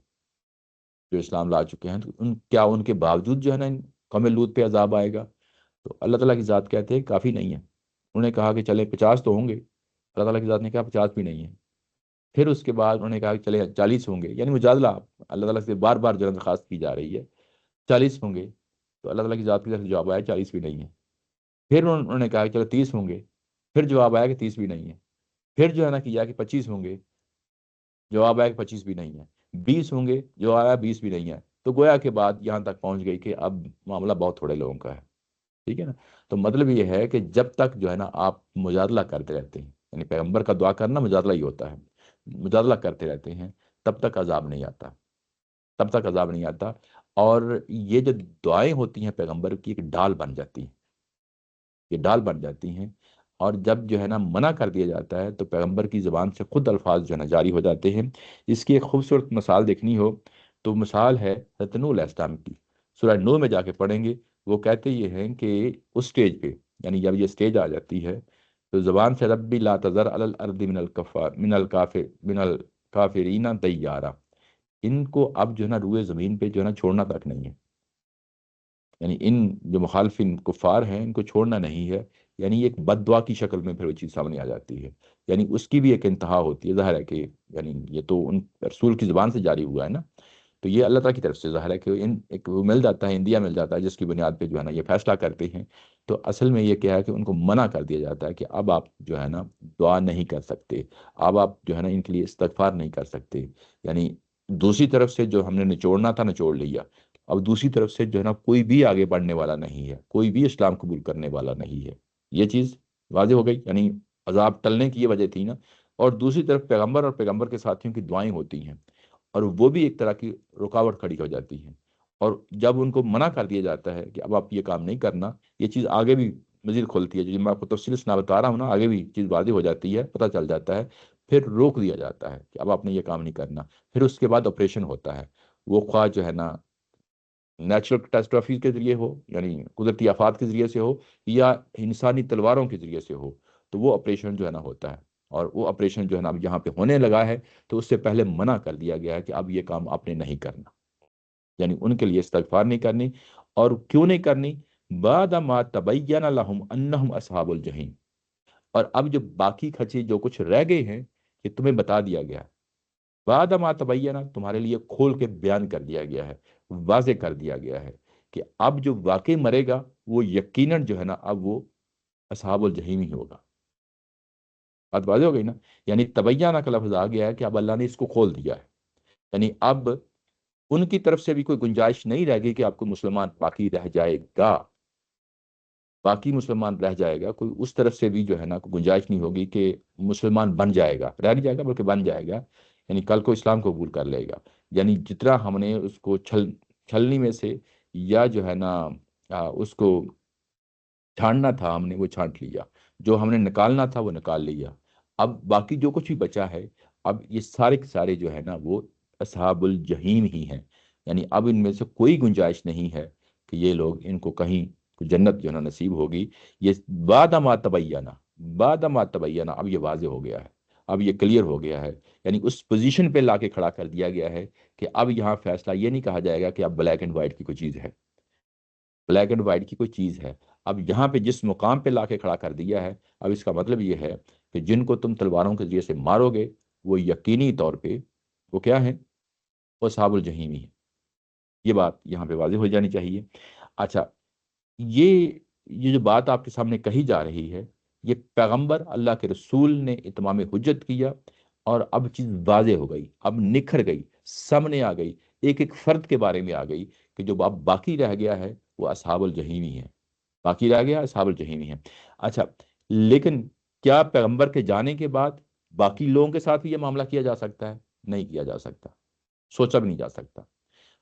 جو اسلام لا چکے ہیں، تو کیا ان کے باوجود جو ہے نا قوم لوط پہ عذاب آئے گا؟ تو اللہ تعالیٰ کی ذات کہتے ہیں کافی نہیں ہے. انہوں نے کہا کہ چلے 50 تو ہوں گے، اللہ تعالیٰ کی ذات نے کہا 50 بھی نہیں ہے. پھر اس کے بعد انہوں نے کہا کہ چلے 40 ہوں گے، یعنی مجادلہ اللہ تعالیٰ سے بار بار جو ہے درخواست کی جا رہی ہے 40 ہوں گے. تو اللہ تعالیٰ کی ذات کی طرف سے جواب آیا 40 بھی نہیں ہے. پھر انہوں نے کہا کہ چلو 30 ہوں گے، پھر جواب آیا کہ 30 بھی نہیں ہے. پھر جو ہے نا کیا کہ 25 ہوں گے، جواب آیا کہ 25 بھی نہیں ہے. 20 ہوں گے، جواب آیا 20 بھی نہیں ہے. تو گویا کے بعد یہاں تک پہنچ گئی کہ اب معاملہ بہت تھوڑے لوگوں کا ہے. ٹھیک ہے نا. تو مطلب یہ ہے کہ جب تک جو ہے نا آپ مجادلہ کرتے رہتے ہیں، یعنی پیغمبر کا دعا کرنا مجادلہ ہی ہوتا ہے، مجادلہ کرتے رہتے ہیں تب تک عذاب نہیں آتا، تب تک عذاب نہیں آتا. اور یہ جو دعائیں ہوتی ہیں پیغمبر کی ایک ڈال بن جاتی ہیں، یہ ڈال بن جاتی ہیں. اور جب جو ہے نا منع کر دیا جاتا ہے تو پیغمبر کی زبان سے خود الفاظ جو ہے نا جاری ہو جاتے ہیں. اس کی ایک خوبصورت مثال دیکھنی ہو تو مثال ہے حضرت نوح علیہ السلام کی. سورہ نوح میں جا کے پڑھیں گے، وہ کہتے یہ ہیں کہ اس سٹیج پہ، یعنی جب یہ سٹیج آ جاتی ہے تو زبان سے ربی لا تذر علی الارض من الکافرین دیارا، ان کو اب جو ہے نا روئے زمین پہ جو ہے نا چھوڑنا تک نہیں ہے. یعنی ان جو مخالفین کفار ہیں ان کو چھوڑنا نہیں ہے. یعنی ایک بد دعا کی شکل میں پھر وہ چیز سامنے آ جاتی ہے. یعنی اس کی بھی ایک انتہا ہوتی ہے. ظاہر ہے کہ یعنی یہ تو ان رسول کی زبان سے جاری ہوا ہے نا، تو یہ اللہ تعالیٰ کی طرف سے ظاہر ہے کہ ایک وہ مل جاتا ہے، انڈیا مل جاتا ہے جس کی بنیاد پہ جو ہے نا یہ فیصلہ کرتے ہیں. تو اصل میں یہ کیا ہے کہ ان کو منع کر دیا جاتا ہے کہ اب آپ جو ہے نا دعا نہیں کر سکتے، اب آپ جو ہے نا ان کے لیے استغفار نہیں کر سکتے. یعنی دوسری طرف سے جو ہم نے نچوڑنا تھا نچوڑ لیا، اب دوسری طرف سے جو ہے نا کوئی بھی آگے بڑھنے والا نہیں ہے، کوئی بھی اسلام قبول کرنے والا نہیں ہے. یہ چیز واضح ہو گئی. یعنی عذاب ٹلنے کی یہ وجہ تھی نا. اور دوسری طرف پیغمبر اور پیغمبر کے ساتھیوں کی دعائیں ہوتی ہیں، اور وہ بھی ایک طرح کی رکاوٹ کھڑی ہو جاتی ہیں. اور جب ان کو منع کر دیا جاتا ہے کہ اب آپ یہ کام نہیں کرنا، یہ چیز آگے بھی مزید کھولتی ہے. جو میں آپ کو تفصیل سے بتا رہا ہوں نا، آگے بھی چیز واضح ہو جاتی ہے، پتہ چل جاتا ہے. پھر روک دیا جاتا ہے کہ اب آپ نے یہ کام نہیں کرنا. پھر اس کے بعد آپریشن ہوتا ہے. وہ خواہ جو ہے نا نیچرل کیٹاسٹرافیز کے ذریعے ہو یعنی قدرتی آفات کے ذریعے سے ہو یا انسانی تلواروں کے ذریعے سے ہو، تو وہ آپریشن جو ہے نا ہوتا ہے، اور وہ آپریشن جو ہے نا اب یہاں پہ ہونے لگا ہے، تو اس سے پہلے منع کر دیا گیا ہے کہ اب یہ کام آپ نے نہیں کرنا، یعنی ان کے لیے استغفار نہیں کرنی۔ اور کیوں نہیں کرنی؟ بعد ما تبین لہم انہم اصحاب الجحیم، اور اب جو باقی کھچے جو کچھ رہ گئے ہیں یہ تمہیں بتا دیا گیا ہے، بعد ما تبین تمہارے لیے کھول کے بیان کر دیا گیا ہے، واضح کر دیا گیا ہے کہ اب جو واقعی مرے گا وہ یقیناً جو ہے نا اب وہ اصحاب الجحیم ہی ہوگا۔ بات واضح ہو گئی نا؟ یعنی تبینہ کا لفظ آ گیا ہے کہ اب اللہ نے اس کو کھول دیا ہے، یعنی اب ان کی طرف سے بھی کوئی گنجائش نہیں رہ گئی کہ آپ کو مسلمان باقی رہ جائے گا، باقی مسلمان رہ جائے گا، کوئی اس طرف سے بھی جو ہے نا کوئی گنجائش نہیں ہوگی کہ مسلمان بن جائے گا، رہ نہیں جائے گا بلکہ بن جائے گا، یعنی کل کو اسلام کو قبول کر لے گا۔ یعنی جتنا ہم نے اس کو چھلنی میں سے یا جو ہے نا اس کو چھاننا تھا ہم نے وہ چھانٹ لیا، جو ہم نے نکالنا تھا وہ نکال لیا، اب باقی جو کچھ بھی بچا ہے اب یہ سارے کے سارے جو ہے نا وہ اصحاب الجحیم ہی ہیں، یعنی اب ان میں سے کوئی گنجائش نہیں ہے کہ یہ لوگ ان کو کہیں جنت جو ہے نا نصیب ہوگی۔ یہ بعد ما تبینہ، بعد ما تبینہ اب یہ واضح ہو گیا ہے، اب یہ کلیئر ہو گیا ہے، یعنی اس پوزیشن پہ لا کے کھڑا کر دیا گیا ہے کہ اب یہاں فیصلہ یہ نہیں کہا جائے گا کہ اب بلیک اینڈ وائٹ کی کوئی چیز ہے، بلیک اینڈ وائٹ کی کوئی چیز ہے، اب یہاں پہ جس مقام پہ لا کے کھڑا کر دیا ہے اب اس کا مطلب یہ ہے کہ جن کو تم تلواروں کے ذریعے سے مارو گے وہ یقینی طور پہ وہ کیا ہیں؟ وہ اصحاب الجحیم ہی ہیں۔ یہ بات یہاں پہ واضح ہو جانی چاہیے۔ اچھا، یہ جو بات آپ کے سامنے کہی جا رہی ہے یہ پیغمبر اللہ کے رسول نے اتمام حجت کیا، اور اب چیز واضح ہو گئی، اب نکھر گئی، سامنے آ گئی، ایک ایک فرد کے بارے میں آ گئی کہ جو اب باقی رہ گیا ہے وہ اصحاب الجحیم ہی ہے، باقی رہ گیا اصحاب الجحیم ہی ہے۔ اچھا، لیکن کیا پیغمبر کے جانے کے بعد باقی لوگوں کے ساتھ بھی یہ معاملہ کیا جا سکتا ہے؟ نہیں کیا جا سکتا، سوچا بھی نہیں جا سکتا۔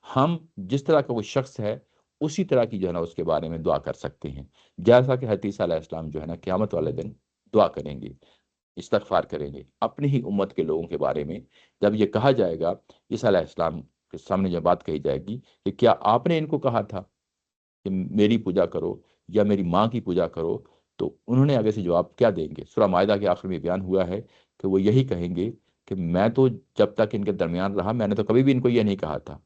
ہم جس طرح کا وہ شخص ہے اسی طرح کی جو ہے نا اس کے بارے میں دعا کر سکتے ہیں، جیسا کہ حضرت عیسیٰ علیہ السلام جو ہے نا قیامت والے دن دعا کریں گے، استغفار کریں گے اپنی ہی امت کے لوگوں کے بارے میں۔ جب یہ کہا جائے گا، عیسیٰ علیہ السلام کے سامنے جو بات کہی جائے گی کہ کیا آپ نے ان کو کہا تھا کہ میری پوجا کرو یا میری ماں کی پوجا کرو، تو انہوں نے آگے سے جواب کیا دیں گے؟ سورہ مائدہ کے آخر میں بیان ہوا ہے کہ وہ یہی کہیں گے کہ میں تو جب تک ان کے درمیان رہا میں نے تو کبھی بھی ان کو یہ نہیں کہا تھا،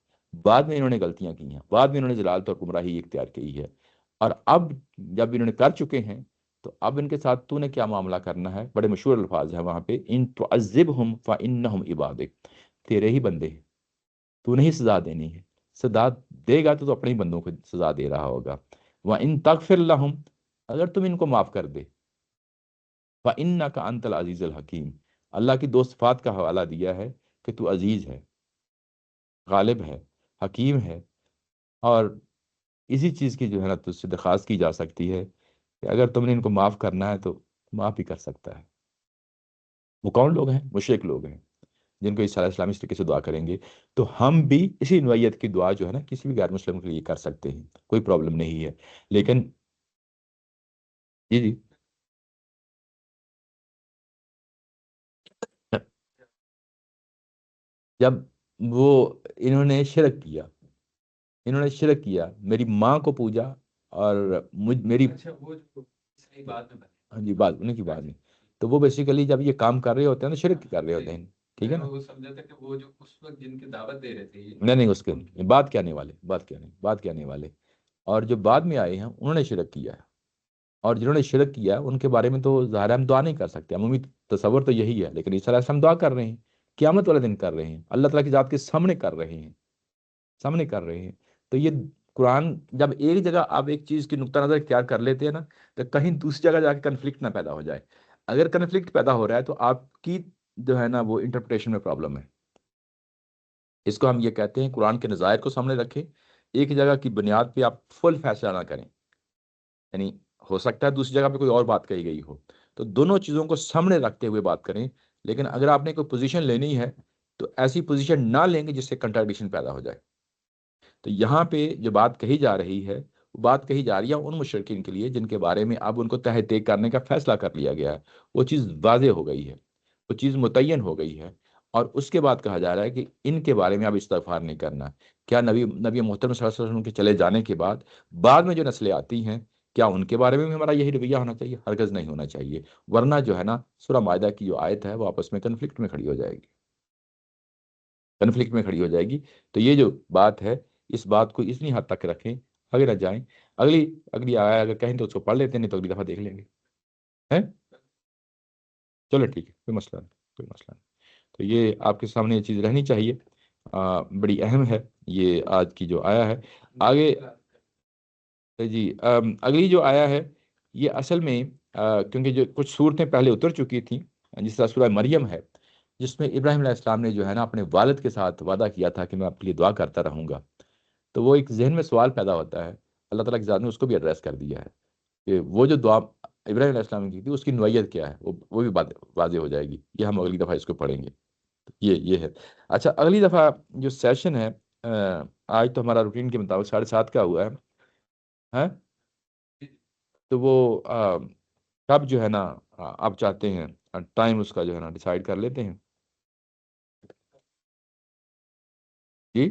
بعد میں انہوں نے غلطیاں کی ہیں، بعد میں انہوں نے ضلالت اور گمراہی اختیار کی ہے، اور اب جب انہوں نے کر چکے ہیں تو اب ان کے ساتھ تو نے کیا معاملہ کرنا ہے؟ بڑے مشہور الفاظ ہیں وہاں پہ، ان تعذبہم فانہم عبادک، تیرے ہی بندے ہیں، تو نہیں سزا دینی ہے، سزا دے گا تو اپنے ہی بندوں کو سزا دے رہا ہوگا۔ وَإِن تغفر لَهُمْ، اگر تم ان کو معاف کر دے، فَإِنَّكَ أَنْتَ الْعَزِيزُ الْحَكِيمُ، اللہ کی دو صفات کا حوالہ دیا ہے کہ تو عزیز ہے، غالب ہے، حکیم ہے، اور اسی چیز کی جو ہے نا تجھ سے درخواست کی جا سکتی ہے کہ اگر تم نے ان کو معاف کرنا ہے تو معاف ہی کر سکتا ہے۔ وہ کون لوگ ہیں؟ مشرک لوگ ہیں جن کو عیسیٰ علیہ السلام اس طریقے سے دعا کریں گے، تو ہم بھی اسی نوعیت کی دعا جو ہے نا کسی بھی غیر مسلم کے لیے کر سکتے ہیں، کوئی پرابلم نہیں ہے، لیکن جی جی جب وہ انہوں نے شرک کیا، میری ماں کو پوجا اور میری اچھا وہ جو صحیح بات میں بنے ہاں جی بات انہیں کی بات نہیں، تو وہ بیسیکلی جب یہ کام کر رہے ہوتے ہیں تو شرک کر رہے ہوتے صحیح، ہیں، ٹھیک ہے نا؟ وہ سمجھا تھا کہ وہ جو اس وقت جن کی دعوت دے رہے تھے یہ نہیں نہیں، اس کے ان کی بات کیا آنے والے، بات کیا آنے والے، اور جو بعد میں آئے ہیں انہوں نے شرک کیا ہے، اور جنہوں نے شرک کیا ہے ان کے بارے میں تو ظاہر ہے ہم دعا نہیں کر سکتے، عمومی تصور تو یہی ہے، لیکن عیسیٰ علیہ السلام دعا کر رہے ہیں، قیامت والے دن کر رہے ہیں، اللہ تعالیٰ کی ذات کے سامنے کر رہے ہیں، سامنے کر رہے ہیں۔ تو یہ قرآن جب ایک جگہ آپ ایک چیز کی نقطہ نظر اختیار کر لیتے ہیں نا، تو کہیں دوسری جگہ جا کے کنفلکٹ نہ پیدا ہو جائے، اگر کنفلکٹ پیدا ہو رہا ہے تو آپ کی جو ہے نا وہ انٹرپریٹیشن میں پرابلم ہے۔ اس کو ہم یہ کہتے ہیں قرآن کے نظائر کو سامنے رکھیں، ایک جگہ کی بنیاد پہ آپ فل فیصلہ نہ کریں، یعنی ہو سکتا ہے دوسری جگہ پہ کوئی اور بات کہی گئی ہو، تو دونوں چیزوں کو سامنے رکھتے ہوئے بات کریں، لیکن اگر آپ نے کوئی پوزیشن لینی ہے تو ایسی پوزیشن نہ لیں گے جس سے کنٹراڈکشن پیدا ہو جائے۔ تو یہاں پہ جو بات کہی جا رہی ہے وہ بات کہی جا رہی ہے ان مشرکین کے لیے جن کے بارے میں اب ان کو تہ طیق کرنے کا فیصلہ کر لیا گیا ہے، وہ چیز واضح ہو گئی ہے، وہ چیز متعین ہو گئی ہے، اور اس کے بعد کہا جا رہا ہے کہ ان کے بارے میں اب استغفار نہیں کرنا. کیا نبی محترم صلی اللہ علیہ وسلم کے چلے جانے کے بعد میں جو نسلیں آتی ہیں کیا ان کے بارے میں بھی ہمارا یہی رویہ ہونا چاہیے؟ ہرگز نہیں ہونا چاہیے، ورنہ جو ہے نا سورہ مائدہ کی جو آیت ہے وہ آپس میں کنفلکٹ میں کھڑی ہو جائے گی، تو یہ جو بات ہے اس بات کو اتنی حد تک رکھیں، آگے نہ جائیں. اگلی آیا اگر کہیں تو اس کو پڑھ لیتے ہیں، تو اگلی دفعہ دیکھ لیں گے. چلو ٹھیک ہے، کوئی مسئلہ نہیں. تو یہ آپ کے سامنے یہ چیز رہنی چاہیے، بڑی اہم ہے یہ آج کی جو آیا ہے. آگے جی اگلی جو آیا ہے یہ اصل میں کیونکہ جو کچھ صورتیں پہلے اتر چکی تھیں، جس طرح سورہ مریم ہے جس میں ابراہیم علیہ السلام نے جو ہے نا اپنے والد کے ساتھ وعدہ کیا تھا کہ میں آپ کے لیے دعا کرتا رہوں گا. تو وہ ایک ذہن میں سوال پیدا ہوتا ہے، اللہ تعالیٰ کی ذات نے اس کو بھی ایڈریس کر دیا ہے کہ وہ جو دعا ابراہیم علیہ السلام کی تھی اس کی نوعیت کیا ہے، وہ بھی واضح ہو جائے گی. یہ ہم اگلی دفعہ اس کو پڑھیں گے. یہ ہے. اچھا اگلی دفعہ جو سیشن ہے آج تو ہمارا روٹین کے مطابق 7:30 کا ہوا ہے، تو وہ کب جو ہے نا آپ چاہتے ہیں ٹائم اس کا جو ہے نا ڈیسائیڈ کر لیتے ہیں. جی